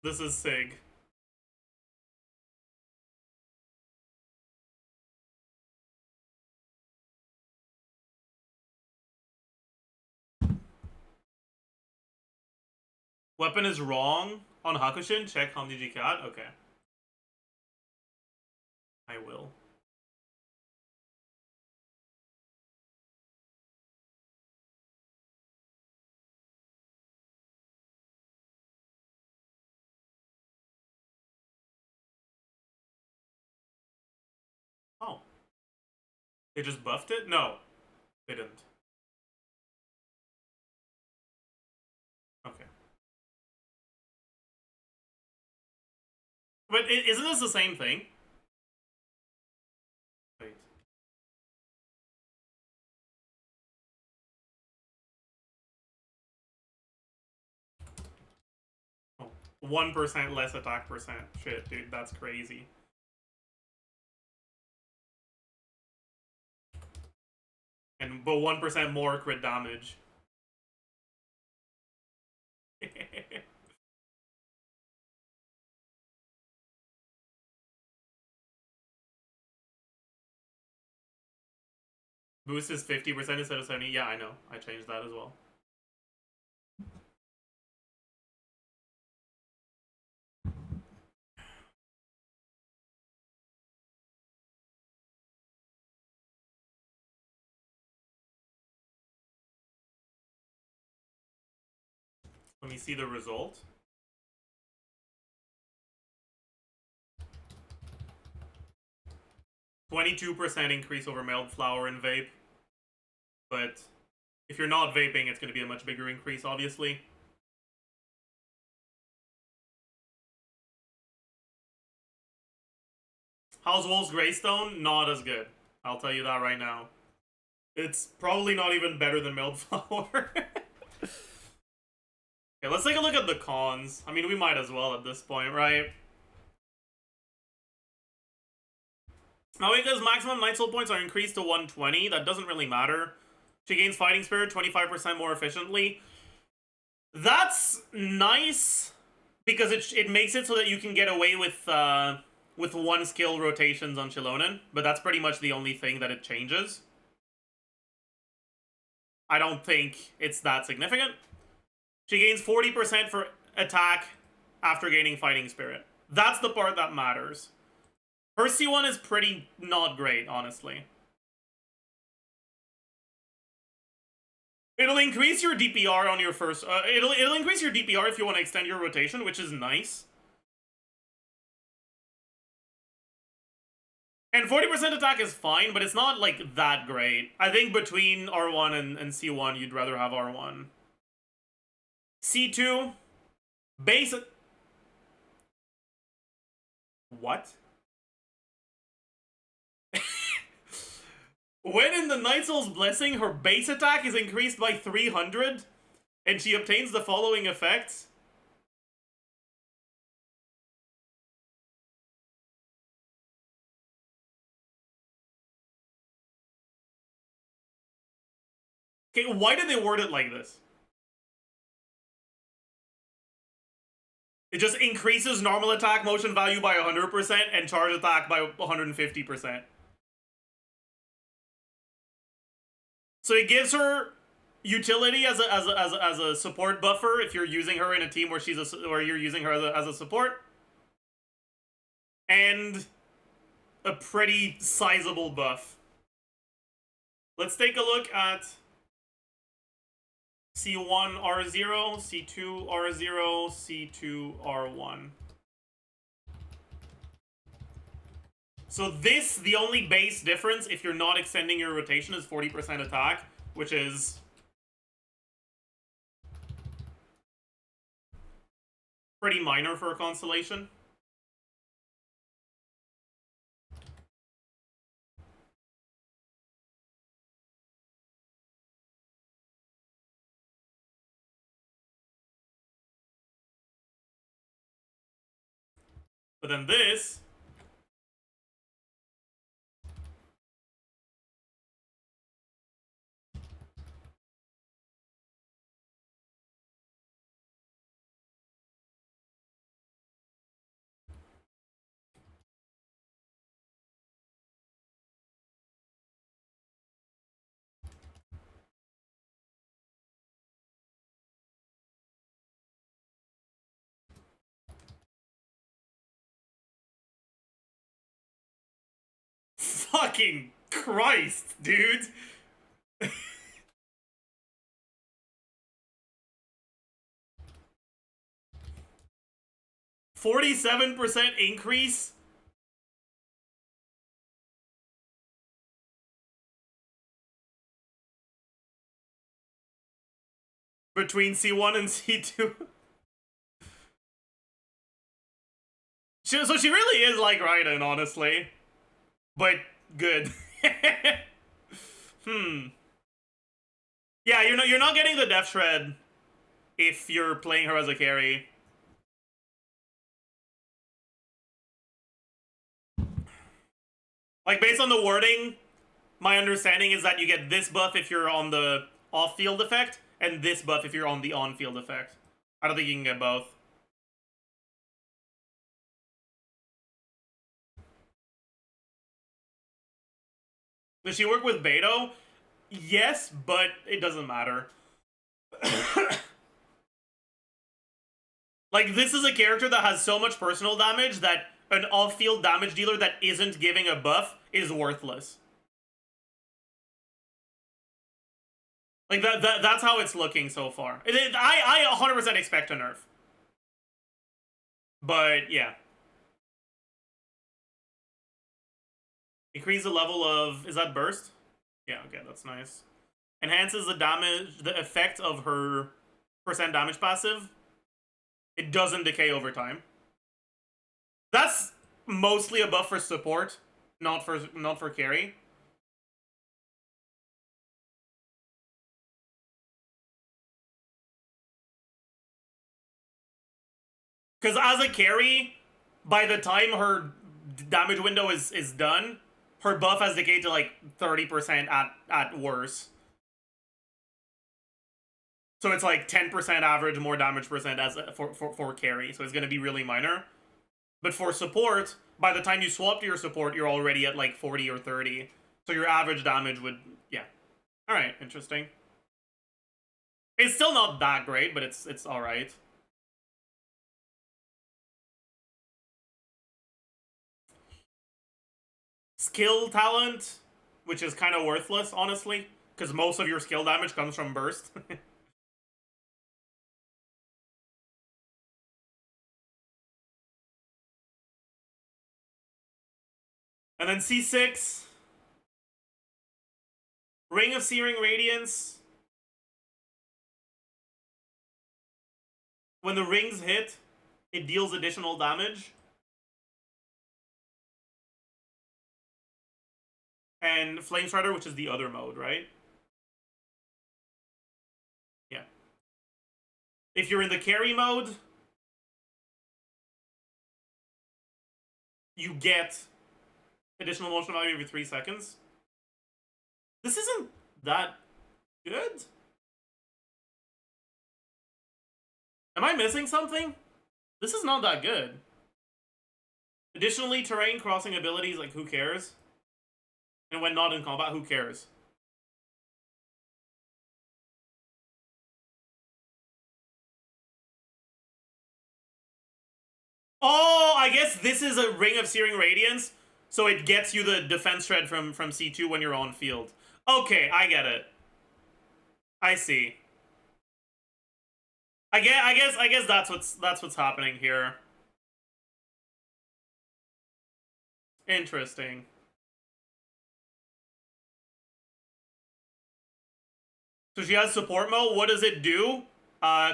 This is Sig. Weapon is wrong on Hakushin. Check Hamdiji Cat. Okay. I will. Oh. They just buffed it? No. They didn't. Okay. But isn't this the same thing? Wait. Oh. 1% less attack percent. Shit, dude, that's crazy. But 1% more crit damage. Boost is 50% instead of 70. Yeah, I know. I changed that as well. Let me see the result. %22% increase over mailed flower and vape. But if you're not vaping, it's going to be a much bigger increase, obviously. How's Wolf's Greystone? Not as good. I'll tell you that right now. It's probably not even better than mailed flower. Okay, let's take a look at the cons. I mean, we might as well at this point, right? MAVUIKA's maximum Night Soul points are increased to 120. That doesn't really matter. She gains Fighting Spirit 25% more efficiently. That's nice because it makes it so that you can get away with one skill rotations on Chilonen, but that's pretty much the only thing that it changes. I don't think it's that significant. She gains 40% for attack after gaining Fighting Spirit. That's the part that matters. Her C1 is pretty not great, honestly. It'll increase your DPR on your first... it'll increase your DPR if you want to extend your rotation, which is nice. And 40% attack is fine, but it's not, like, that great. I think between R1 and C1, you'd rather have R1. C2, base... What? When in the Night Soul's Blessing, her base attack is increased by 300, and she obtains the following effects. Okay, why did they word it like this? It just increases normal attack motion value by 100% and charge attack by 150%. So it gives her utility as a support buffer if you're using her in a team where where you're using her as a support, and a pretty sizable buff. Let's take a look at C1 R0, C2 R0, C2 R1. So this, the only base difference, if you're not extending your rotation, is 40% attack, which is pretty minor for a constellation. But then this... Fucking Christ, dude! 47% increase? Between C1 and C2? So she really is like Raiden, honestly. But good. Yeah, you're not getting the Death Shred if you're playing her as a carry. Like, based on the wording, my understanding is that you get this buff if you're on the off-field effect, and this buff if you're on the on-field effect. I don't think you can get both. Does she work with Beto? Yes, but it doesn't matter. Like, this is a character that has so much personal damage that an off-field damage dealer that isn't giving a buff is worthless. Like, that's how it's looking so far. I 100% expect a nerf. But, yeah. Increase the level of... Is that burst? Yeah, okay, that's nice. Enhances the effect of her percent damage passive. It doesn't decay over time. That's mostly a buff for support, not for carry. Because as a carry, by the time her damage window is done, her buff has decayed to like 30% at worst. So it's like 10% average more damage percent as for carry. So it's going to be really minor. But for support, by the time you swap to your support, you're already at like 40 or 30. So your average damage would, yeah. All right, interesting. It's still not that great, but it's all right. Skill talent, which is kind of worthless, honestly, because most of your skill damage comes from burst. And then C6. Ring of Searing Radiance. When the rings hit, it deals additional damage. And Flame Strider, which is the other mode, right? Yeah. If you're in the carry mode, you get additional motion value every 3 seconds. This isn't that good. Am I missing something? This is not that good. Additionally, terrain crossing abilities, like, who cares? And when not in combat, who cares? Oh, I guess this is a Ring of Searing Radiance, so it gets you the defense shred from C2 when you're on field. Okay, I get it. I see. I guess that's what's happening here. Interesting. So she has support mode. What does it do?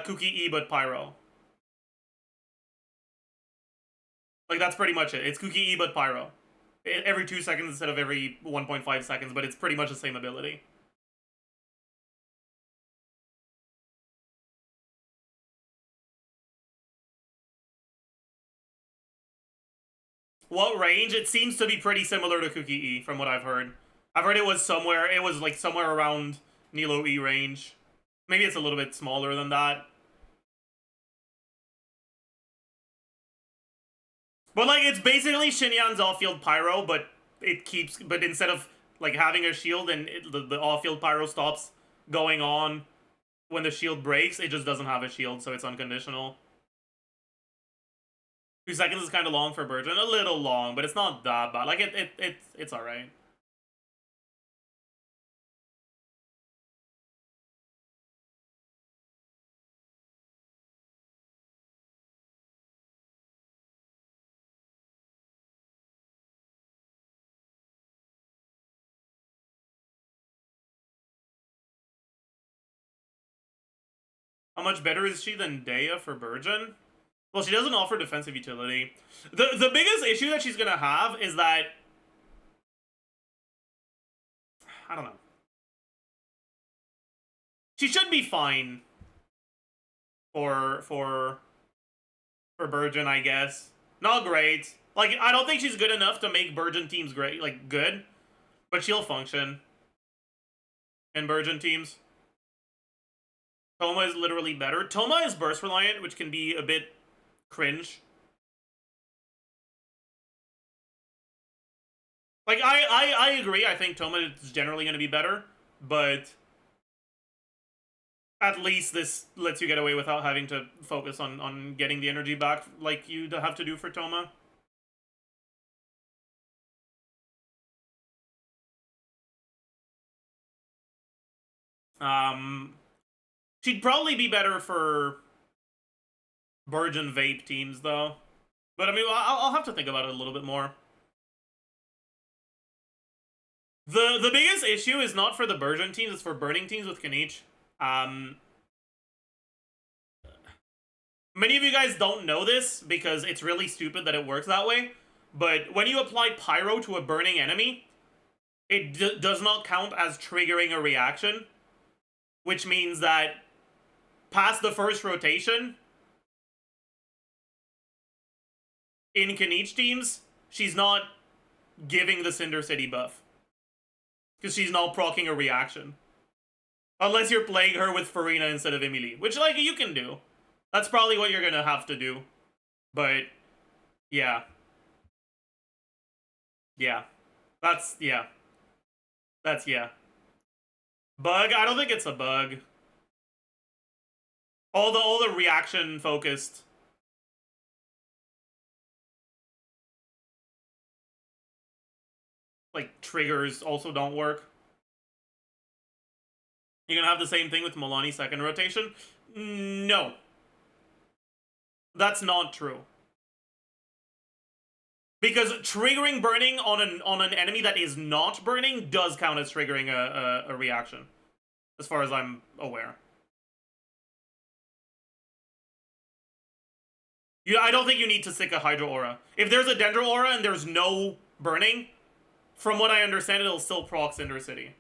Cookie E but Pyro. Like, that's pretty much it. It's Cookie E but Pyro. Every 2 seconds instead of every 1.5 seconds, but it's pretty much the same ability. What range? It seems to be pretty similar to Cookie E, from what I've heard. I've heard it was like somewhere around Nilo E range. Maybe it's a little bit smaller than that. But, like, it's basically Xinyan's off-field Pyro, but but instead of, like, having a shield and the off-field Pyro stops going on when the shield breaks, it just doesn't have a shield, so it's unconditional. 2 seconds is kind of long for Burgeon. A little long, but it's not that bad. Like, it's alright. How much better is she than Dea for Burgeon? Well, she doesn't offer defensive utility. The biggest issue that she's gonna have is that... I don't know. She should be fine for Burgeon, I guess. Not great. Like, I don't think she's good enough to make Burgeon teams great, like, good. But she'll function in Burgeon teams. Toma is literally better. Toma is burst reliant, which can be a bit cringe. Like, I agree. I think Toma is generally going to be better, but at least this lets you get away without having to focus on getting the energy back like you have to do for Toma. She'd probably be better for Burgeon Vape teams, though. But, I mean, I'll have to think about it a little bit more. The biggest issue is not for the Burgeon teams, it's for burning teams with Kniech. Many of you guys don't know this, because it's really stupid that it works that way. But when you apply Pyro to a burning enemy, it does not count as triggering a reaction. Which means that past the first rotation, in Kniech teams, she's not giving the Cinder City buff. Because she's not proccing a reaction. Unless you're playing her with Farina instead of Emily. Which, like, you can do. That's probably what you're gonna have to do. But, yeah. Yeah. That's, yeah. That's, yeah. Bug? I don't think it's a bug. All the reaction focused. Like, triggers also don't work. You're gonna have the same thing with Milani second rotation? No. That's not true. Because triggering burning on an enemy that is not burning does count as triggering a reaction, as far as I'm aware. I don't think you need to stick a Hydro Aura. If there's a Dendro Aura and there's no burning, from what I understand, it'll still proc Cinder City.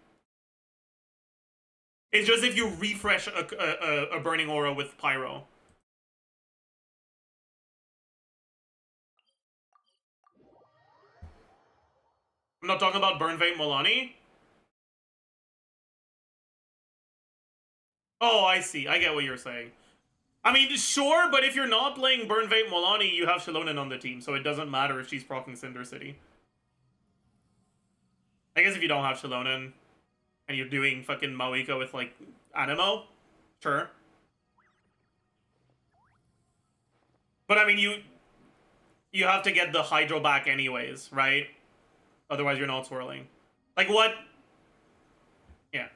It's just if you refresh a burning aura with Pyro. I'm not talking about Burn Vape Molani. Oh, I see. I get what you're saying. I mean, sure, but if you're not playing Burn Vape Molani, you have Shilonen on the team, so it doesn't matter if she's proccing Cinder City. I guess if you don't have Shilonen, and you're doing fucking MAVUIKA with, like, Animo, sure. But, I mean, you have to get the Hydro back anyways, right? Otherwise, you're not swirling. Like, what? Yeah.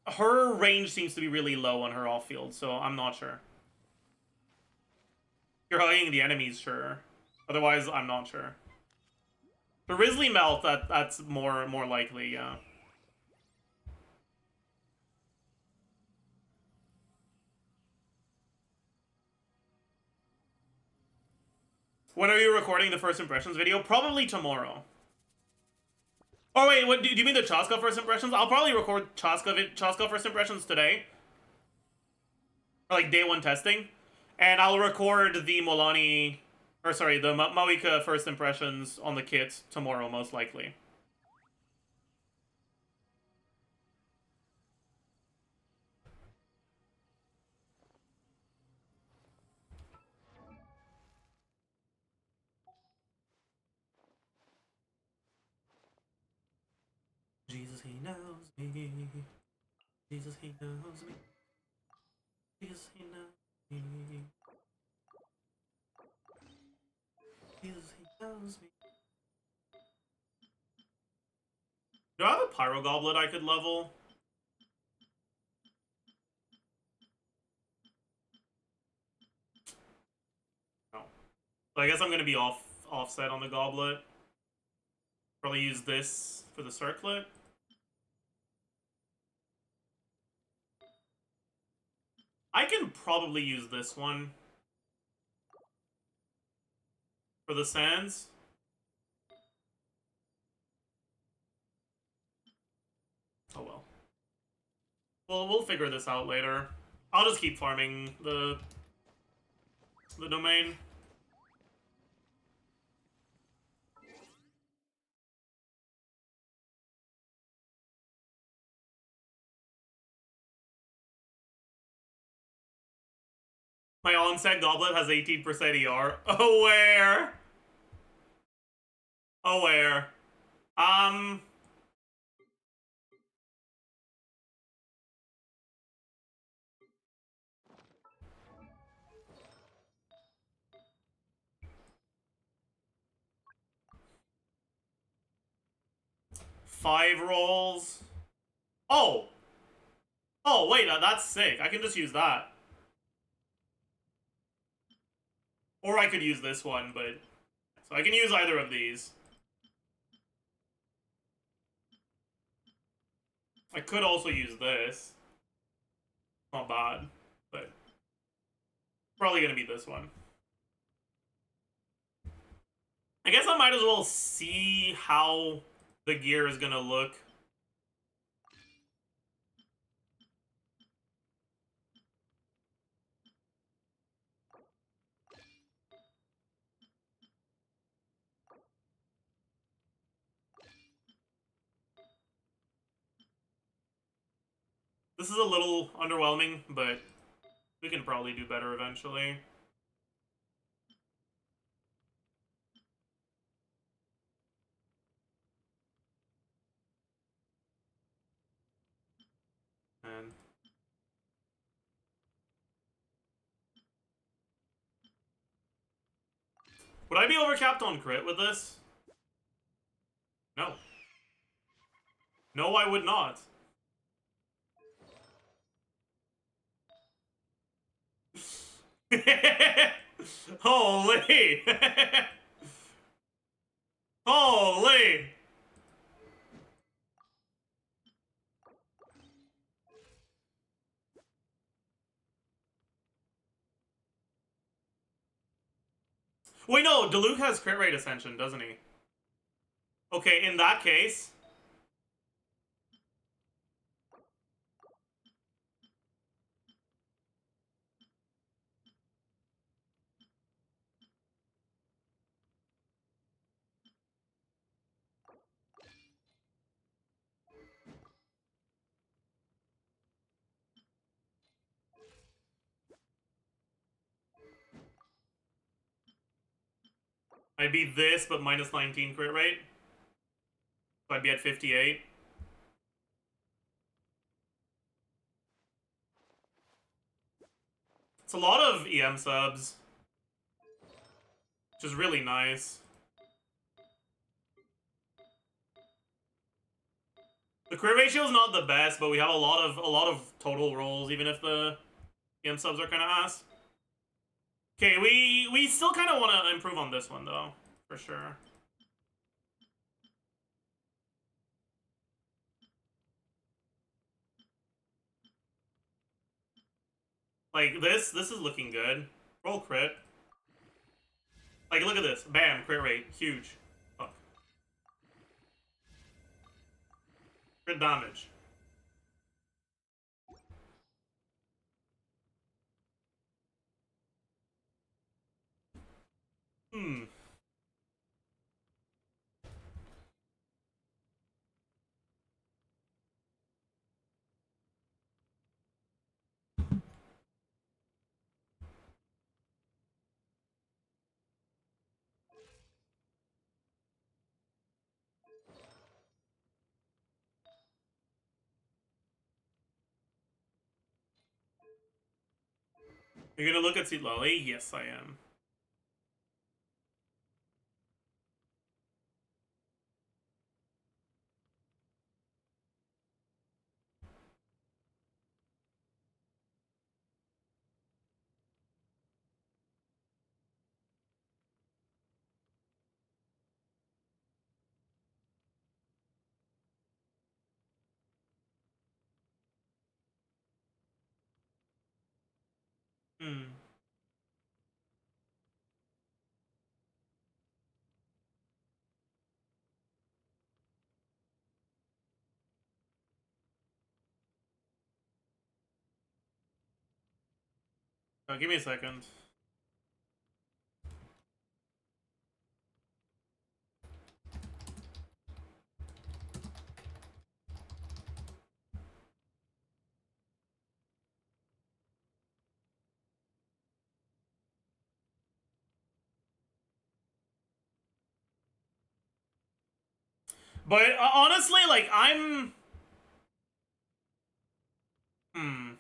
Her range seems to be really low on her off-field, so I'm not sure. You're hugging the enemies, sure. Otherwise, I'm not sure. The Risley Melt, that's more likely, yeah. When are you recording the first impressions video? Probably tomorrow. Oh wait, what do you mean the CHASCA first impressions? I'll probably record CHASCA first impressions today. Or like day 1 testing. And I'll record the Molani, or sorry, the MAVUIKA first impressions on the kit tomorrow, most likely. Jesus, he knows me. Jesus, he knows me. Jesus, he knows me. Jesus, he knows me. Do I have a Pyro Goblet I could level? No. So I guess I'm gonna be offset on the Goblet. Probably use this for the Circlet. I can probably use this one for the Sands. Oh well. We'll figure this out later. I'll just keep farming the domain. My onset goblet has 18% ER. Aware. Aware. 5 rolls. Oh! Oh, wait, that's sick. I can just use that. Or I could use this one, but... So I can use either of these. I could also use this. Not bad, but... Probably gonna be this one. I guess I might as well see how the gear is gonna look. This is a little underwhelming, but we can probably do better eventually. And would I be overcapped on crit with this? No. No, I would not. Holy! Holy! Wait, no, Diluc has crit rate ascension, doesn't he? Okay, in that case... I'd be this, but minus 19 crit rate. So I'd be at 58. It's a lot of EM subs. Which is really nice. The crit ratio is not the best, but we have a lot of total rolls, even if the EM subs are kind of ass. Okay, we still kind of want to improve on this one, though. For sure. Like, this is looking good. Roll crit. Like, look at this. Bam, crit rate. Huge. Fuck. Crit damage. Hmm. You're gonna look at CITLALI? Yes, I am. Hmm. Oh, give me a second. But honestly, like, I'm... Hmm.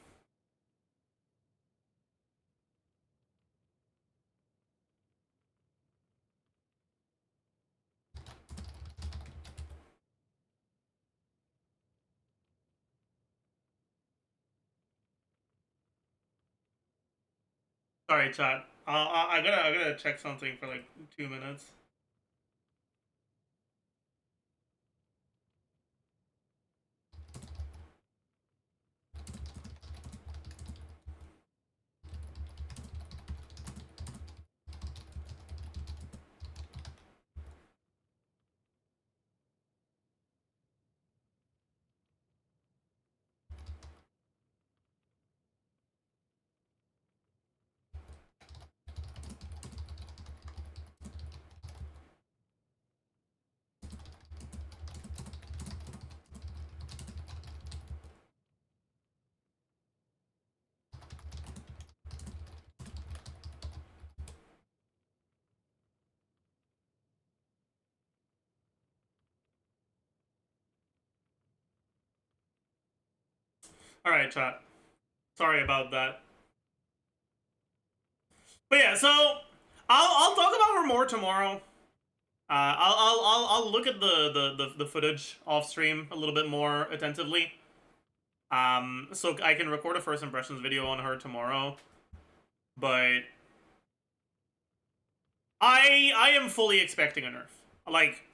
Sorry, chat. I gotta check something for like 2 minutes. Alright, chat. Sorry about that. But yeah, so I'll talk about her more tomorrow. I'll look at the footage off stream a little bit more attentively. So I can record a first impressions video on her tomorrow. But I am fully expecting a nerf. Like,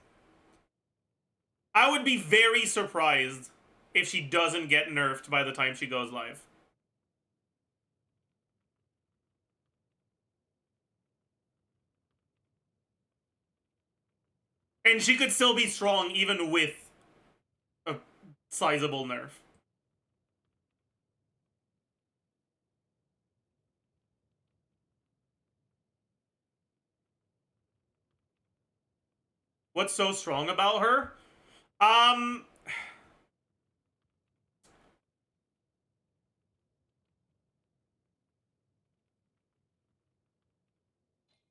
I would be very surprised if she doesn't get nerfed by the time she goes live. And she could still be strong even with a sizable nerf. What's so strong about her?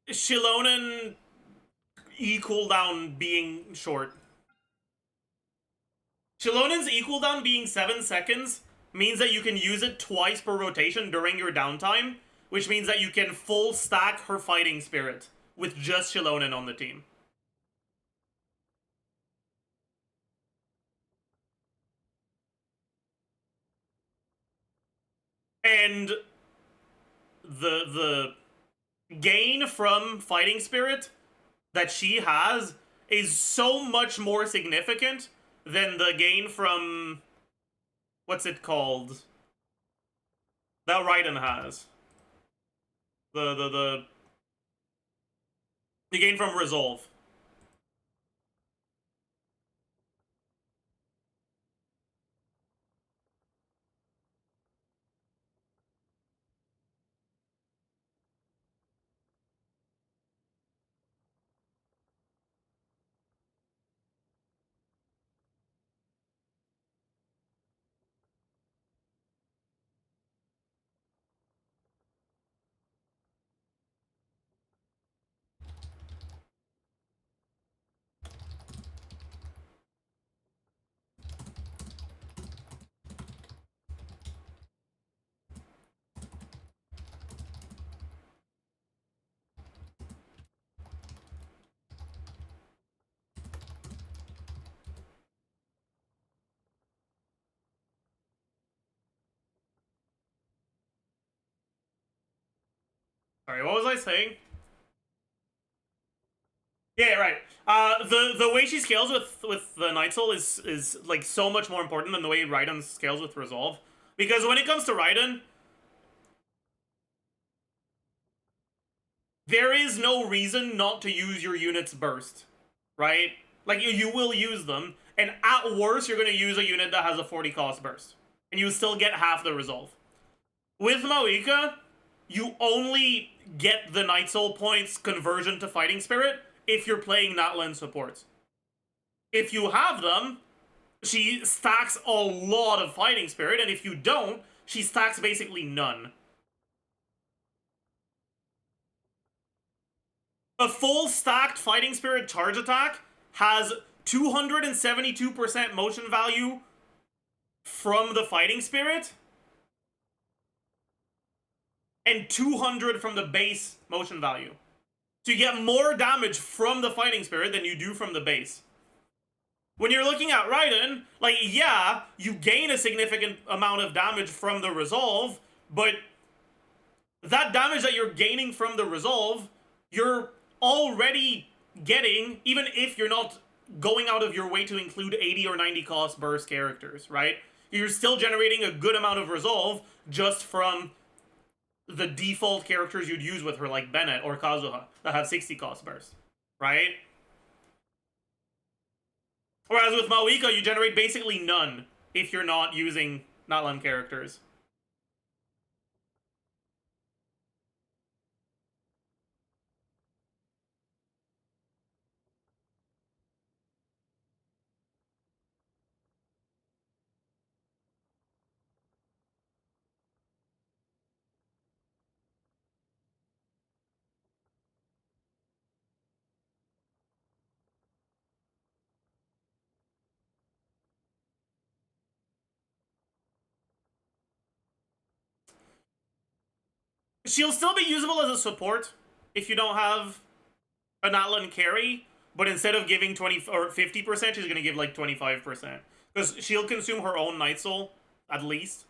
Shilonen E cooldown being short. Shilonen's E cooldown being 7 seconds means that you can use it twice per rotation during your downtime, which means that you can full stack her fighting spirit with just Shilonen on the team. And the gain from fighting spirit that she has is so much more significant than the gain from, what's it called, that Raiden has. The gain from resolve. Sorry, what was I saying? Yeah, right. The way she scales with the Night Soul is like so much more important than the way Raiden scales with Resolve. Because when it comes to Raiden, there is no reason not to use your unit's burst, right? Like, you will use them, and at worst, you're going to use a unit that has a 40 cost burst. And you still get half the Resolve. With MAVUIKA, you only get the Night Soul points conversion to Fighting Spirit if you're playing Natlan supports. If you have them, she stacks a lot of Fighting Spirit, and if you don't, she stacks basically none. A full stacked Fighting Spirit charge attack has 272% motion value from the Fighting Spirit, and 200 from the base motion value. So you get more damage from the Fighting Spirit than you do from the base. When you're looking at Raiden, like, yeah, you gain a significant amount of damage from the Resolve, but that damage that you're gaining from the Resolve, you're already getting, even if you're not going out of your way to include 80 or 90 cost burst characters, right? You're still generating a good amount of Resolve just from the default characters you'd use with her, like Bennett or Kazuha, that have 60 cost burst, right? Whereas with MAVUIKA, you generate basically none if you're not using Natlan characters. She'll still be usable as a support if you don't have a Natlan carry, but instead of giving 20 or 50%, she's gonna give like 25%. Because she'll consume her own Night Soul, at least.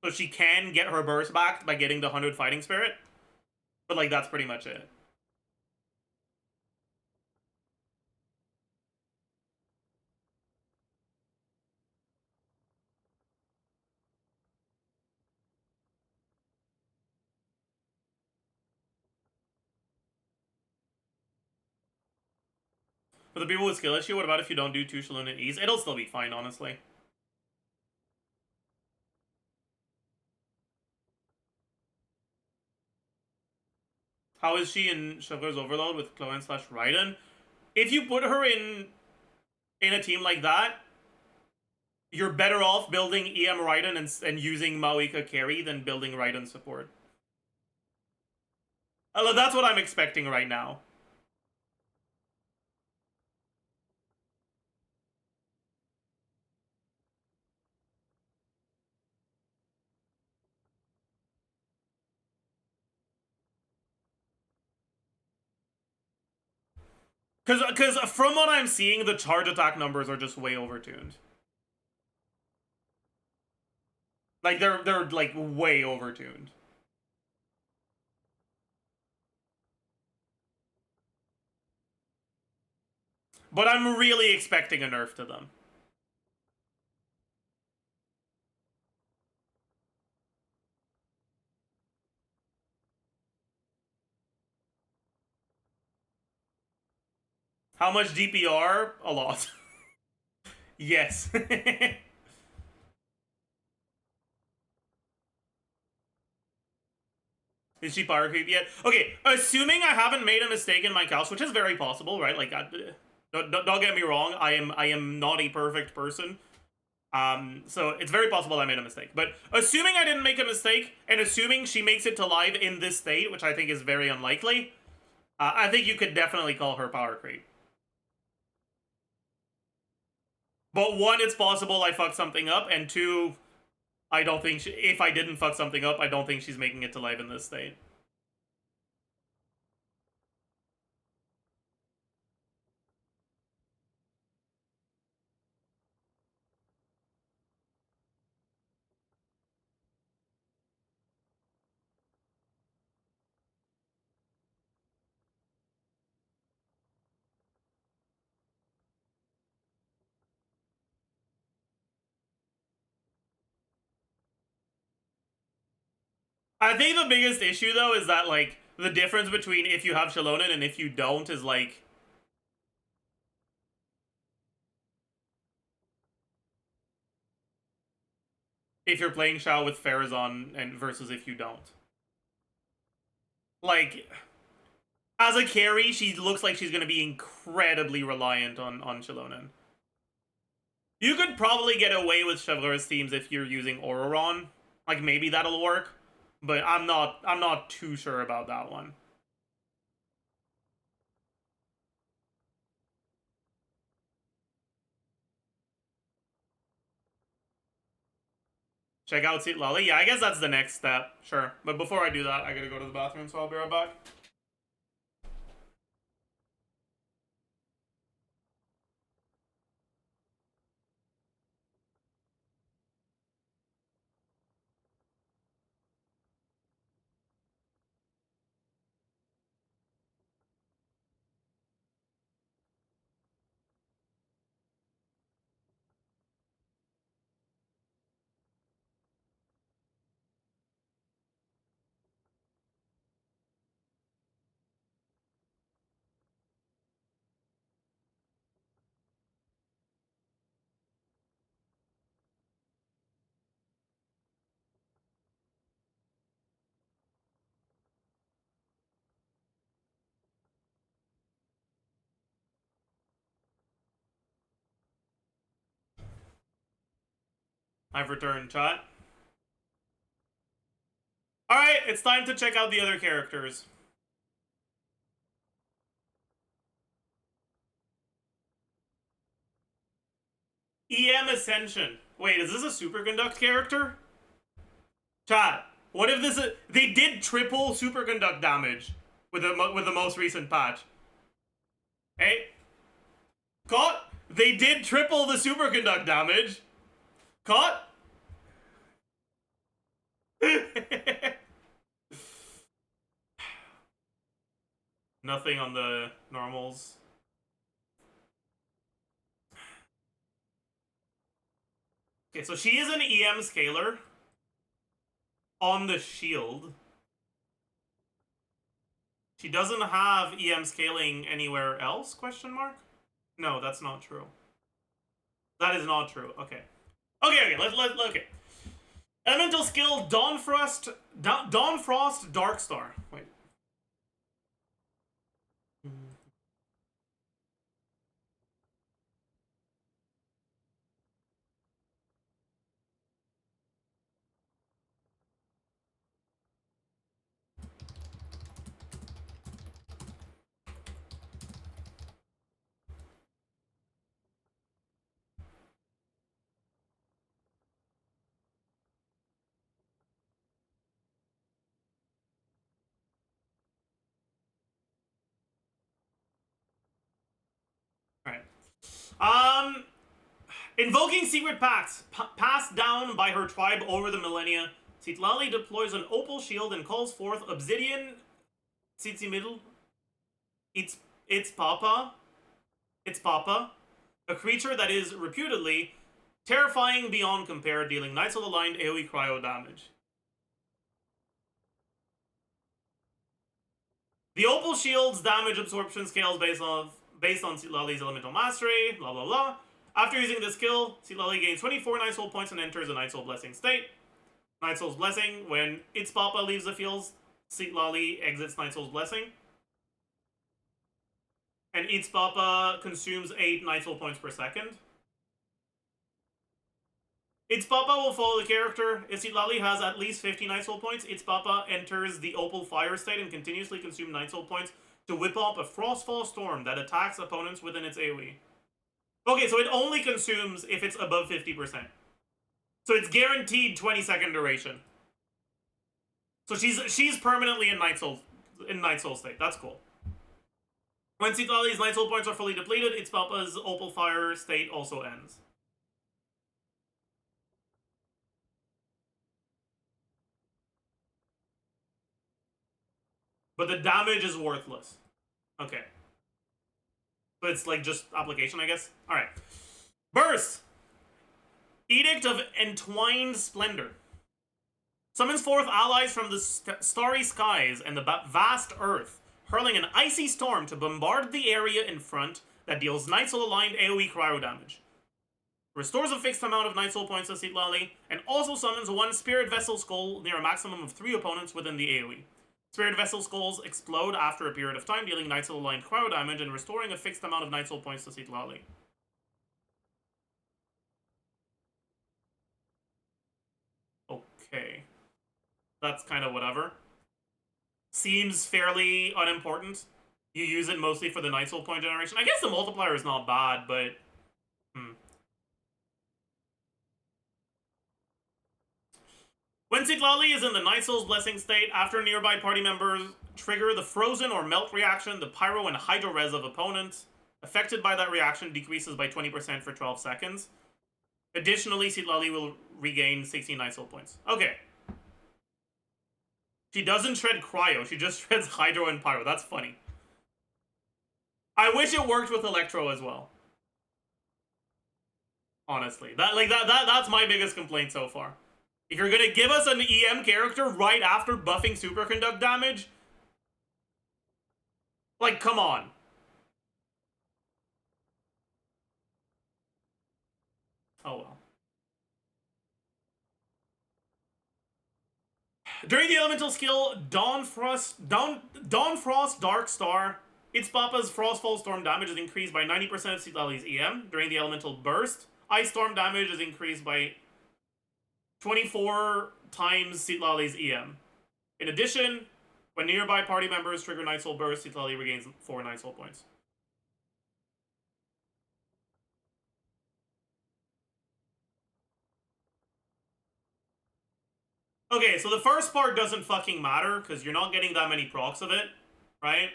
So she can get her burst back by getting the 100 fighting spirit. But, like, that's pretty much it. For the people with skill issue, what about if you don't do 2 Shalloon and Ease? It'll still be fine, honestly. How is she in Chevreur's Overload with Chloe / Raiden? If you put her in a team like that, you're better off building EM Raiden and using MAVUIKA carry than building Raiden support. That's what I'm expecting right now. Because from what I'm seeing, the charge attack numbers are just way overtuned. Like, they're like, way overtuned. But I'm really expecting a nerf to them. How much DPR? A lot. Yes. Is she power creep yet? Okay, assuming I haven't made a mistake in my calcs, which is very possible, right? Like, don't get me wrong, I am not a perfect person. So it's very possible I made a mistake. But assuming I didn't make a mistake, and assuming she makes it to live in this state, which I think is very unlikely, I think you could definitely call her power creep. But one, it's possible I fucked something up, and two, I don't think if I didn't fuck something up, I don't think she's making it to live in this state. I think the biggest issue, though, is that, like, the difference between if you have Shallonen and if you don't is, like... if you're playing Shao with Farazan and versus if you don't. Like, as a carry, she looks like she's going to be incredibly reliant on Shallonen. You could probably get away with Chevreur's teams if you're using Ororon. Like, maybe that'll work. But I'm not too sure about that one. Check out CITLALI. Yeah, I guess that's the next step. Sure. But before I do that, I gotta go to the bathroom, so I'll be right back. I've returned, chat. Alright, it's time to check out the other characters. EM Ascension. Wait, is this a Superconduct character? Chat, what if this is... they did triple Superconduct damage with the most recent patch. Hey? Caught? They did triple the Superconduct damage. Caught? Nothing on the normals. Okay, so she is an EM scaler on the shield. She doesn't have EM scaling anywhere else, question mark? No, that's not true. That is not true. Okay. Okay, okay. Elemental skill Dawnfrost Darkstar. Wait. Alright. Invoking secret pacts passed down by her tribe over the millennia. CITLALI deploys an opal shield and calls forth obsidian Tsitzimiddle. It's Papa, a creature that is reputedly terrifying beyond compare, dealing Knights of the Line AoE cryo damage. The opal shield's damage absorption scales based on CITLALI's elemental mastery, blah blah blah. After using this skill, CITLALI gains 24 Night Soul points and enters a Night Soul Blessing state. Night Soul's Blessing, when its Papa leaves the field, CITLALI exits Night Soul's Blessing. And its Papa consumes 8 Night Soul points per second. Its Papa will follow the character. If CITLALI has at least 50 Night Soul points, its Papa enters the Opal Fire state and continuously consumes Night Soul points to whip up a Frostfall Storm that attacks opponents within its AoE. Okay, so it only consumes if it's above 50%. So it's guaranteed 20-second duration. So she's permanently in Night Soul state. That's cool. When CITLALI's Night Soul points are fully depleted, its Papa's Opal Fire state also ends. But the damage is worthless. Okay. But it's like just application, I guess. Alright. Burst! Edict of Entwined Splendor. Summons forth allies from the starry skies and the vast earth, hurling an icy storm to bombard the area in front that deals Night Soul aligned AoE cryo damage. Restores a fixed amount of Night Soul points to CITLALI, and also summons one Spirit Vessel Skull near a maximum of 3 opponents within the AoE. Spirit Vessel Skulls explode after a period of time, dealing Night Soul aligned cryo damage and restoring a fixed amount of Night Soul points to CITLALI. Okay. That's kind of whatever. Seems fairly unimportant. You use it mostly for the Night Soul point generation. I guess the multiplier is not bad, but... When CITLALI is in the Night Soul's Blessing state, after nearby party members trigger the frozen or melt reaction, the pyro and hydro res of opponents affected by that reaction decreases by 20% for 12 seconds. Additionally, CITLALI will regain 16 Night Soul points. Okay. She doesn't shred cryo, she just shreds hydro and pyro. That's funny. I wish it worked with Electro as well. Honestly. That's my biggest complaint so far. If you're gonna give us an EM character right after buffing superconduct damage, like, come on. Oh well. During the elemental skill Dawnfrost Darkstar, its Papa's Frostfall Storm damage is increased by 90% of CITLALI's EM. During the elemental burst, Ice Storm damage is increased by 24 times CITLALI's EM. In addition, when nearby party members trigger Night Soul Burst, CITLALI regains 4 Night Soul points. Okay, so the first part doesn't fucking matter, because you're not getting that many procs of it, right?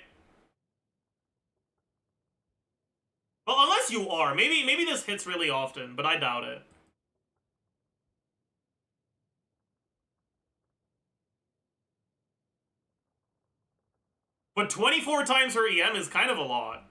Well, unless you are. Maybe this hits really often, but I doubt it. But 24 times her EM is kind of a lot.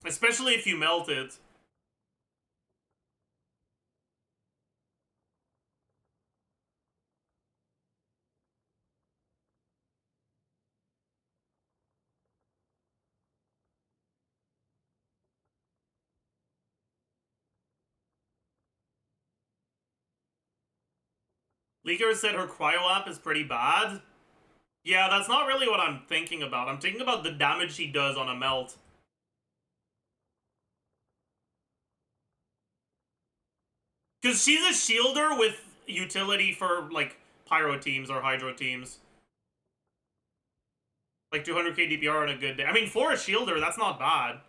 Especially if you melt it. Leaker said her cryo app is pretty bad. Yeah, that's not really what I'm thinking about. I'm thinking about the damage she does on a melt. Because she's a shielder with utility for, like, pyro teams or hydro teams. Like 200k DPR on a good day. I mean, for a shielder, that's not bad.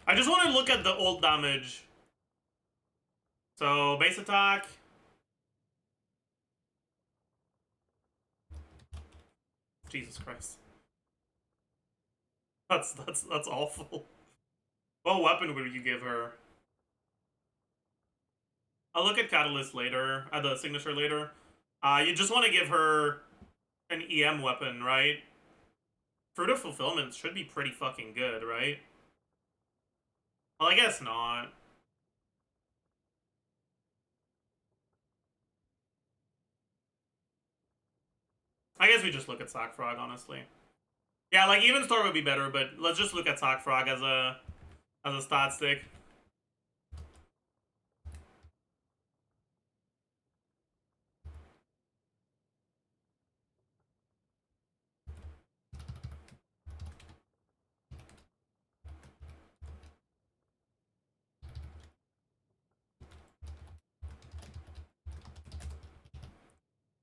I just want to look at the ult damage. So, base attack. Jesus Christ. That's awful. What weapon would you give her? I'll look at Catalyst later, at the signature later. You just want to give her an EM weapon, right? Fruit of Fulfillment should be pretty fucking good, right? Well, I guess not. I guess we just look at Sackfrog, honestly. Yeah, like, Even Star would be better, but let's just look at Sackfrog as a stat stick.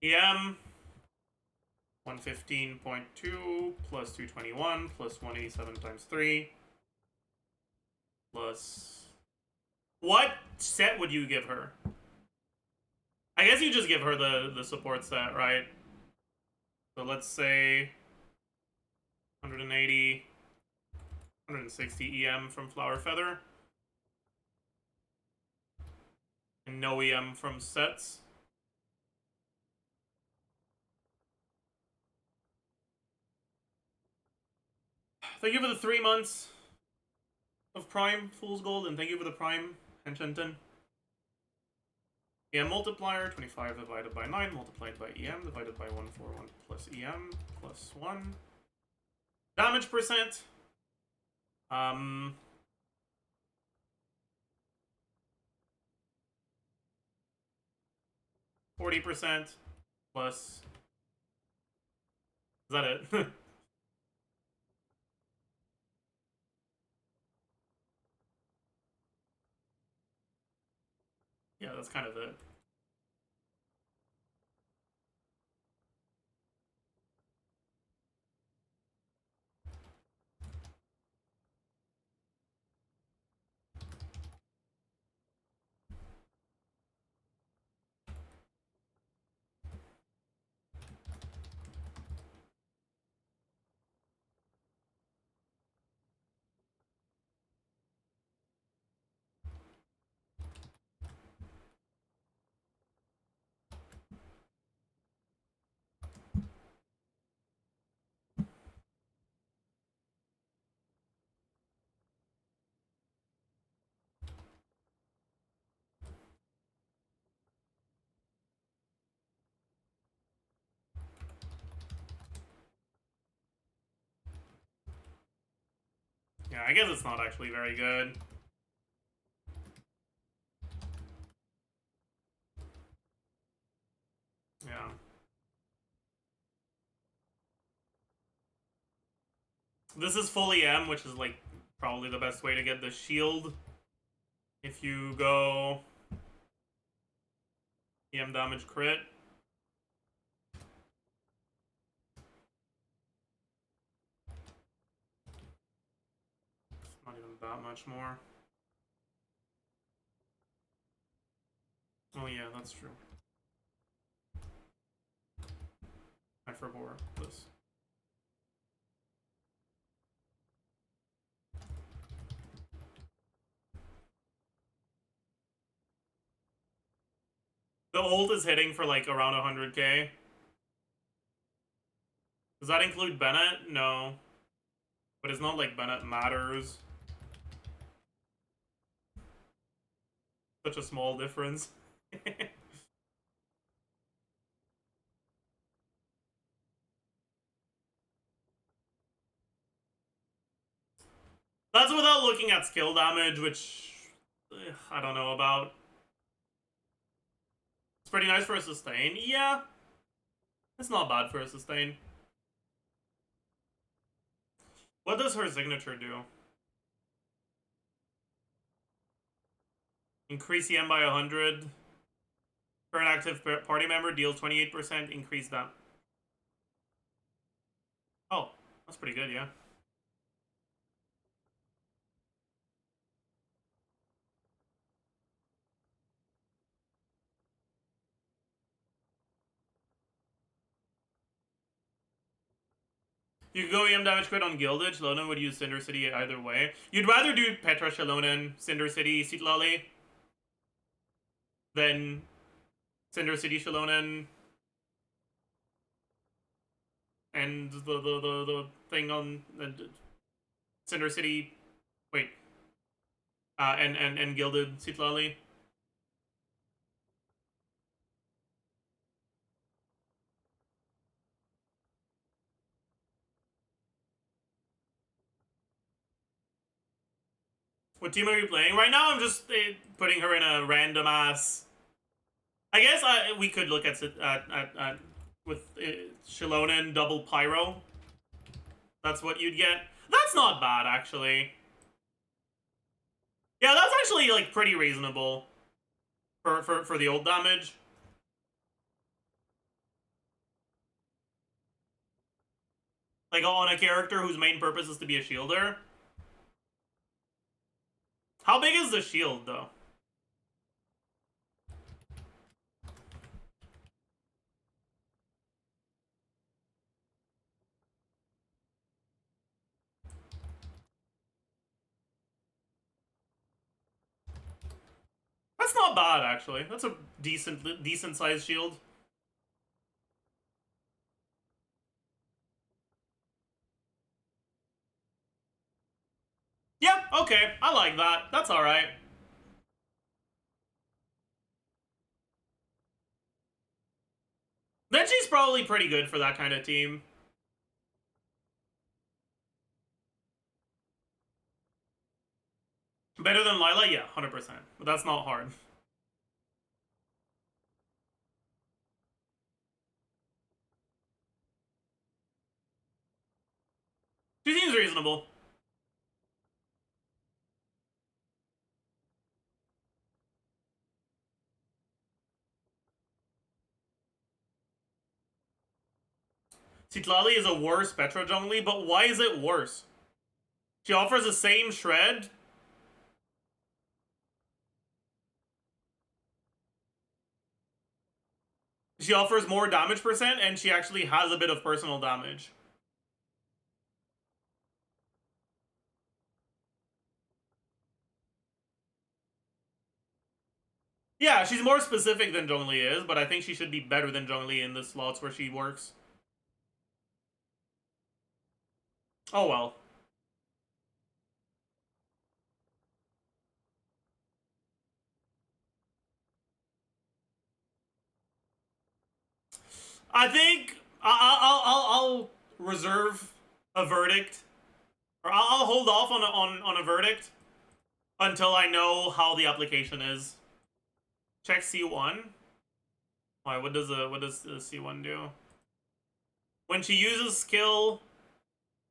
EM 115.2 plus 221 plus 187 times 3 plus... What set would you give her? I guess you just give her the support set, right? So let's say 180, 160 EM from Flower Feather. And no EM from sets. Thank you for the 3 months of Prime Fool's Gold, and thank you for the Prime Enchanton. EM multiplier, 25 divided by 9 multiplied by EM divided by 141 plus EM plus 1. Damage percent. 40% plus... Is that it? Yeah, that's kind of it. Yeah, I guess it's not actually very good. Yeah. This is fully M, which is like probably the best way to get the shield. If you go EM damage crit. Not even that much more. Oh yeah, that's true. I forgot this. The ult is hitting for like around 100k. Does that include Bennett? No. But it's not like Bennett matters. Such a small difference. That's without looking at skill damage, which I don't know about. It's pretty nice for a sustain. Yeah. It's not bad for a sustain. What does her signature do? Increase EM by 100. Current active party member deals 28%. Increase that. Oh, that's pretty good, yeah. You could go EM damage crit on Gilded. Shilonen would use Cinder City either way. You'd rather do Petra, Shilonen, Cinder City, CITLALI than Cinder City, Shilonen, and the thing on Cinder City. Wait. And Gilded CITLALI. What team are you playing? Right now, I'm just putting her in a random ass. I guess we could look at with Shilonen double Pyro. That's what you'd get. That's not bad, actually. Yeah, that's actually like pretty reasonable for the old damage. Like on a character whose main purpose is to be a shielder. How big is the shield, though? That's not bad, actually. That's a decent sized shield. Yeah, okay. I like that. That's alright. Then she's probably pretty good for that kind of team. Better than Lila? Yeah, 100%. But that's not hard. She seems reasonable. CITLALI is a worse Petra Zhongli, but why is it worse? She offers the same shred. She offers more damage percent, and she actually has a bit of personal damage. Yeah, she's more specific than Zhongli is, but I think she should be better than Zhongli in the slots where she works. Oh well. I think I'll reserve a verdict Or I'll hold off on a verdict until I know how the application is. Check C1. Alright, what does the C1 do? When she uses skill,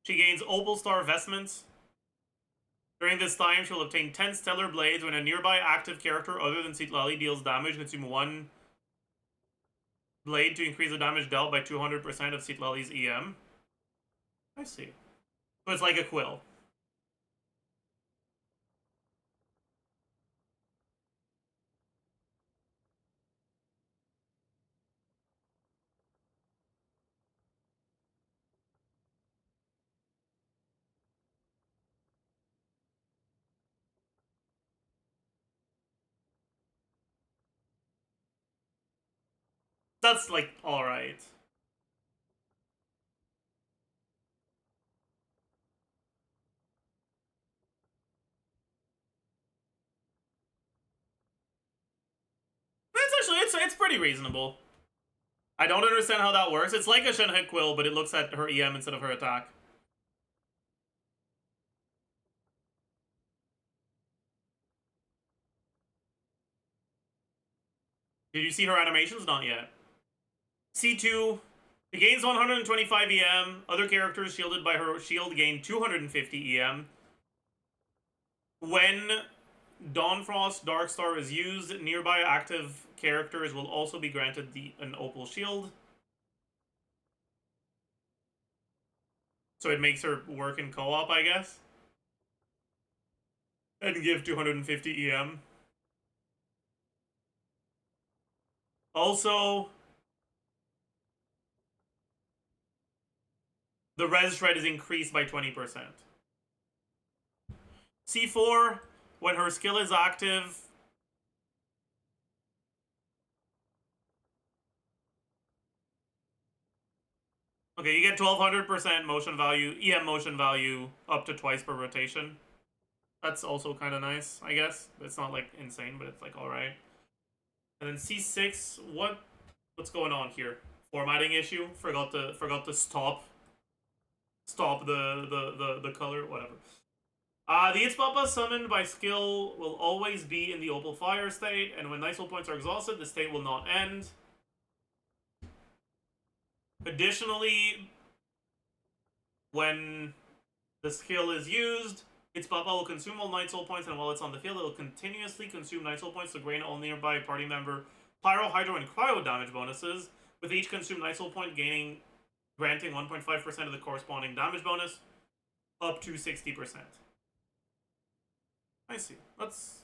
she gains Opal Star Vestments. During this time, she'll obtain 10 Stellar Blades. When a nearby active character other than CITLALI deals damage, consume 1 blade to increase the damage dealt by 200% of CITLALI's EM. I see. So it's like a quill. That's like alright. It's pretty reasonable. I don't understand how that works. It's like a Shenhe Quill, but it looks at her EM instead of her attack. Did you see her animations? Not yet. C2. It gains 125 EM. Other characters shielded by her shield gain 250 EM. When Dawnfrost Darkstar is used, nearby active characters will also be granted an Opal Shield. So it makes her work in co-op, I guess. And give 250 EM. Also, the res shred is increased by 20%. C4, when her skill is active, okay, you get 1200% motion value, EM motion value, up to twice per rotation. That's also kind of nice, I guess. It's not like insane, but it's like alright. And then C6, what's going on here? Formatting issue. Forgot to stop the color, whatever. The Itzpapa summoned by skill will always be in the Opal Fire state, and when Nice Soul points are exhausted, the state will not end. Additionally, when the skill is used, Itzpapa will consume all Night Soul points, and while it's on the field, it will continuously consume Night Soul points to gain all nearby party member Pyro, Hydro, and Cryo damage bonuses, with each consumed Night Soul point granting 1.5% of the corresponding damage bonus, up to 60%. I see. That's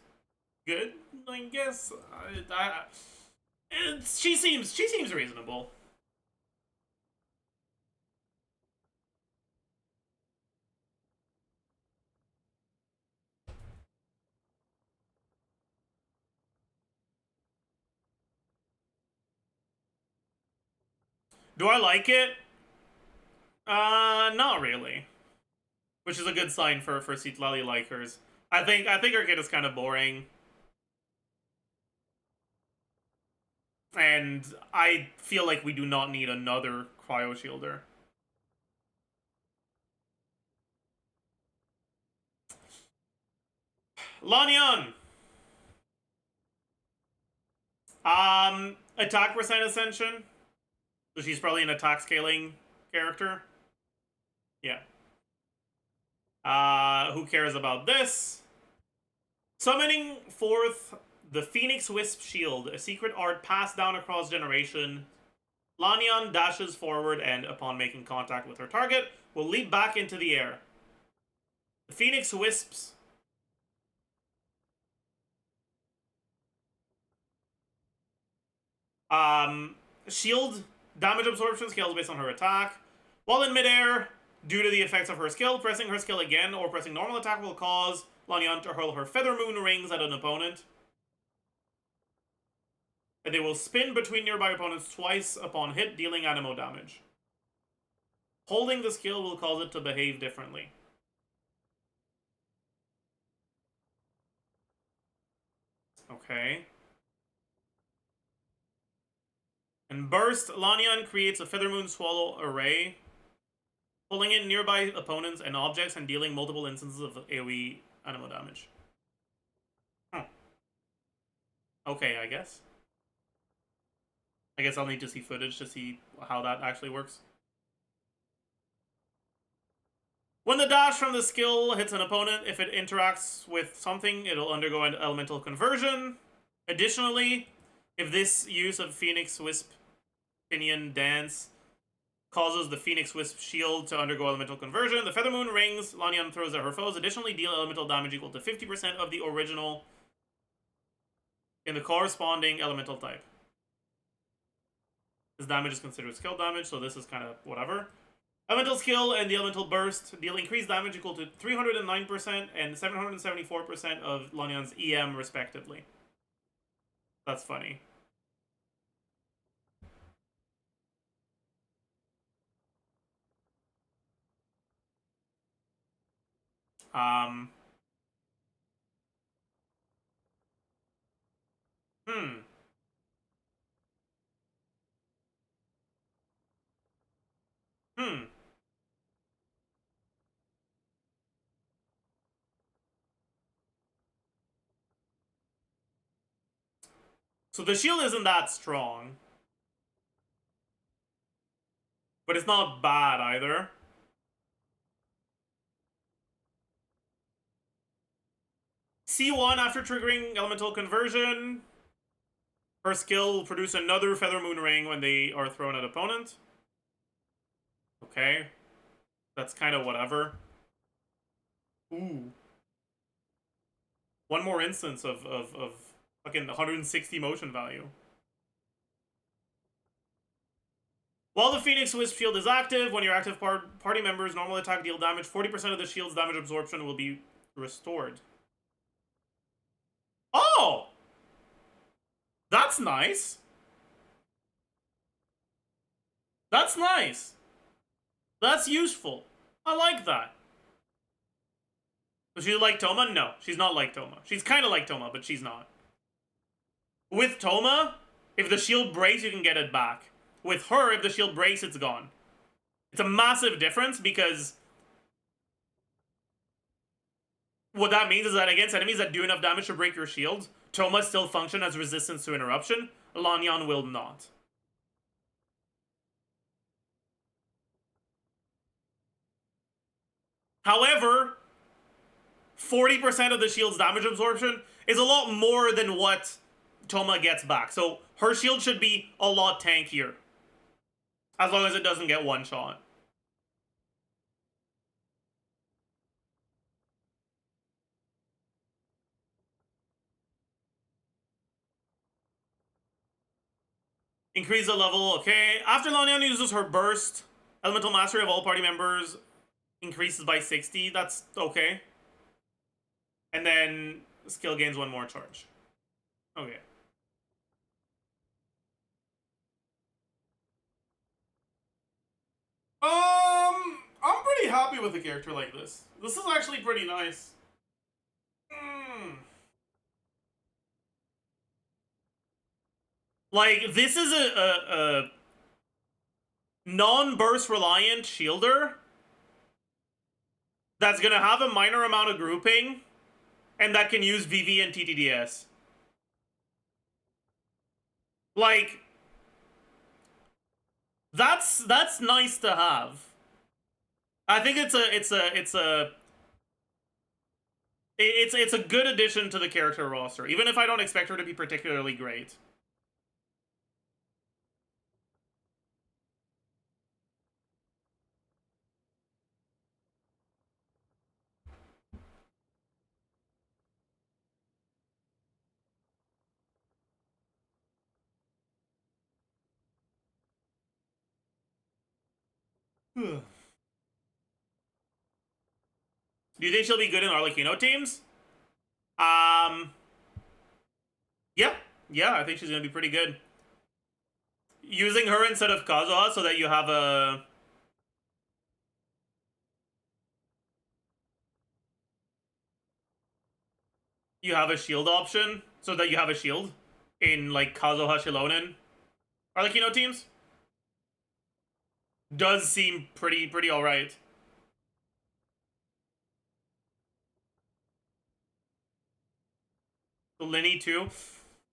good, I guess. She seems reasonable. Do I like it? Not really. Which is a good sign for CITLALI likers. I think her kit is kind of boring. And I feel like we do not need another Cryo Shielder. Lanyan! Attack percent Ascension. So she's probably an attack scaling character. Yeah. Who cares about this? Summoning forth the Phoenix Wisp Shield, a secret art passed down across generation. Lanyan dashes forward and, upon making contact with her target, will leap back into the air. The Phoenix Wisps shield damage absorption scales based on her attack. While in midair, due to the effects of her skill, pressing her skill again or pressing normal attack will cause Lanyan to hurl her Feather Moon rings at an opponent. And they will spin between nearby opponents twice upon hit, dealing animo damage. Holding the skill will cause it to behave differently. Okay. And Burst, Lanyan creates a Feather Moon Swallow array. pulling in nearby opponents and objects and dealing multiple instances of AoE animo damage. Huh. Okay, I guess. I guess I'll need to see footage to see how that actually works. When the dash from the skill hits an opponent, if it interacts with something, it'll undergo an elemental conversion. Additionally, if this use of Phoenix Wisp Pinion Dance causes the Phoenix Wisp shield to undergo elemental conversion, the Feather Moon rings Lanyan throws at her foes additionally deal elemental damage equal to 50% of the original in the corresponding elemental type. This damage is considered skill damage, so this is kind of whatever. Elemental skill and the elemental burst deal increased damage equal to 309% and 774% of Lanyan's EM respectively. That's funny. Hmm. Hmm. So the shield isn't that strong. But it's not bad either. C1 after triggering elemental conversion. Her skill will produce another Feather Moon ring when they are thrown at opponent. Okay. That's kind of whatever. Ooh. One more instance of fucking 160 motion value. While the Phoenix Wisp shield is active, when your active party members normal attack deal damage, 40% of the shield's damage absorption will be restored. Oh! That's nice. That's nice. That's useful. I like that. So she's like Toma? No, she's not like Toma. She's kind of like Toma, but she's not. With Toma, if the shield breaks, you can get it back. With her, if the shield breaks, it's gone. It's a massive difference because what that means is that against enemies that do enough damage to break your shield, Toma still function as resistance to interruption. Lanyan will not. However, 40% of the shield's damage absorption is a lot more than what Toma gets back. So her shield should be a lot tankier. As long as it doesn't get one shot. Increase the level, okay. After Lanyan uses her burst, elemental mastery of all party members increases by 60. That's okay. And then skill gains one more charge. Okay. I'm pretty happy with a character like this. This is actually pretty nice. Like, this is a non-burst reliant shielder that's gonna have a minor amount of grouping and that can use VV and TTDS. Like, that's nice to have. I think it's a good addition to the character roster, even if I don't expect her to be particularly great. Do you think she'll be good in Arlecchino teams? Yeah. Yeah, I think she's gonna be pretty good. Using her instead of Kazuha so that you have a... You have a shield option, so that you have a shield in, like, Kazuha Shilonen Arlecchino teams. does seem pretty alright. So Linny too.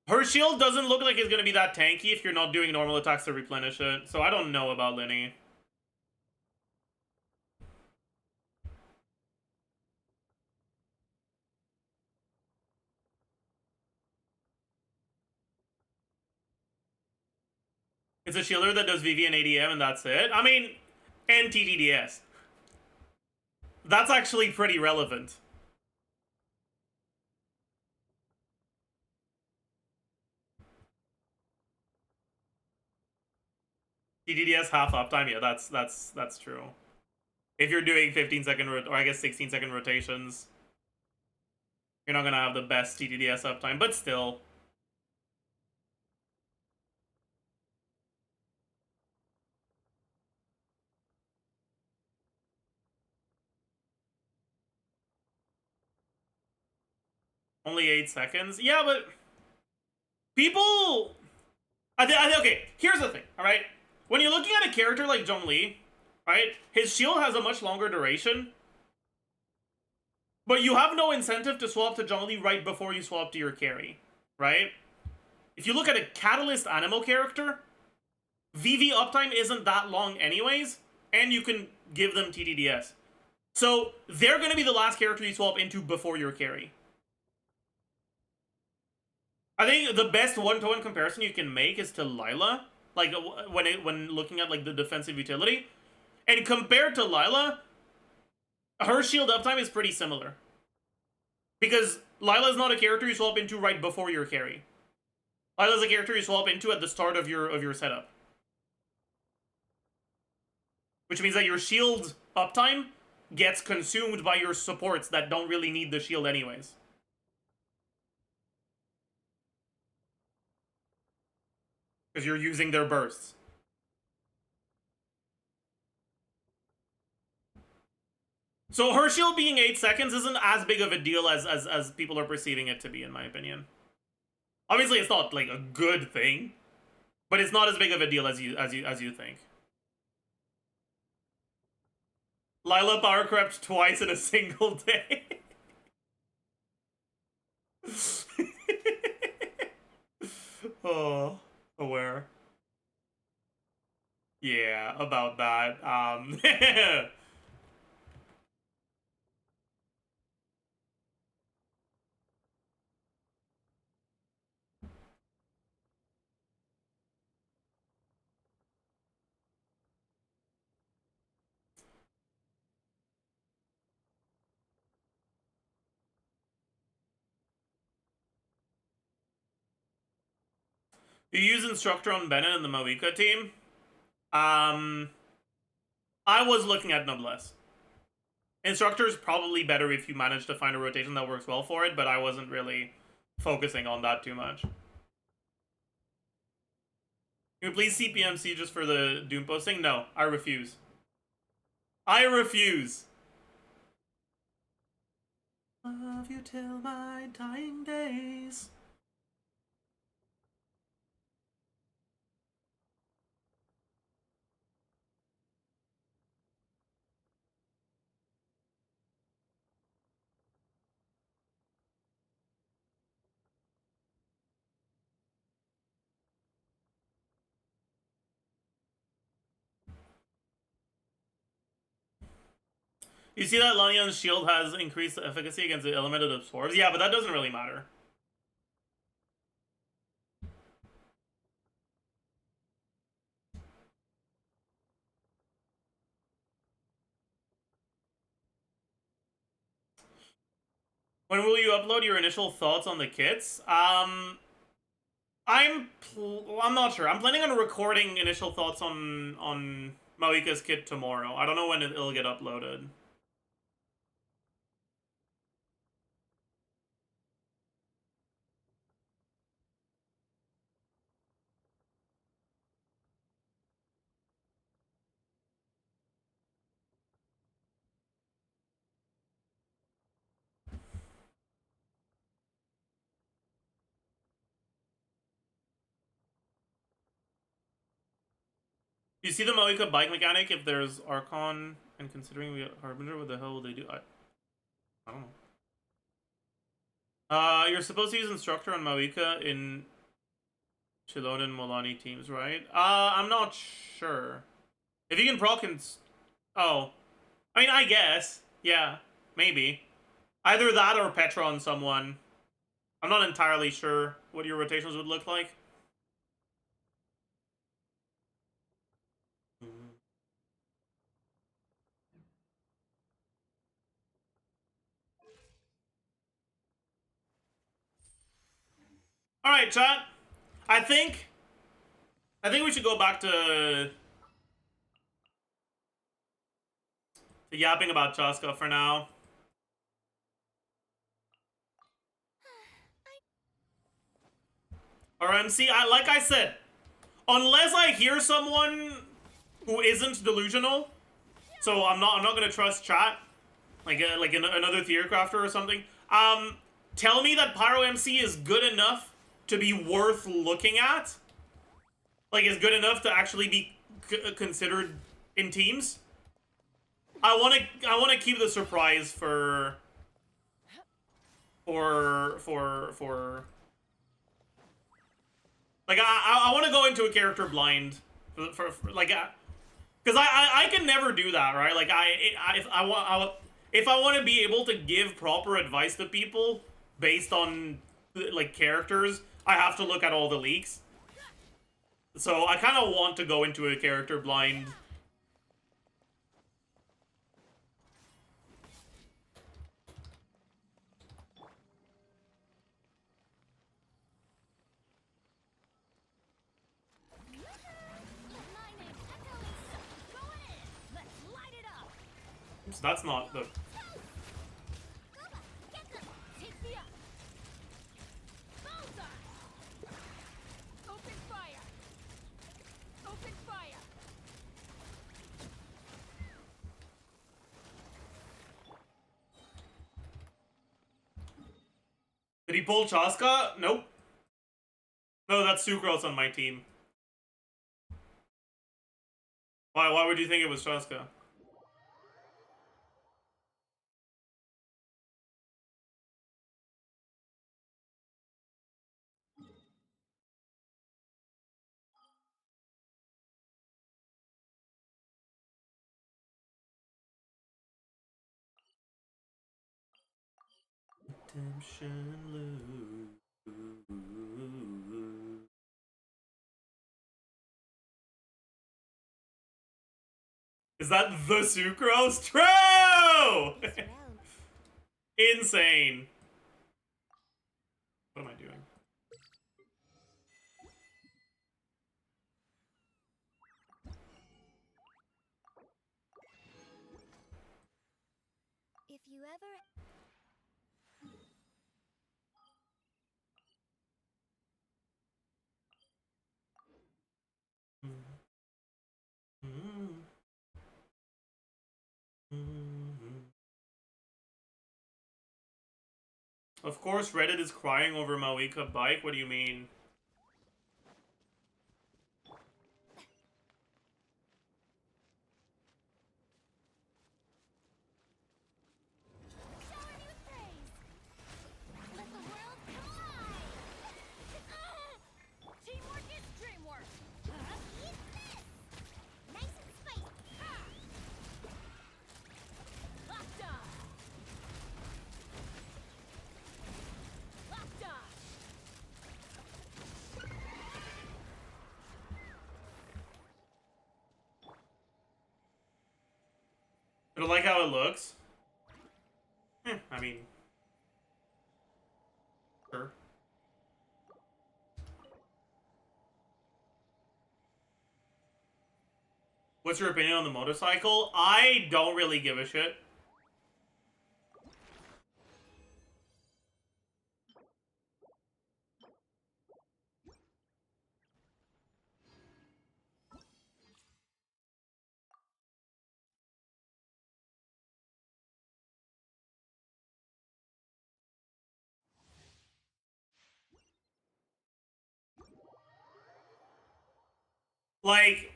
Her shield doesn't look like it's gonna be that tanky if you're not doing normal attacks to replenish it. So I don't know about Linny. It's a shielder that does VV and ADM and that's it. I mean, and TTDS. That's actually pretty relevant. TTDS half uptime, yeah, that's true. If you're doing 15-second or I guess 16-second rotations, you're not gonna have the best TTDS uptime, but still. Only 8 seconds? Yeah, but people... okay, here's the thing, alright? When you're looking at a character like Zhongli, right, his shield has a much longer duration, but you have no incentive to swap to Zhongli right before you swap to your carry, right? If you look at a Catalyst Animal character, VV uptime isn't that long anyways, and you can give them TTDS. So, they're gonna be the last character you swap into before your carry. I think the best one-to-one comparison you can make is to Lila, like when looking at like the defensive utility, and compared to Lila, her shield uptime is pretty similar because Lila's not a character you swap into right before your carry. Lila's a character you swap into at the start of your setup, which means that your shield uptime gets consumed by your supports that don't really need the shield anyways. Because you're using their bursts. So her shield being 8 seconds isn't as big of a deal as people are perceiving it to be, in my opinion. Obviously, it's not like a good thing, but it's not as big of a deal as you think. Lila power crept twice in a single day. Oh, aware. Yeah, about that. You use Instructor on Bennett in the MAVUIKA team? I was looking at Noblesse. Instructor is probably better if you manage to find a rotation that works well for it, but I wasn't really focusing on that too much. Can you please CPMC just for the Doom posting? No, I refuse. I refuse. Love you till my dying days. You see that Lanyan's shield has increased efficacy against the element it absorbs? Yeah, but that doesn't really matter. When will you upload your initial thoughts on the kits? I'm not sure. I'm planning on recording initial thoughts on MAVUIKA's kit tomorrow. I don't know when it'll get uploaded. You see the MAVUIKA bike mechanic if there's Archon, and considering we got Harbinger, what the hell will they do? I don't know. You're supposed to use Instructor on MAVUIKA in Chilon and Molani teams, right? I'm not sure. If you can proc oh. I mean, I guess. Yeah, maybe. Either that or Petra on someone. I'm not entirely sure what your rotations would look like. Alright, chat. I think we should go back to yapping about CHASCA for now. RMC, like I said, unless I hear someone who isn't delusional, so I'm not gonna trust chat, like another theorycrafter or something. Tell me that Pyro MC is good enough to be worth looking at, like is good enough to actually be considered in teams. I want to keep the surprise for like I want to go into a character blind for like because I can never do that, right? Like if I want to be able to give proper advice to people based on like characters, I have to look at all the leaks. So I kind of want to go into a character blind. So that's not the... Open fire! Open fire! Did he pull CHASCA? Nope. No, that's Sucrose on my team. Why would you think it was CHASCA? Is that the Sucrose? True! Insane. What am I doing? If you ever... Of course, Reddit is crying over MAVUIKA bike. What do you mean? Shower me with praise! Let the world collide! Teamwork is dreamwork! Eat this! Nice and spicy! Locked on! Locked on! I don't like how it looks. I mean... Sure. What's your opinion on the motorcycle? I don't really give a shit. Like...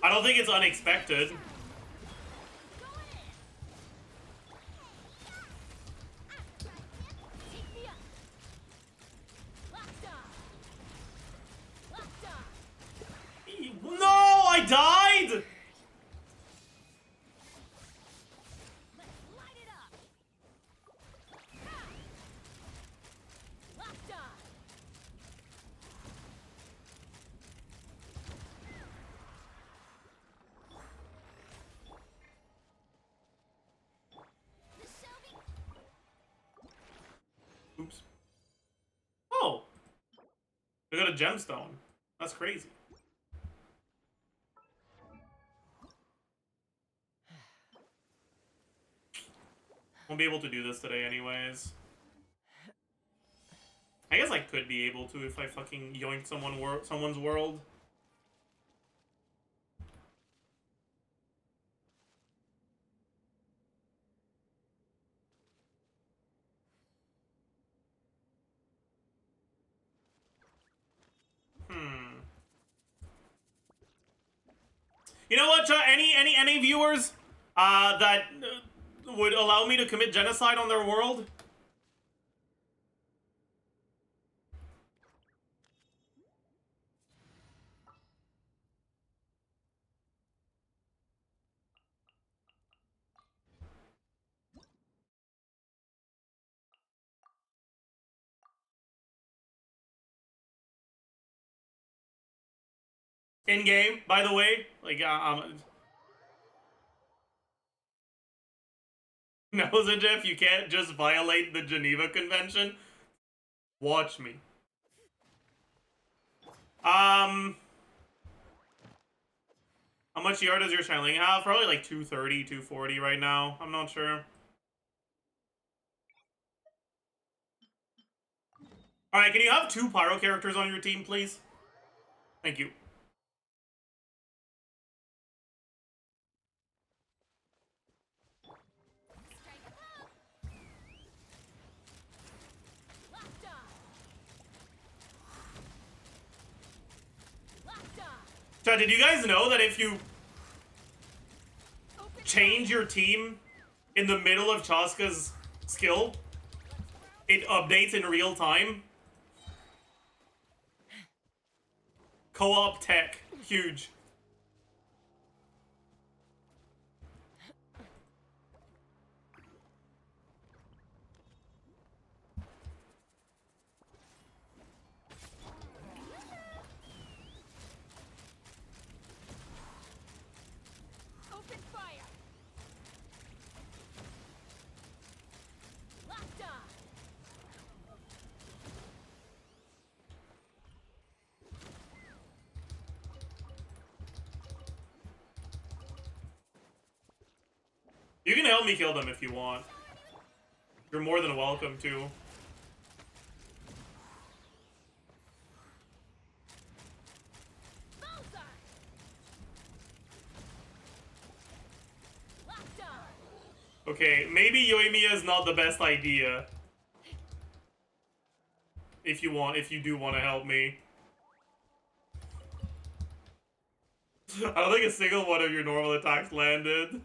I don't think it's unexpected. No, I died! Oops. Oh! I got a gemstone. That's crazy. Won't be able to do this today anyways. I guess I could be able to if I fucking yoinked someone's world. You know what, any viewers that would allow me to commit genocide on their world? In game, by the way, like no, Zajef, you can't just violate the Geneva Convention. Watch me. How much ER does your Shiling have? Probably like 230, 240 right now. I'm not sure. Alright, can you have 2 Pyro characters on your team, please? Thank you. Chat, did you guys know that if you change your team in the middle of CHASCA's skill, it updates in real time? Co-op tech. Huge. You can help me kill them if you want. You're more than welcome to. Okay, maybe Yoimiya is not the best idea. If you do want to help me. I don't think a single one of your normal attacks landed.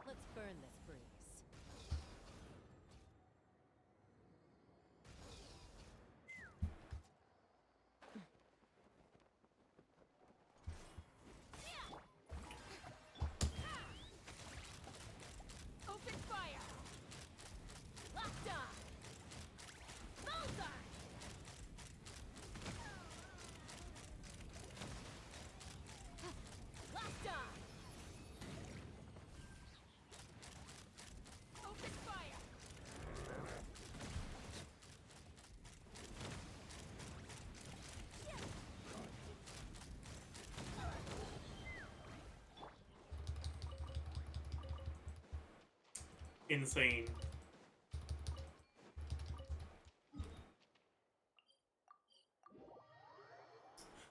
Let's burn this breeze. Open fire! Locked on! Bullseye! Locked on! Open fire! Insane.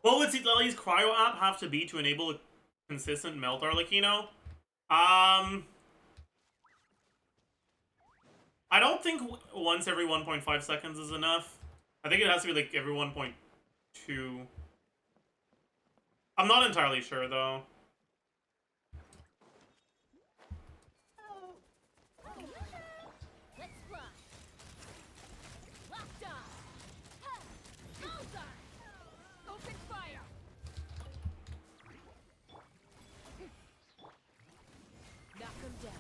What would CITLALI's cryo app have to be to enable a consistent melt Arlecchino? I don't think once every 1.5 seconds is enough. I think it has to be like every 1.2. I'm not entirely sure though. Let's fly. Locked on. Ha! Bullseye. Open fire. Knock him down.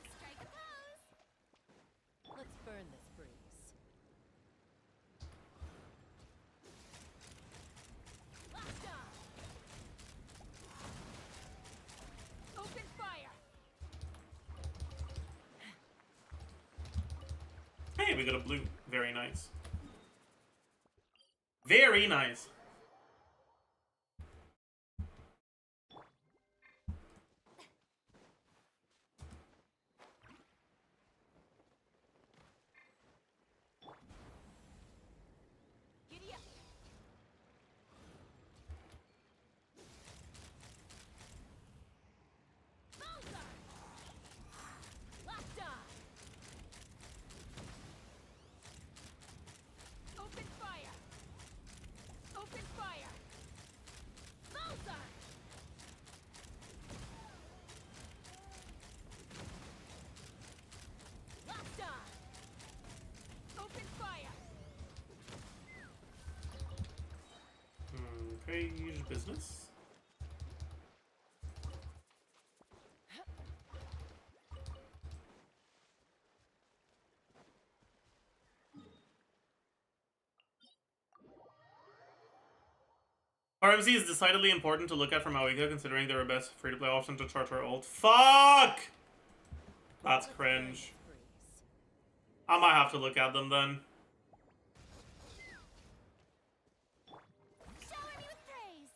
Strike a pose. Let's burn this breeze. Locked on. Open fire. Hey, we got a blue. Very nice. Very nice. Giddy up. Bullseye. Locked on. Open fire. Open fire. Bullseye. Locked on. Open fire. Okay, use business. RMC is decidedly important to look at for MAVUIKA, considering they're the best free-to-play option to charge our ult. Fuck! That's cringe. I might have to look at them then. Shower me with praise.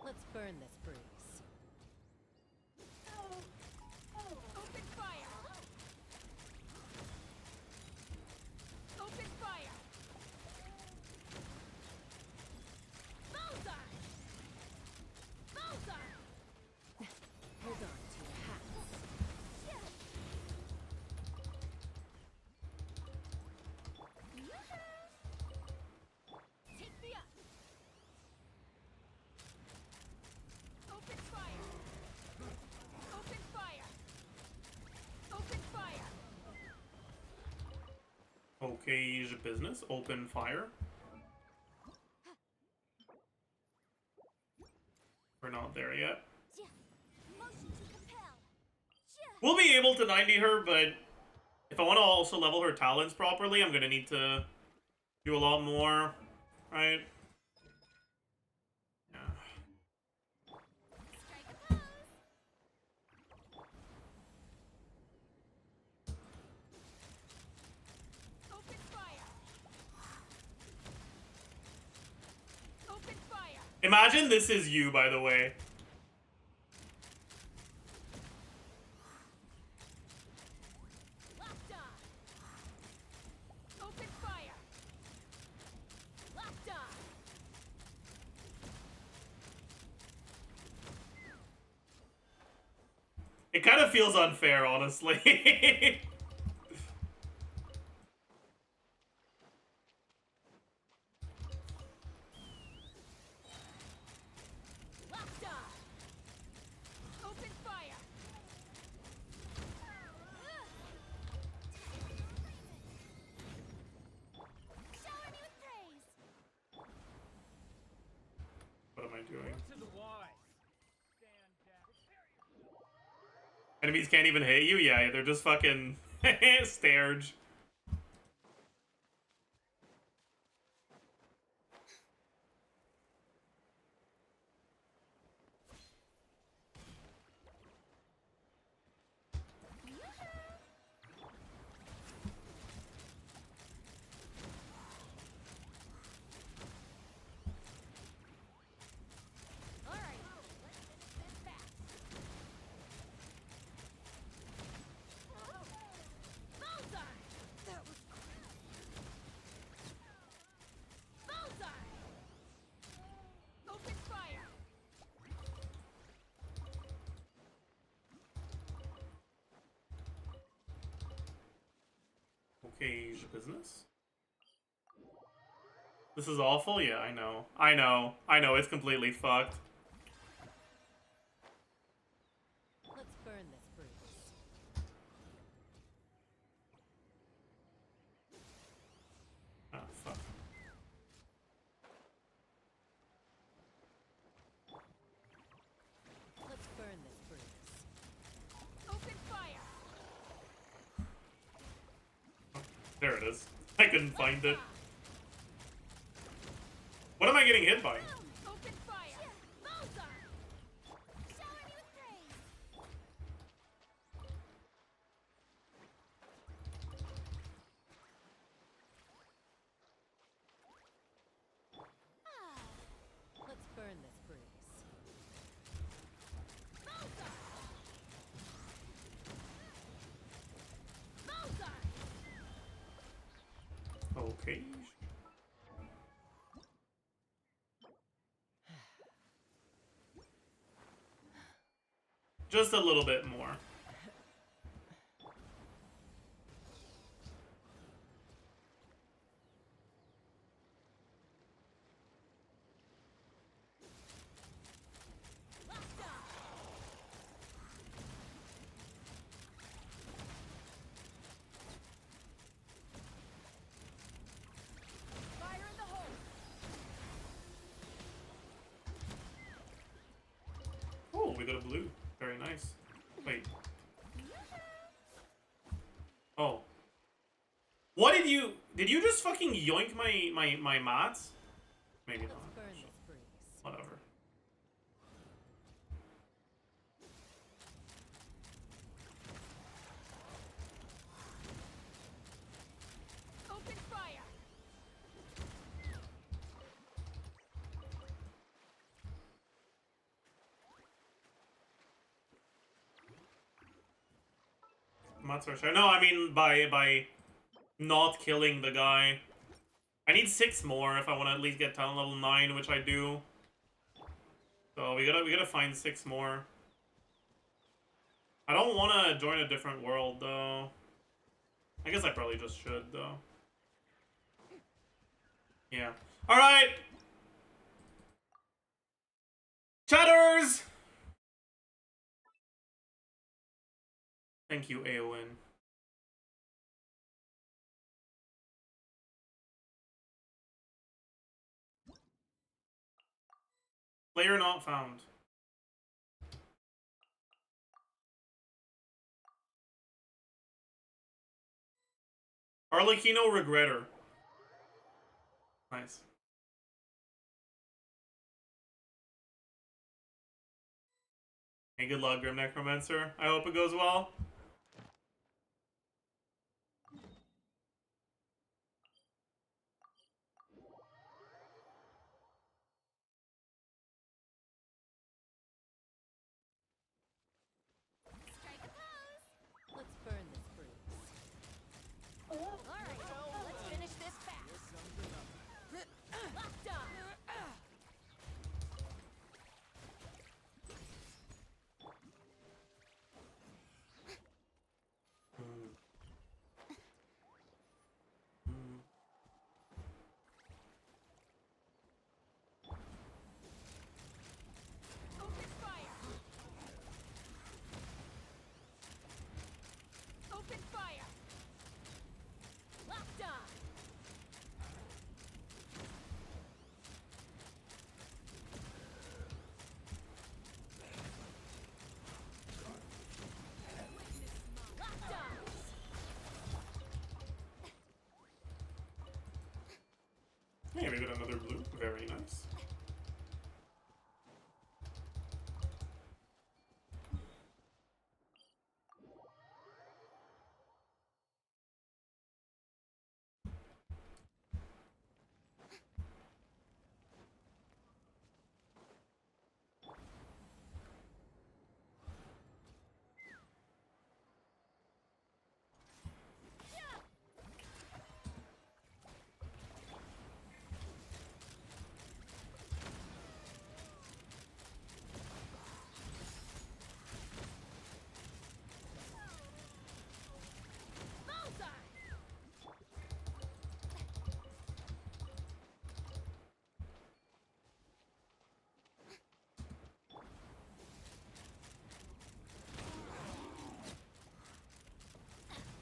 Let's burn this breeze. Open fire. Open fire. Bullseye. Bullseye. Hold on to your hats. Take me up. Open fire. Open fire. Open fire. Okay, use business. Open fire. We're not there yet. Motion to compel. We'll be able to 90 her, but if I want to also level her talents properly, I'm gonna need to do a lot more, right? Yeah. Strike a pose. Open fire. Open fire. Imagine this is you, by the way. Locked on. Open fire. Locked on. It kind of feels unfair, honestly. Locked on. Open fire. Shower me with praise. What am I doing? To the wise. Stand down. Enemies can't even hit you? Yeah, they're just fucking stairs. All right, let's finish this fast. Bullseye. Okay, the business. This is awful? Yeah, I know. I know. I know, it's completely fucked. Let's burn this bruise. Ah, fuck. Let's burn this bruise. Open fire. There it is. I couldn't find it. What am I getting hit by? Open fire. Mozart. Shower me with praise. Let's burn this bruise. Mozart. Mozart. Okay. Just a little bit more. Fire in the hole. Oh, we got a blue. Very nice. Wait. Oh. What did you just fucking yoink my mats? Maybe Let's not. burn this bruise. Whatever. Open fire. Mats are shy. No, I mean by not killing the guy. I need 6 more if I want to at least get talent level 9, which I do. So we gotta find 6 more. I don't want to join a different world though. I guess I probably just should though. Yeah. All right. Chatters. Thank you, Aowen. Player not found. Arlecchino Regretter. Nice. Hey, good luck, Grim Necromancer. I hope it goes well. Strike a pose. Let's burn this bruise. All right, let's finish this fast. Locked on. Open fire. Open fire. Locked on. Locked on. Yeah, we got another blue. Very nice.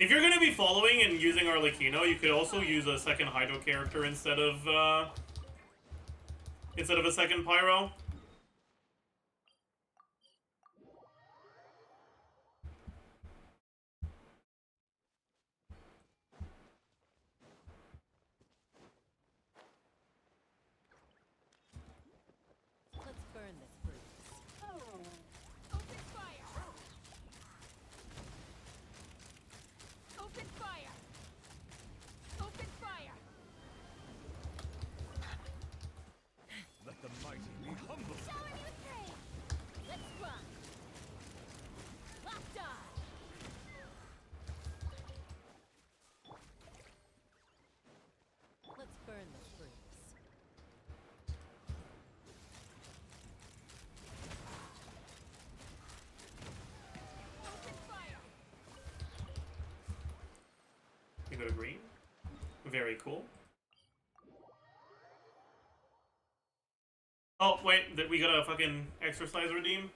If you're gonna be following and using Arlecchino, you could also use a second Hydro character instead of a second Pyro. Let's burn this breeze. Open fire! Open fire! Open fire! Let the mighty be humble. Showing you pain! Let's run! Locked on! Let's burn this breeze. Open fire! You go to green. Very cool. Oh, wait, we got a fucking exercise redeem?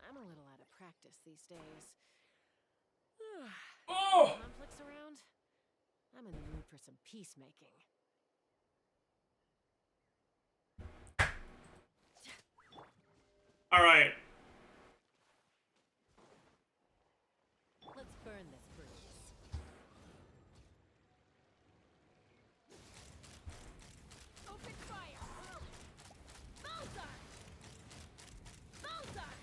I'm a little out of practice these days. Oh! Conflicts around? I'm in the mood for some peacemaking. Alright. Let's burn this breeze. Open fire! Bullseye! Bullseye!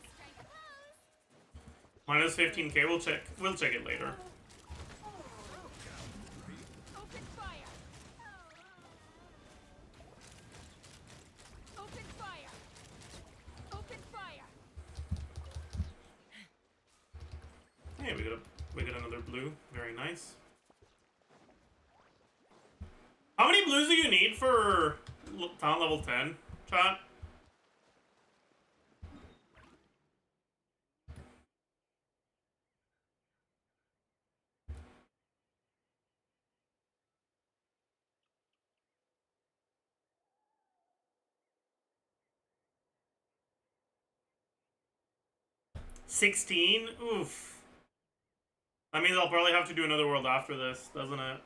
Strike a pose! Minus 15k, we'll check it later. Open fire! Open fire! Open fire! Hey, we got another blue. Very nice. How many blues do you need for talent level 10, chat? $16? Oof. That means I'll probably have to do another world after this, doesn't it?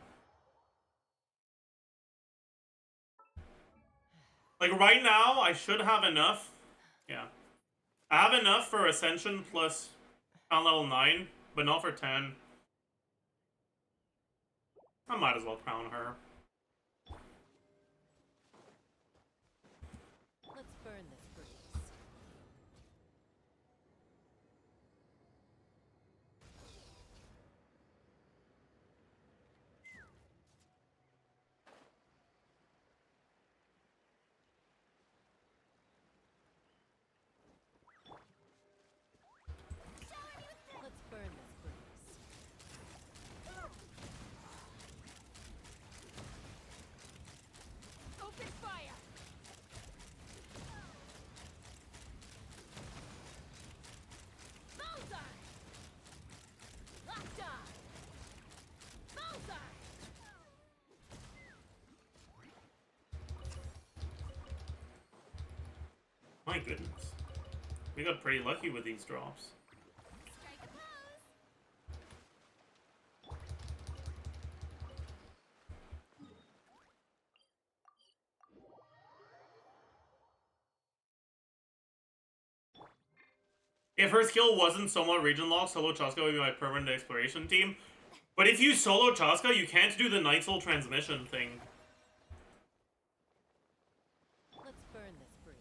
Like, right now, I should have enough. Yeah. I have enough for Ascension plus on level 9, but not for 10. I might as well crown her. Let's burn this breeze. Let's burn this breeze. Open fire! Bullseye! Locked on! Bullseye! My goodness. We got pretty lucky with these drops. Strike a pose! If her skill wasn't somewhat region locked, solo CHASCA would be my permanent exploration team. But if you solo CHASCA, you can't do the Night Soul transmission thing. Let's burn this breeze.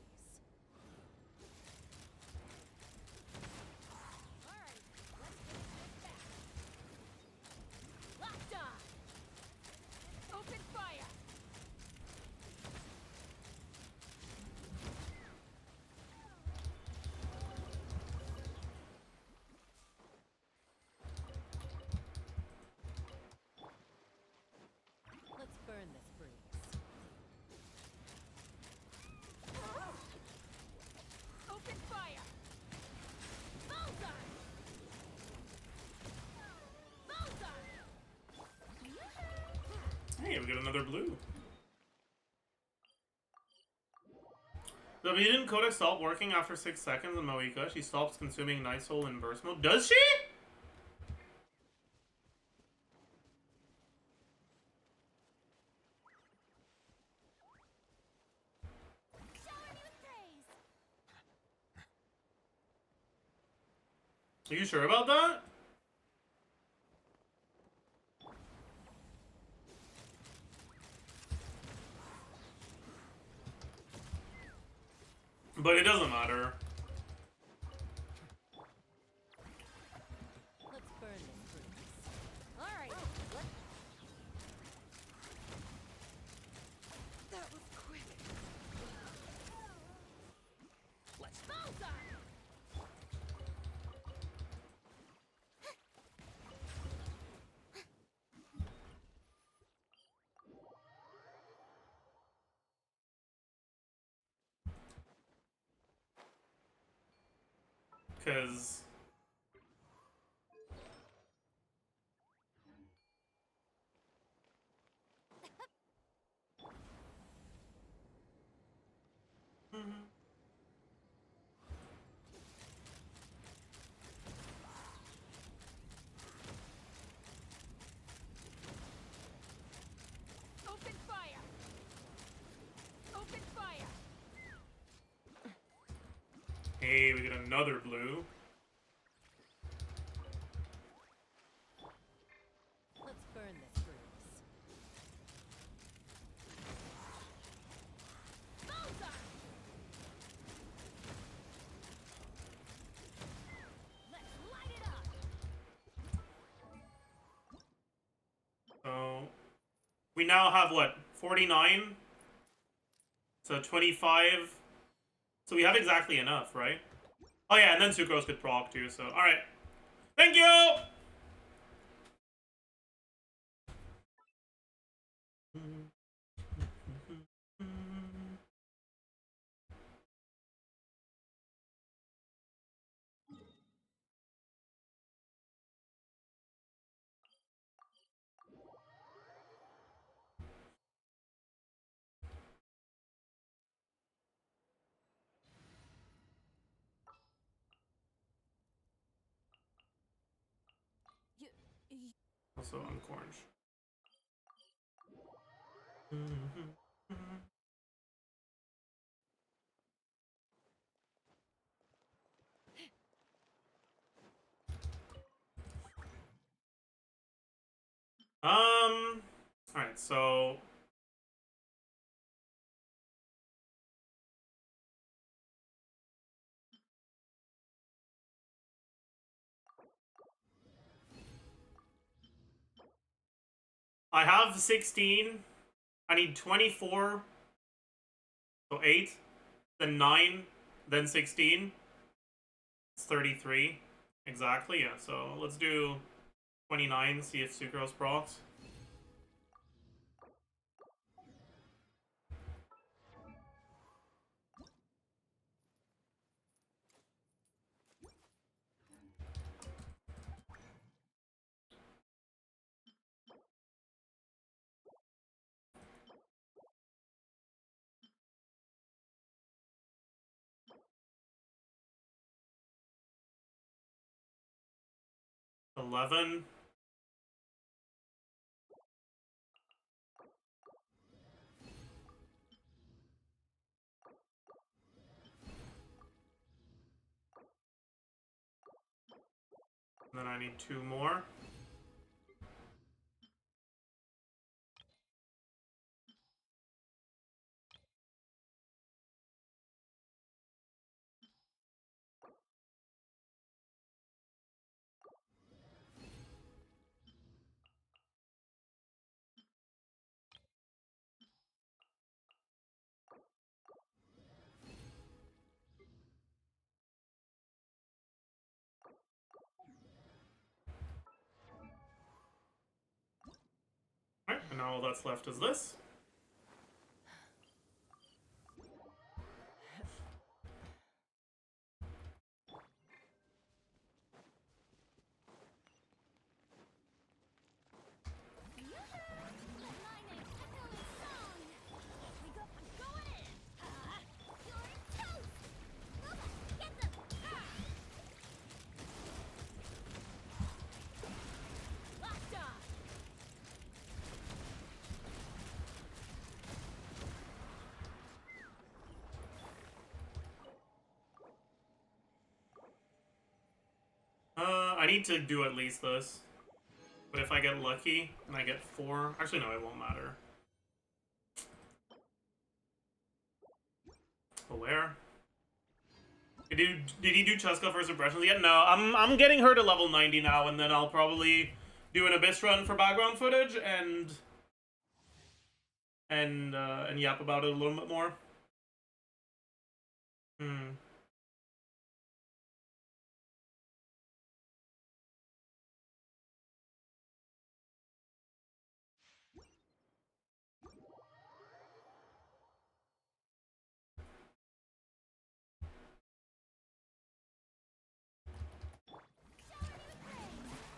we get another blue. The Mutant Codex stopped working after 6 seconds in MAVUIKA. She stops consuming Night Soul in burst mode. Does she? Shower me with praise. Are you sure about that? But it doesn't matter. Let's burn this bruise. All right. That was quick. Let's bullseye. Because... Open fire. Open fire. Hey, we get another blue. Let's burn this bruise. Bullseye. Let's light it up. So... we now have, what, 49? So 25... so we have exactly enough, right? Oh yeah, and then Sucrose could proc too, so... alright. Thank you! Also on Cornish. Alright, so... I have 16. I need 24. So 8. Then 9. Then 16. It's 33. Exactly, yeah. So let's do 29, see if Sucrose procs. $11. And then I need 2 more. Alright, and now all that's left is this. Let my name I need to do at least this. But if I get lucky and I get 4... Actually, no, it won't matter. Where? Did he do CHESCA first impressions yet? No, I'm getting her to level 90 now, and then I'll probably do an Abyss run for background footage and yap about it a little bit more.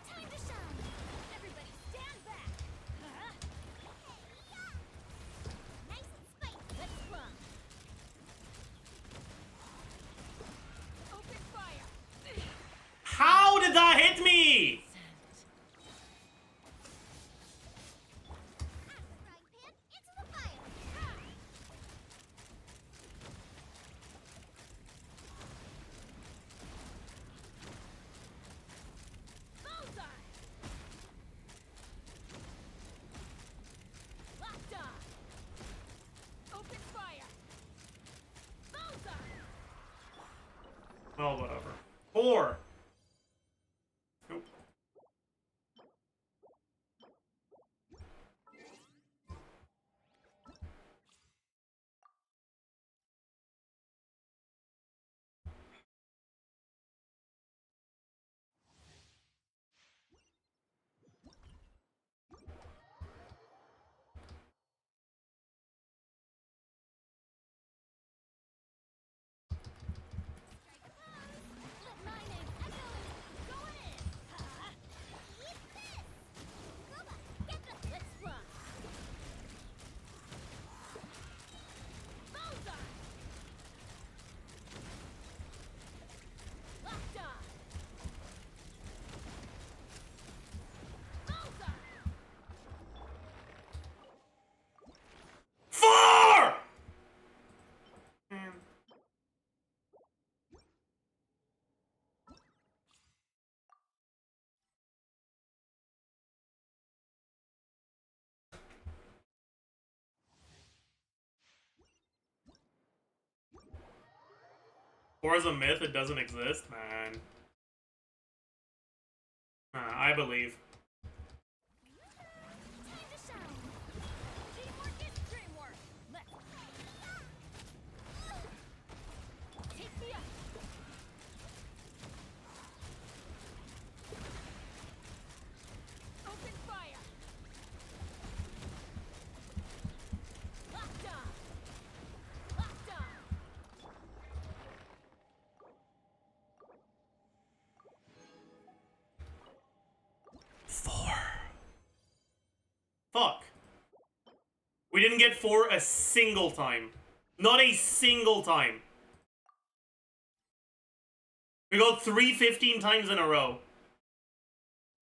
Time to shine. Everybody stand back. Nice and spicy. Let's run. Open fire. How did that hit me? Out of the frying pan, into the fire. Bullseye. Locked on. Open fire. Bullseye. Well, whatever. 4. Nope. Let my name echo. Going in. Eat this. Goomba, get the. Let's run. Bullseye. Locked on. Bullseye. 4! Or is a myth, it doesn't exist, man. I believe. Time to shine. Teamwork is dreamwork. Let's. Take me up. Open fire. Locked on. Locked on. Fuck. We didn't get 4 a single time. Not a single time. We got 3 15 times in a row.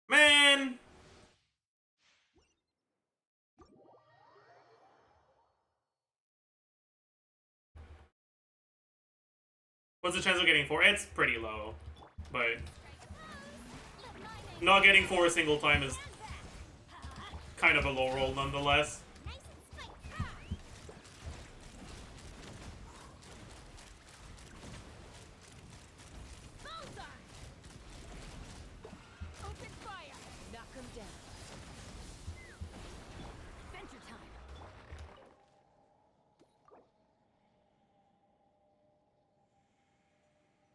Man! What's the chance of getting 4? It's pretty low. But Let my name not getting 4 a single time is kind of a low roll nonetheless. nice and spicy. Bullseye. Open fire. Knock him down. Adventure time.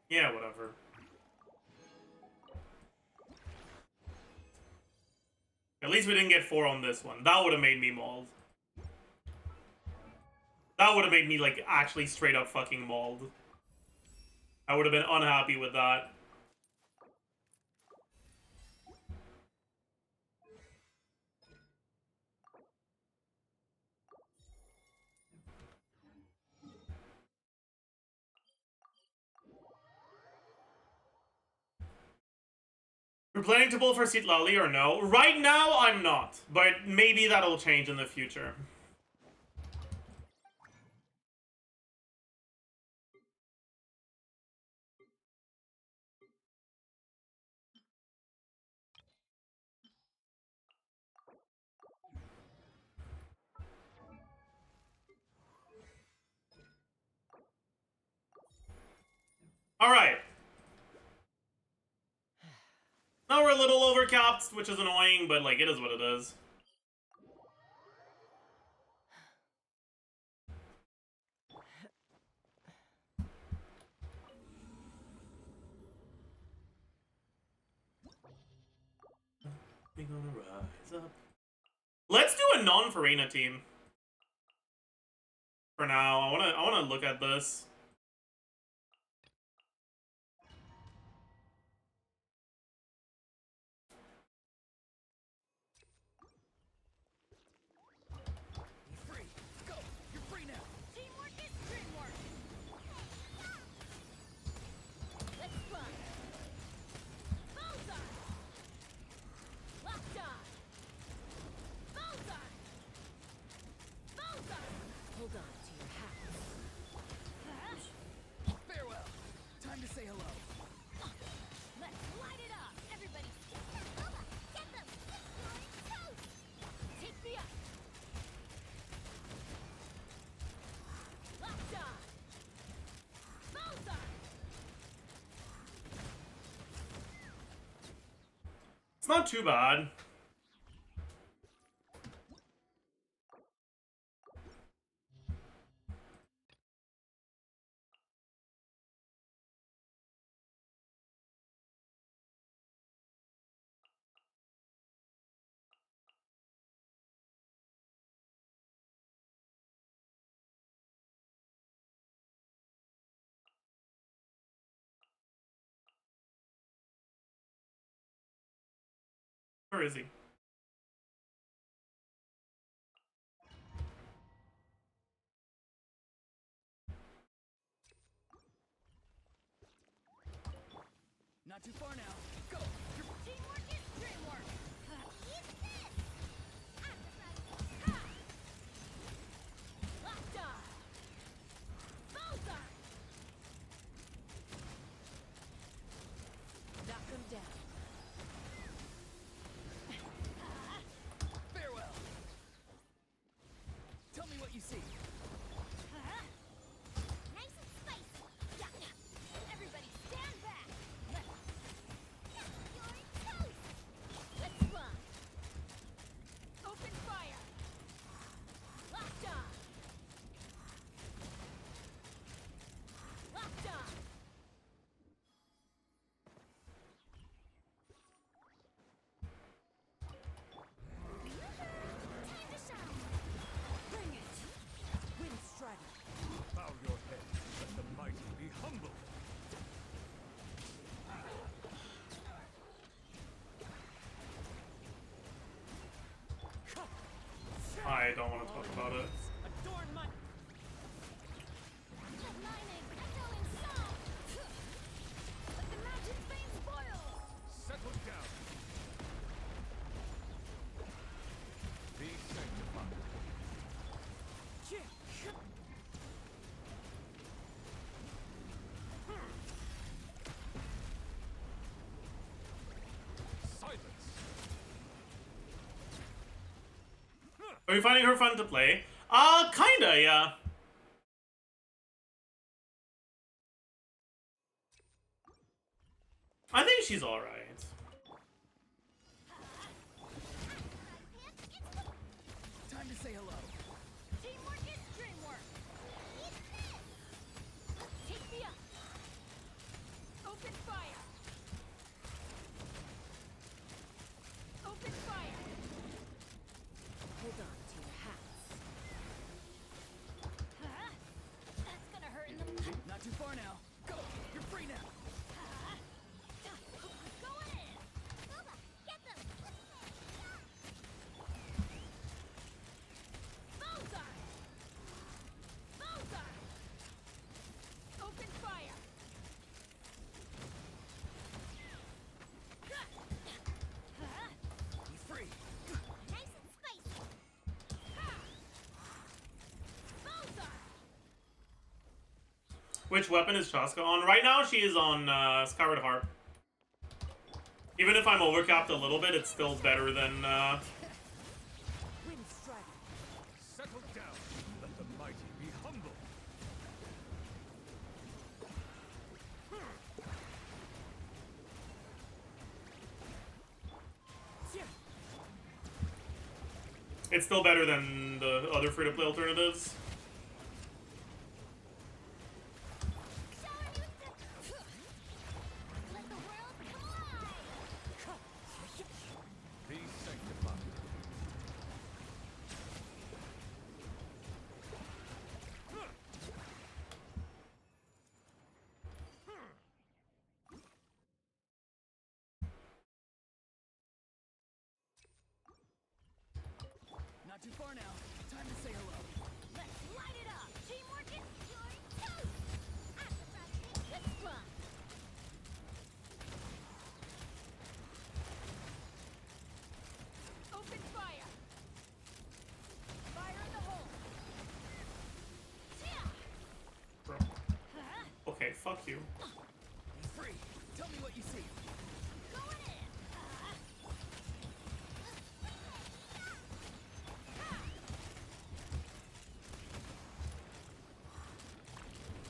Yeah, whatever. At least we didn't get 4 on this one. That would have made me mauled. That would have made me, like, actually straight up fucking mauled. I would have been unhappy with that. We're planning to pull for CITLALI or no? Right now, I'm not. But maybe that'll change in the future. Alright. Now we're a little overcapped, which is annoying, but like, it is what it is. We're gonna rise up. Let's do a non-Farina team. For now, I wanna look at this. You're free. Go. You're free now. Teamwork is dreamwork. Let's fly. Bullseye. Locked on. Bullseye. Bullseye. Hold on to your hats. Farewell. Time to say hello. Let's light it up. Everybody, get them. Toast. Take me up. Locked on. Bullseye. It's not too bad. Where is he? Not too far now. Go. You're Teamwork is dreamwork. Eat this. Locked on. Bullseye. Knock them down. farewell. Tell me what you see. Nice and spicy. Everybody stand back. You're toast. Let's run. Open fire. Locked on. Locked on. Time to shine. Bring it! Wind Strider. Bow your head. Let the mighty be humble. I don't want to talk about it. Adorn my... The mining echoing song. Let the mountain flames boil. Settle down. Be sanctified. Silence. Are you finding her fun to play? Kinda, yeah. I think she's alright. Time to say hello. Teamwork is dreamwork. Eat this. Take me up. Open fire. Open fire. Hold on to your hats. That's gonna hurt in the. Not too far now. Go. You're free now. Going in. Booba, get them. Bullseye. Bullseye. Open fire. Be free. Nice and spicy. Bullseye. Which weapon is CHASCA on? Right now she is on Skyward Harp. Even if I'm overcapped a little bit, it's still better than Wind Strider. Settle down. Let the mighty be humble. It's still better than the other free-to-play alternatives. Let the world collide! Be sanctified. Not too far now. Time to say hello. Let's light it up! Teamwork is your toast! After practice, let's run! Open fire! Fire in the hole! Okay, fuck you. Free! Tell me what you see. Going in!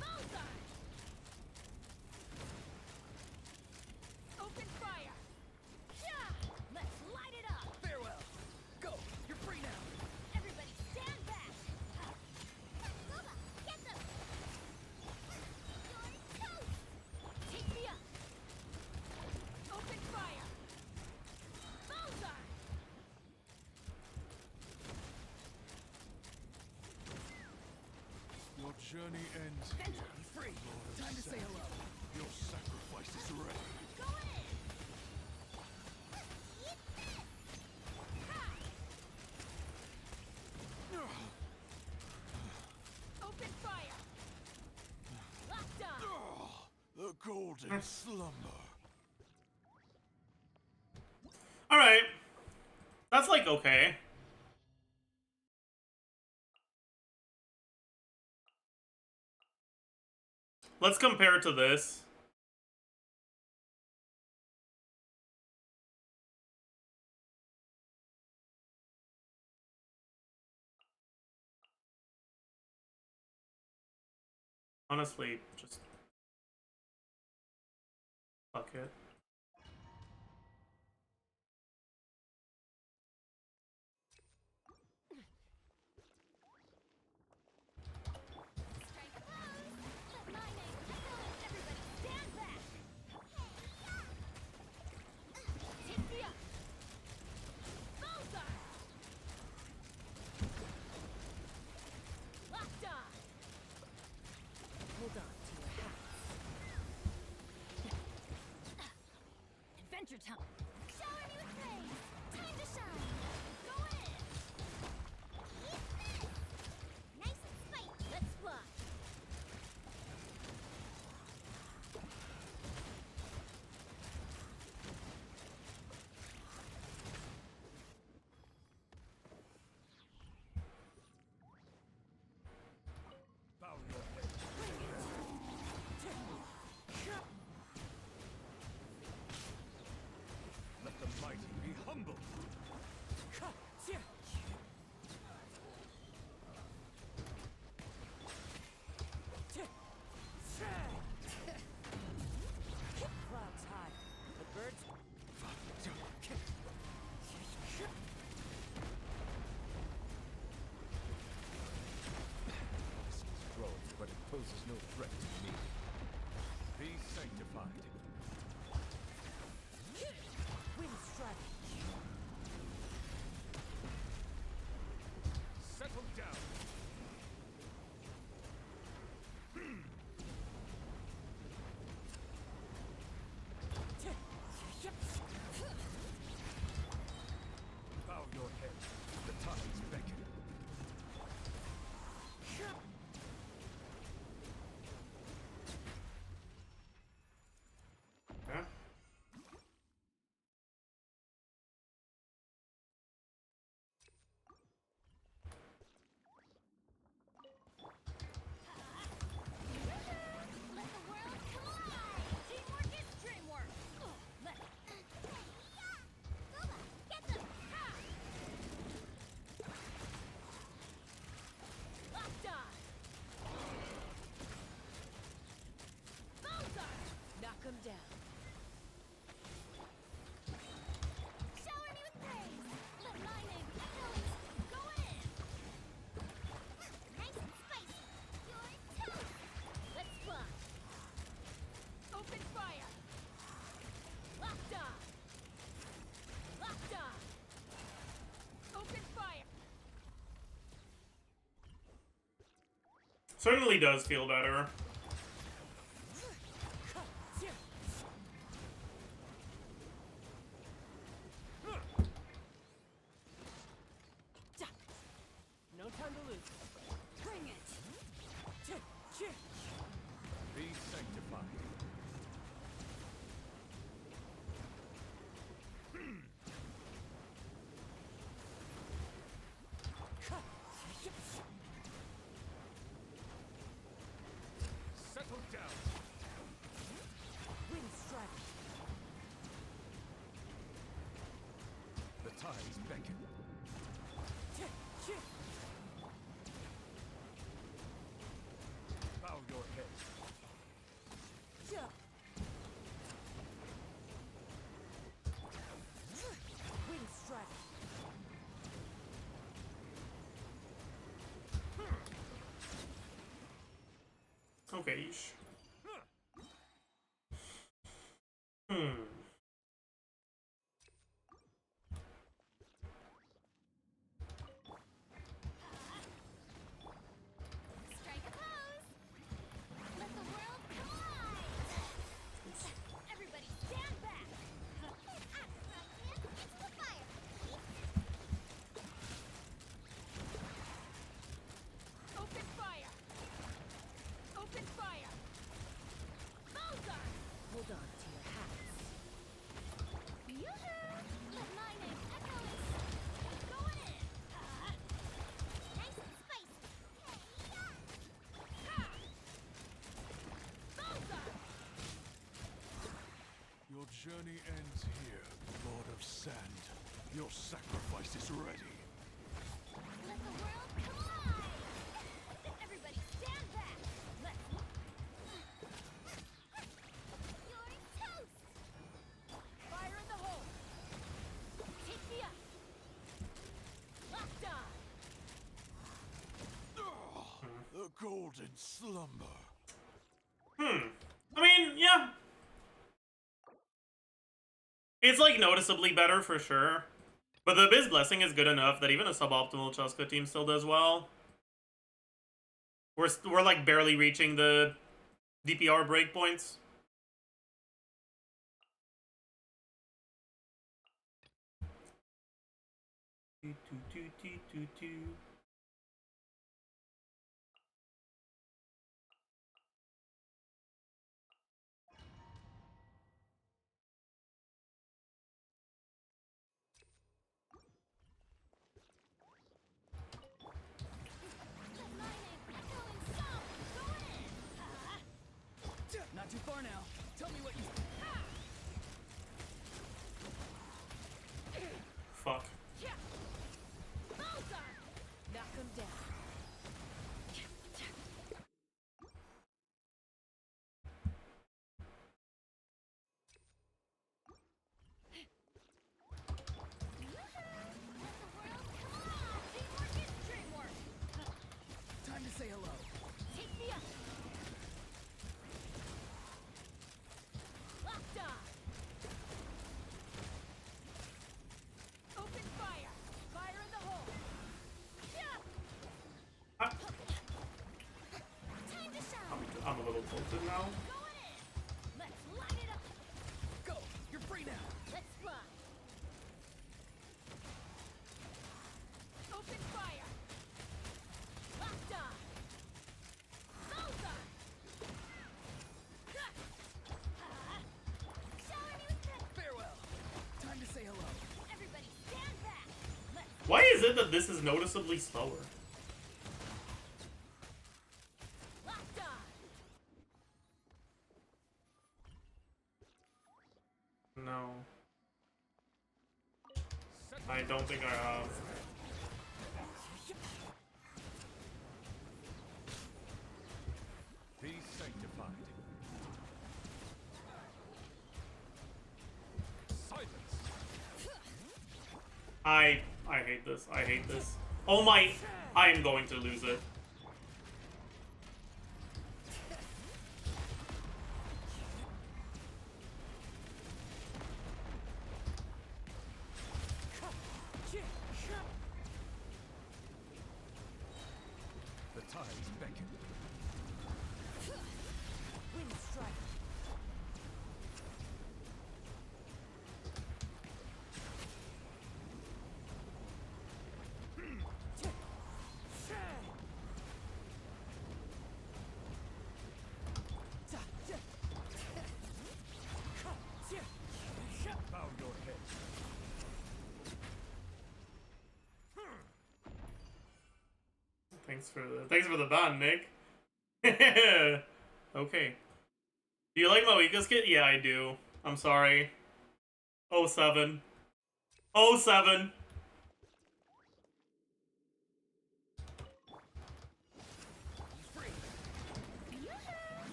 Bullseye! Open fire! Let's light it up! Farewell! Go! You're free now! Everybody stand back! Boba, get them! Your toast! Take me up! Open fire! Bullseye! Your journey ends Venture! here. Be free! Time to say hello. Your sacrifice is ready. Going in! Eat this! Open fire! Locked on! The golden slumber. Alright. That's like okay. Let's compare it to this. Honestly, just fuck it. Strike a pose! Let my name echo! Everybody stand back! Take me up! Bullseye! Locked on! Hold on to your hats. Adventure time! Shower me with praise! Time to shine! Go in! Eat this! Nice and spicy! Let's fly! Bow your head. Let the mighty be humble. Clouds high. The birds Growing, but it poses no threat to me. Be sanctified. wind strike. Settle down. Bow your head. The tides beckon. Yeah. Certainly does feel better. No time to lose. Bring it. Be sanctified. Settle down. Wind strike. The tides beckon. Bow your head. Wind strike. Okay. Hmm. Strike a pose. Let the world collide. Everybody stand back. It's the fire. Open fire! Open fire! Mozart. Hold on to your hats. Yoo-hoo. Let my name echo and going in. Nice and spicy. Mozart. Your journey ends here, Lord of Sand. Your sacrifice is ready. Let the world collide. Everybody stand back. Let's. You're toast. Fire in the hole! Take the up. Locked on! The golden slumber. I mean, yeah. It's like noticeably better for sure. But the Biz Blessing is good enough that even a suboptimal CHASCA team still does well. We're like barely reaching the DPR breakpoints. Let my name echo in song. Going in. Not too far now. Tell me what you... Fuck. Mozart. Knock him down. Let the world collide. Teamwork is dreamwork. Time to say hello. Take the up. Locked on! Open fire! Fire in the hole! Ah, Time to shine. I'm a little tilted now. Going in. Let's light it up. Go! You're free now! Let's fly. Open fire! Locked on. Mozart. Shower me with credit. Farewell! Time to say hello. Everybody stand back. Let's Why is it that this is noticeably slower? locked on. No. I don't think I have. Be sanctified. Silence. I hate this. I hate this. Oh my, I am going to lose it. The tides beckon. taken. Wind strike. Bow your head. Thanks for the ban, Nick. Okay. Do you like MAVUIKA's kit? Yeah, I do. I'm sorry. 07. 07.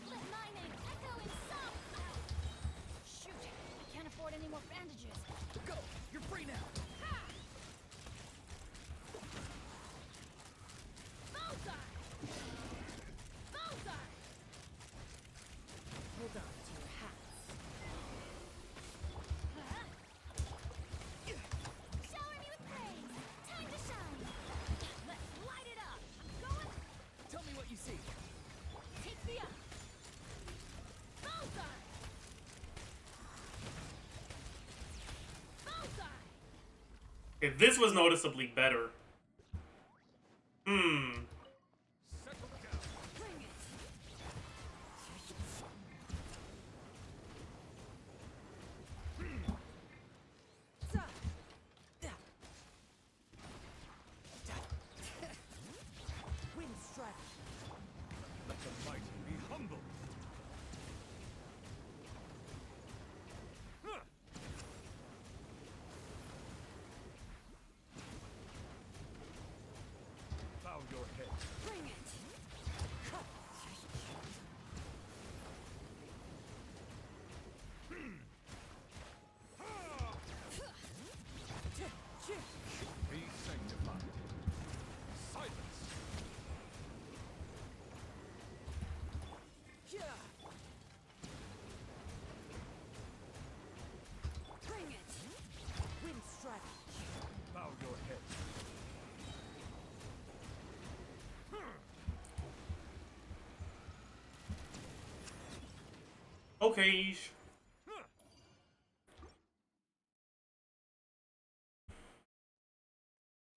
Let my name echo in song. Shoot, I can't afford any more bandages. Go! You're free now! Bullseye! Bullseye! Hold on to your hats. Shower me with praise. Time to shine. Let's light it up. I'm going. Tell me what you see. Take me up. Bullseye! Bullseye! Okay, this was noticeably better. Settle down. Bring it. Wind strike. Let the mighty be humble. Huh. Bow your head. Bring it. Be sanctified. Silence. Bring it. Wind strike. Bow your head. Okay.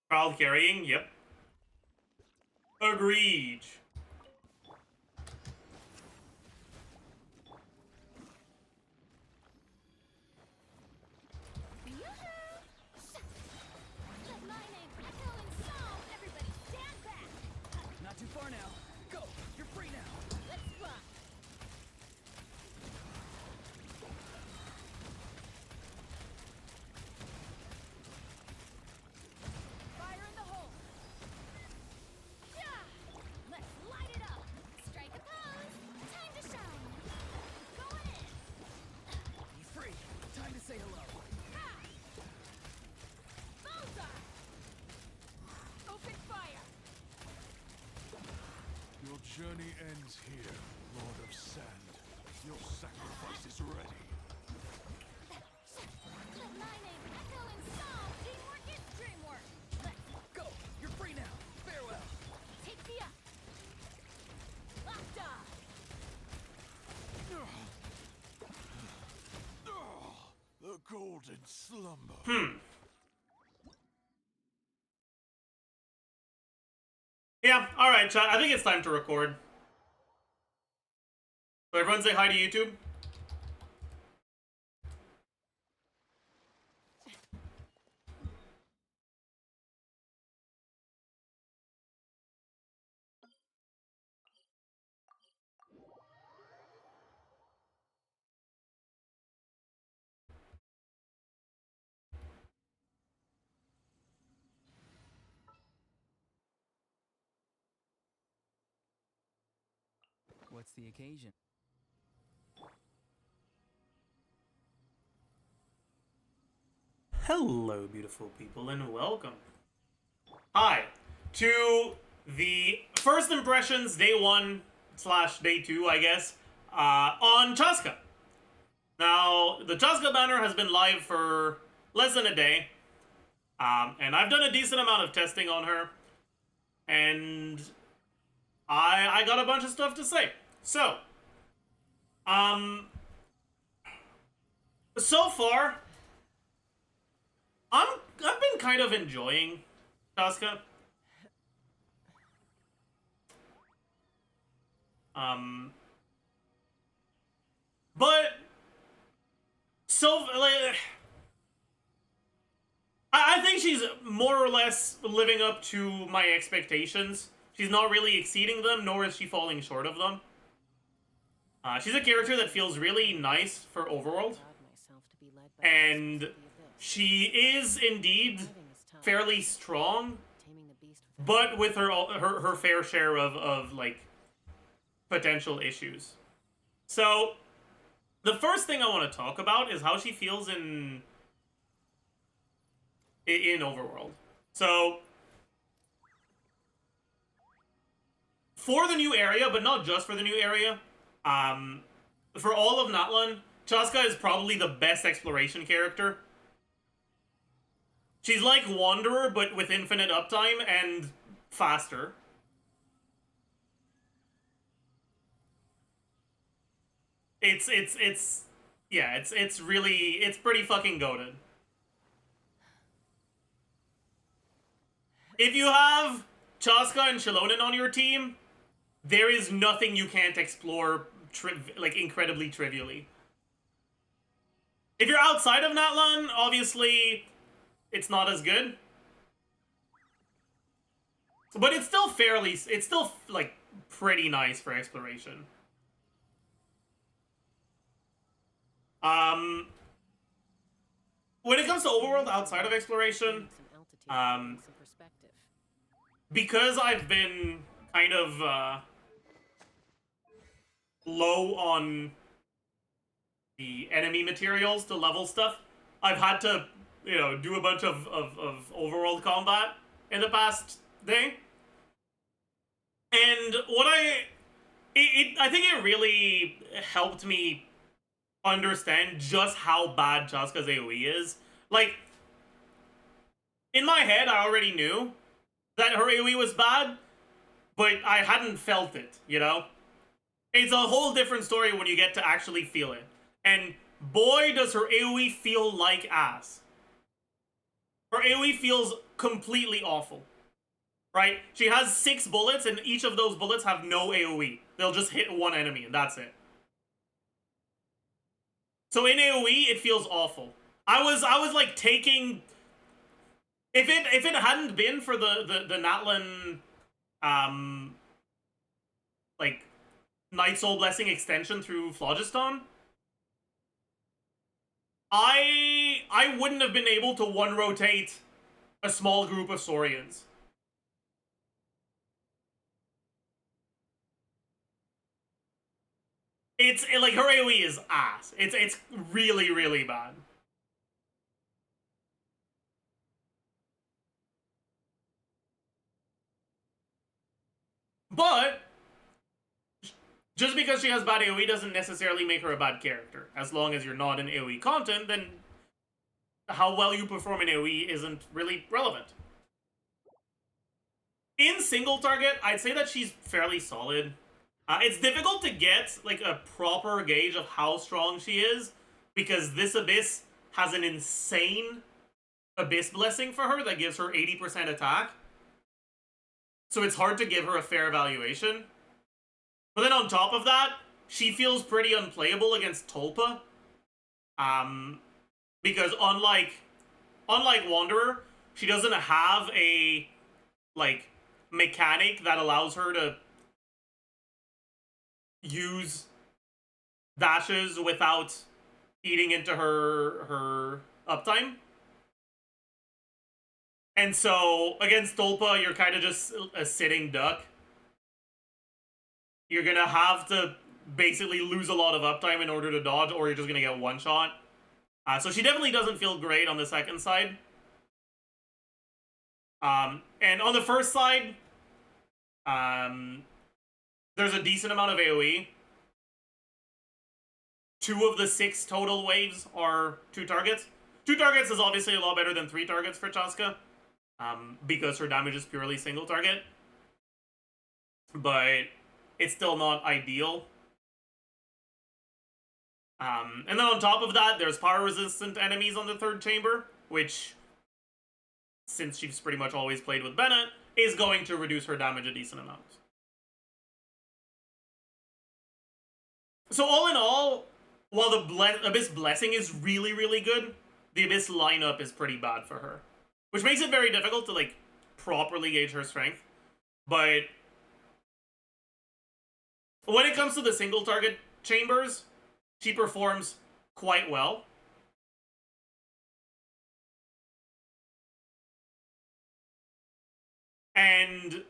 Crowd carrying, yep. Agreed. Let my name echo in song. Everybody stand back. Not too far now. Go! You're free now! Let's rock. Fire in the hole. Yeah! Let's light it up. Strike a pose. Time to shine. Going in. Be free! Time to say hello! Ha! Bullseye! Open fire. Your journey ends here, Lord of Sand. Your sacrifice is ready. Let my name echo in song. Teamwork is dreamwork. Let's Go! You're free now! Farewell! take me up. Locked on. The golden slumber. Yeah, alright, chat. I think it's time to record. So everyone say hi to YouTube. What's the occasion? Hello, beautiful people, and welcome. Hi to the first impressions day 1 / day 2, I guess, on CHASCA. Now, the CHASCA banner has been live for less than a day, and I've done a decent amount of testing on her, and I got a bunch of stuff to say. So, so far, I've been kind of enjoying CHASCA. But so like, I think she's more or less living up to my expectations. She's not really exceeding them, nor is she falling short of them. She's a character that feels really nice for Overworld, and she is indeed fairly strong, but with her fair share of like potential issues. So the first thing I want to talk about is how she feels in Overworld. So for the new area, but not just for the new area, for all of Natlan, CHASCA is probably the best exploration character. She's like Wanderer, but with infinite uptime and faster. It's pretty fucking goated. If you have CHASCA and Shilonen on your team, there is nothing you can't explore like incredibly trivially. If you're outside of Natlan, obviously it's not as good. But it's still like pretty nice for exploration. When it comes to Overworld outside of exploration, because I've been kind of low on the enemy materials to level stuff, I've had to, you know, do a bunch of Overworld combat in the past day. And what I think it really helped me understand just how bad CHASCA's AoE is. Like, in my head, I already knew that her AoE was bad, but I hadn't felt it, you know? It's a whole different story when you get to actually feel it. And boy, does her AoE feel like ass. Her AoE feels completely awful. Right? She has 6 bullets, and each of those bullets have no AoE. They'll just hit one enemy, and that's it. So in AoE, it feels awful. I was like taking... If it hadn't been for the Natlan, like, Night Soul Blessing extension through Phlogiston, I wouldn't have been able to one-rotate a small group of Saurians. It's like, her AoE is ass. It's really, really bad. But just because she has bad AoE doesn't necessarily make her a bad character. As long as you're not in AoE content, then how well you perform in AoE isn't really relevant. In single target, I'd say that she's fairly solid. It's difficult to get like a proper gauge of how strong she is, because this Abyss has an insane Abyss blessing for her that gives her 80% attack. So it's hard to give her a fair evaluation. But then on top of that, she feels pretty unplayable against Tulpa. Because unlike Wanderer, she doesn't have a like mechanic that allows her to use dashes without eating into her uptime. And so against Tulpa, you're kind of just a sitting duck. You're gonna have to basically lose a lot of uptime in order to dodge, or you're just gonna get one shot. So she definitely doesn't feel great on the second side. And on the first side, there's a decent amount of AoE. 2 of the 6 total waves are 2 targets. 2 targets is obviously a lot better than 3 targets for CHASCA, because her damage is purely single target. but it's still not ideal. And then on top of that, there's power-resistant enemies on the third chamber, which, since she's pretty much always played with Bennett, is going to reduce her damage a decent amount. So all in all, while the Abyss Blessing is really, really good, the Abyss lineup is pretty bad for her. Which makes it very difficult to, like, properly gauge her strength. But when it comes to the single target chambers, she performs quite well. And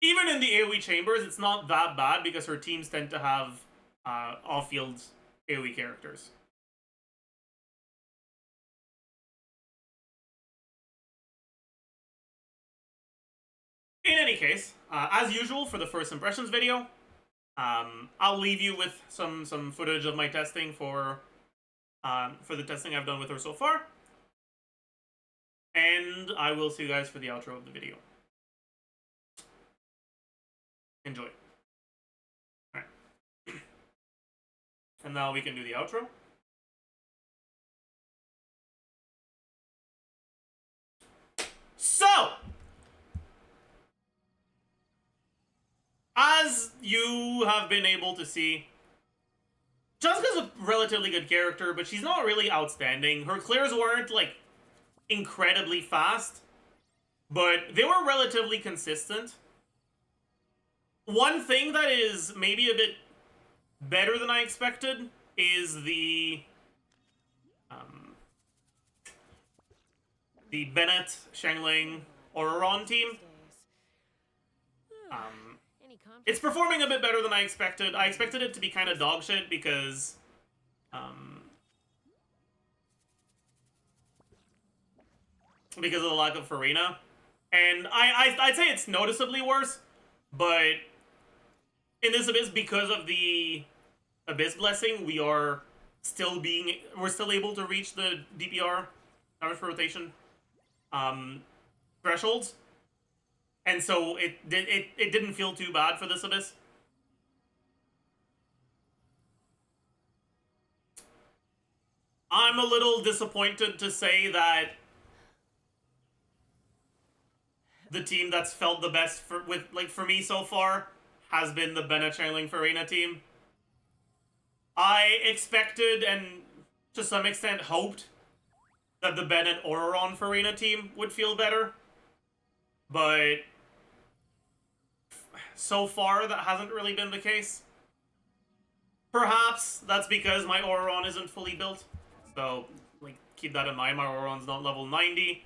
even in the AoE chambers, it's not that bad because her teams tend to have off-field AoE characters. In any case, as usual for the first impressions video, I'll leave you with some footage of my testing for the testing I've done with her so far. And I will see you guys for the outro of the video. Enjoy. Alright. And now we can do the outro. So! As you have been able to see, CHASCA's a relatively good character, but she's not really outstanding. Her clears weren't, like, incredibly fast, but they were relatively consistent. One thing that is maybe a bit better than I expected is the Bennett, Shangling, Ororon team. It's performing a bit better than I expected. I expected it to be kind of dog shit because of the lack of Farina. And I'd say it's noticeably worse, but in this Abyss, because of the Abyss Blessing, we're still able to reach the DPR, damage per rotation, thresholds. And so it didn't feel too bad for this Abyss. I'm a little disappointed to say that the team that's felt the best for me so far has been the Bennett Channeling Farina team. I expected and to some extent hoped that the Bennett Ororon Farina team would feel better, but so far that hasn't really been the case. Perhaps that's because my Ororon isn't fully built, so like keep that in mind. My Ororon's not level 90,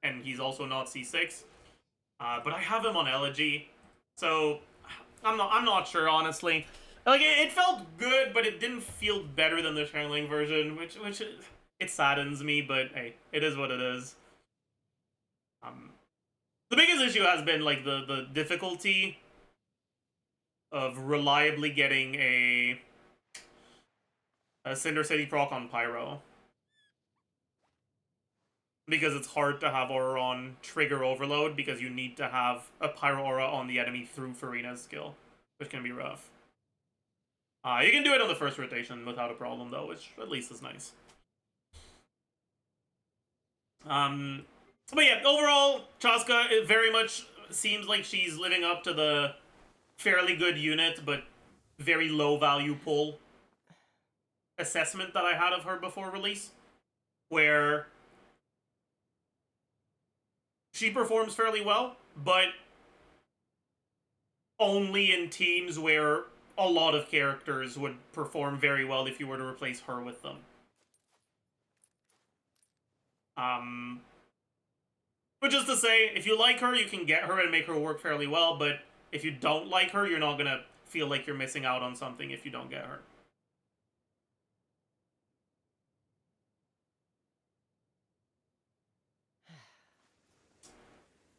and he's also not C6. But I have him on Elegy, so I'm not sure, honestly. Like it felt good, but it didn't feel better than the Channeling version, which it saddens me. But hey, it is what it is. The biggest issue has been like the difficulty of reliably getting a Cinder City proc on Pyro. Because it's hard to have Ororon trigger Overload because you need to have a Pyro Aura on the enemy through Farina's skill, which can be rough. You can do it on the first rotation without a problem though, which at least is nice. But yeah, overall, CHASCA, it very much seems like she's living up to the fairly good unit, but very low value pull assessment that I had of her before release, where she performs fairly well, but only in teams where a lot of characters would perform very well if you were to replace her with them. Which is to say, if you like her, you can get her and make her work fairly well, but if you don't like her, you're not gonna feel like you're missing out on something if you don't get her.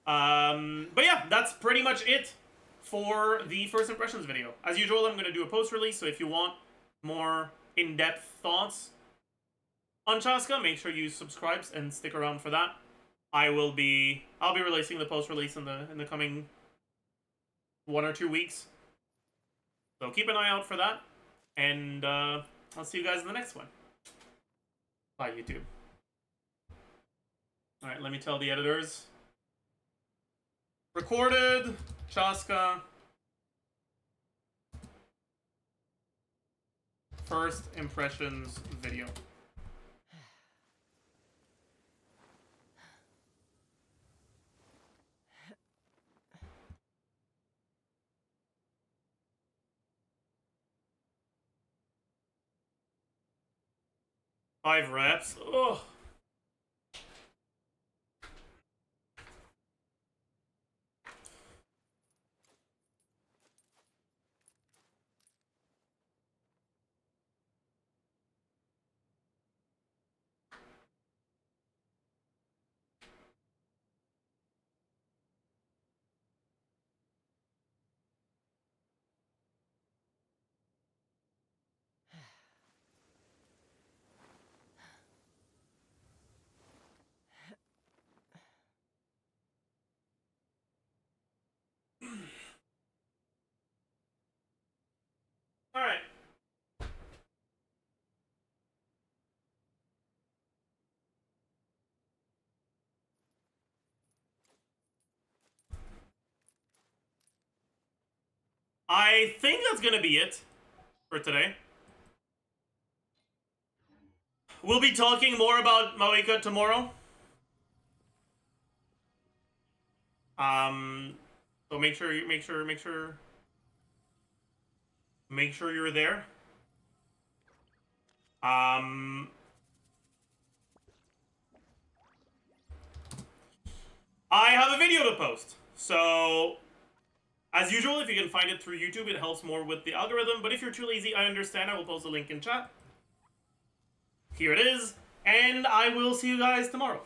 But yeah, that's pretty much it for the first impressions video. As usual, I'm gonna do a post-release, so if you want more in-depth thoughts on CHASCA, make sure you subscribe and stick around for that. I'll be releasing the post-release in the coming 1 or 2 weeks. So keep an eye out for that. And I'll see you guys in the next one. Bye, YouTube. Alright, let me tell the editors. Recorded, CHASCA. First impressions video. Five reps. Ugh. All right. I think that's gonna be it for today. We'll be talking more about MAVUIKA tomorrow. So make sure you're there. I have a video to post. So, as usual, if you can find it through YouTube, it helps more with the algorithm. But if you're too lazy, I understand. I will post a link in chat. Here it is. And I will see you guys tomorrow.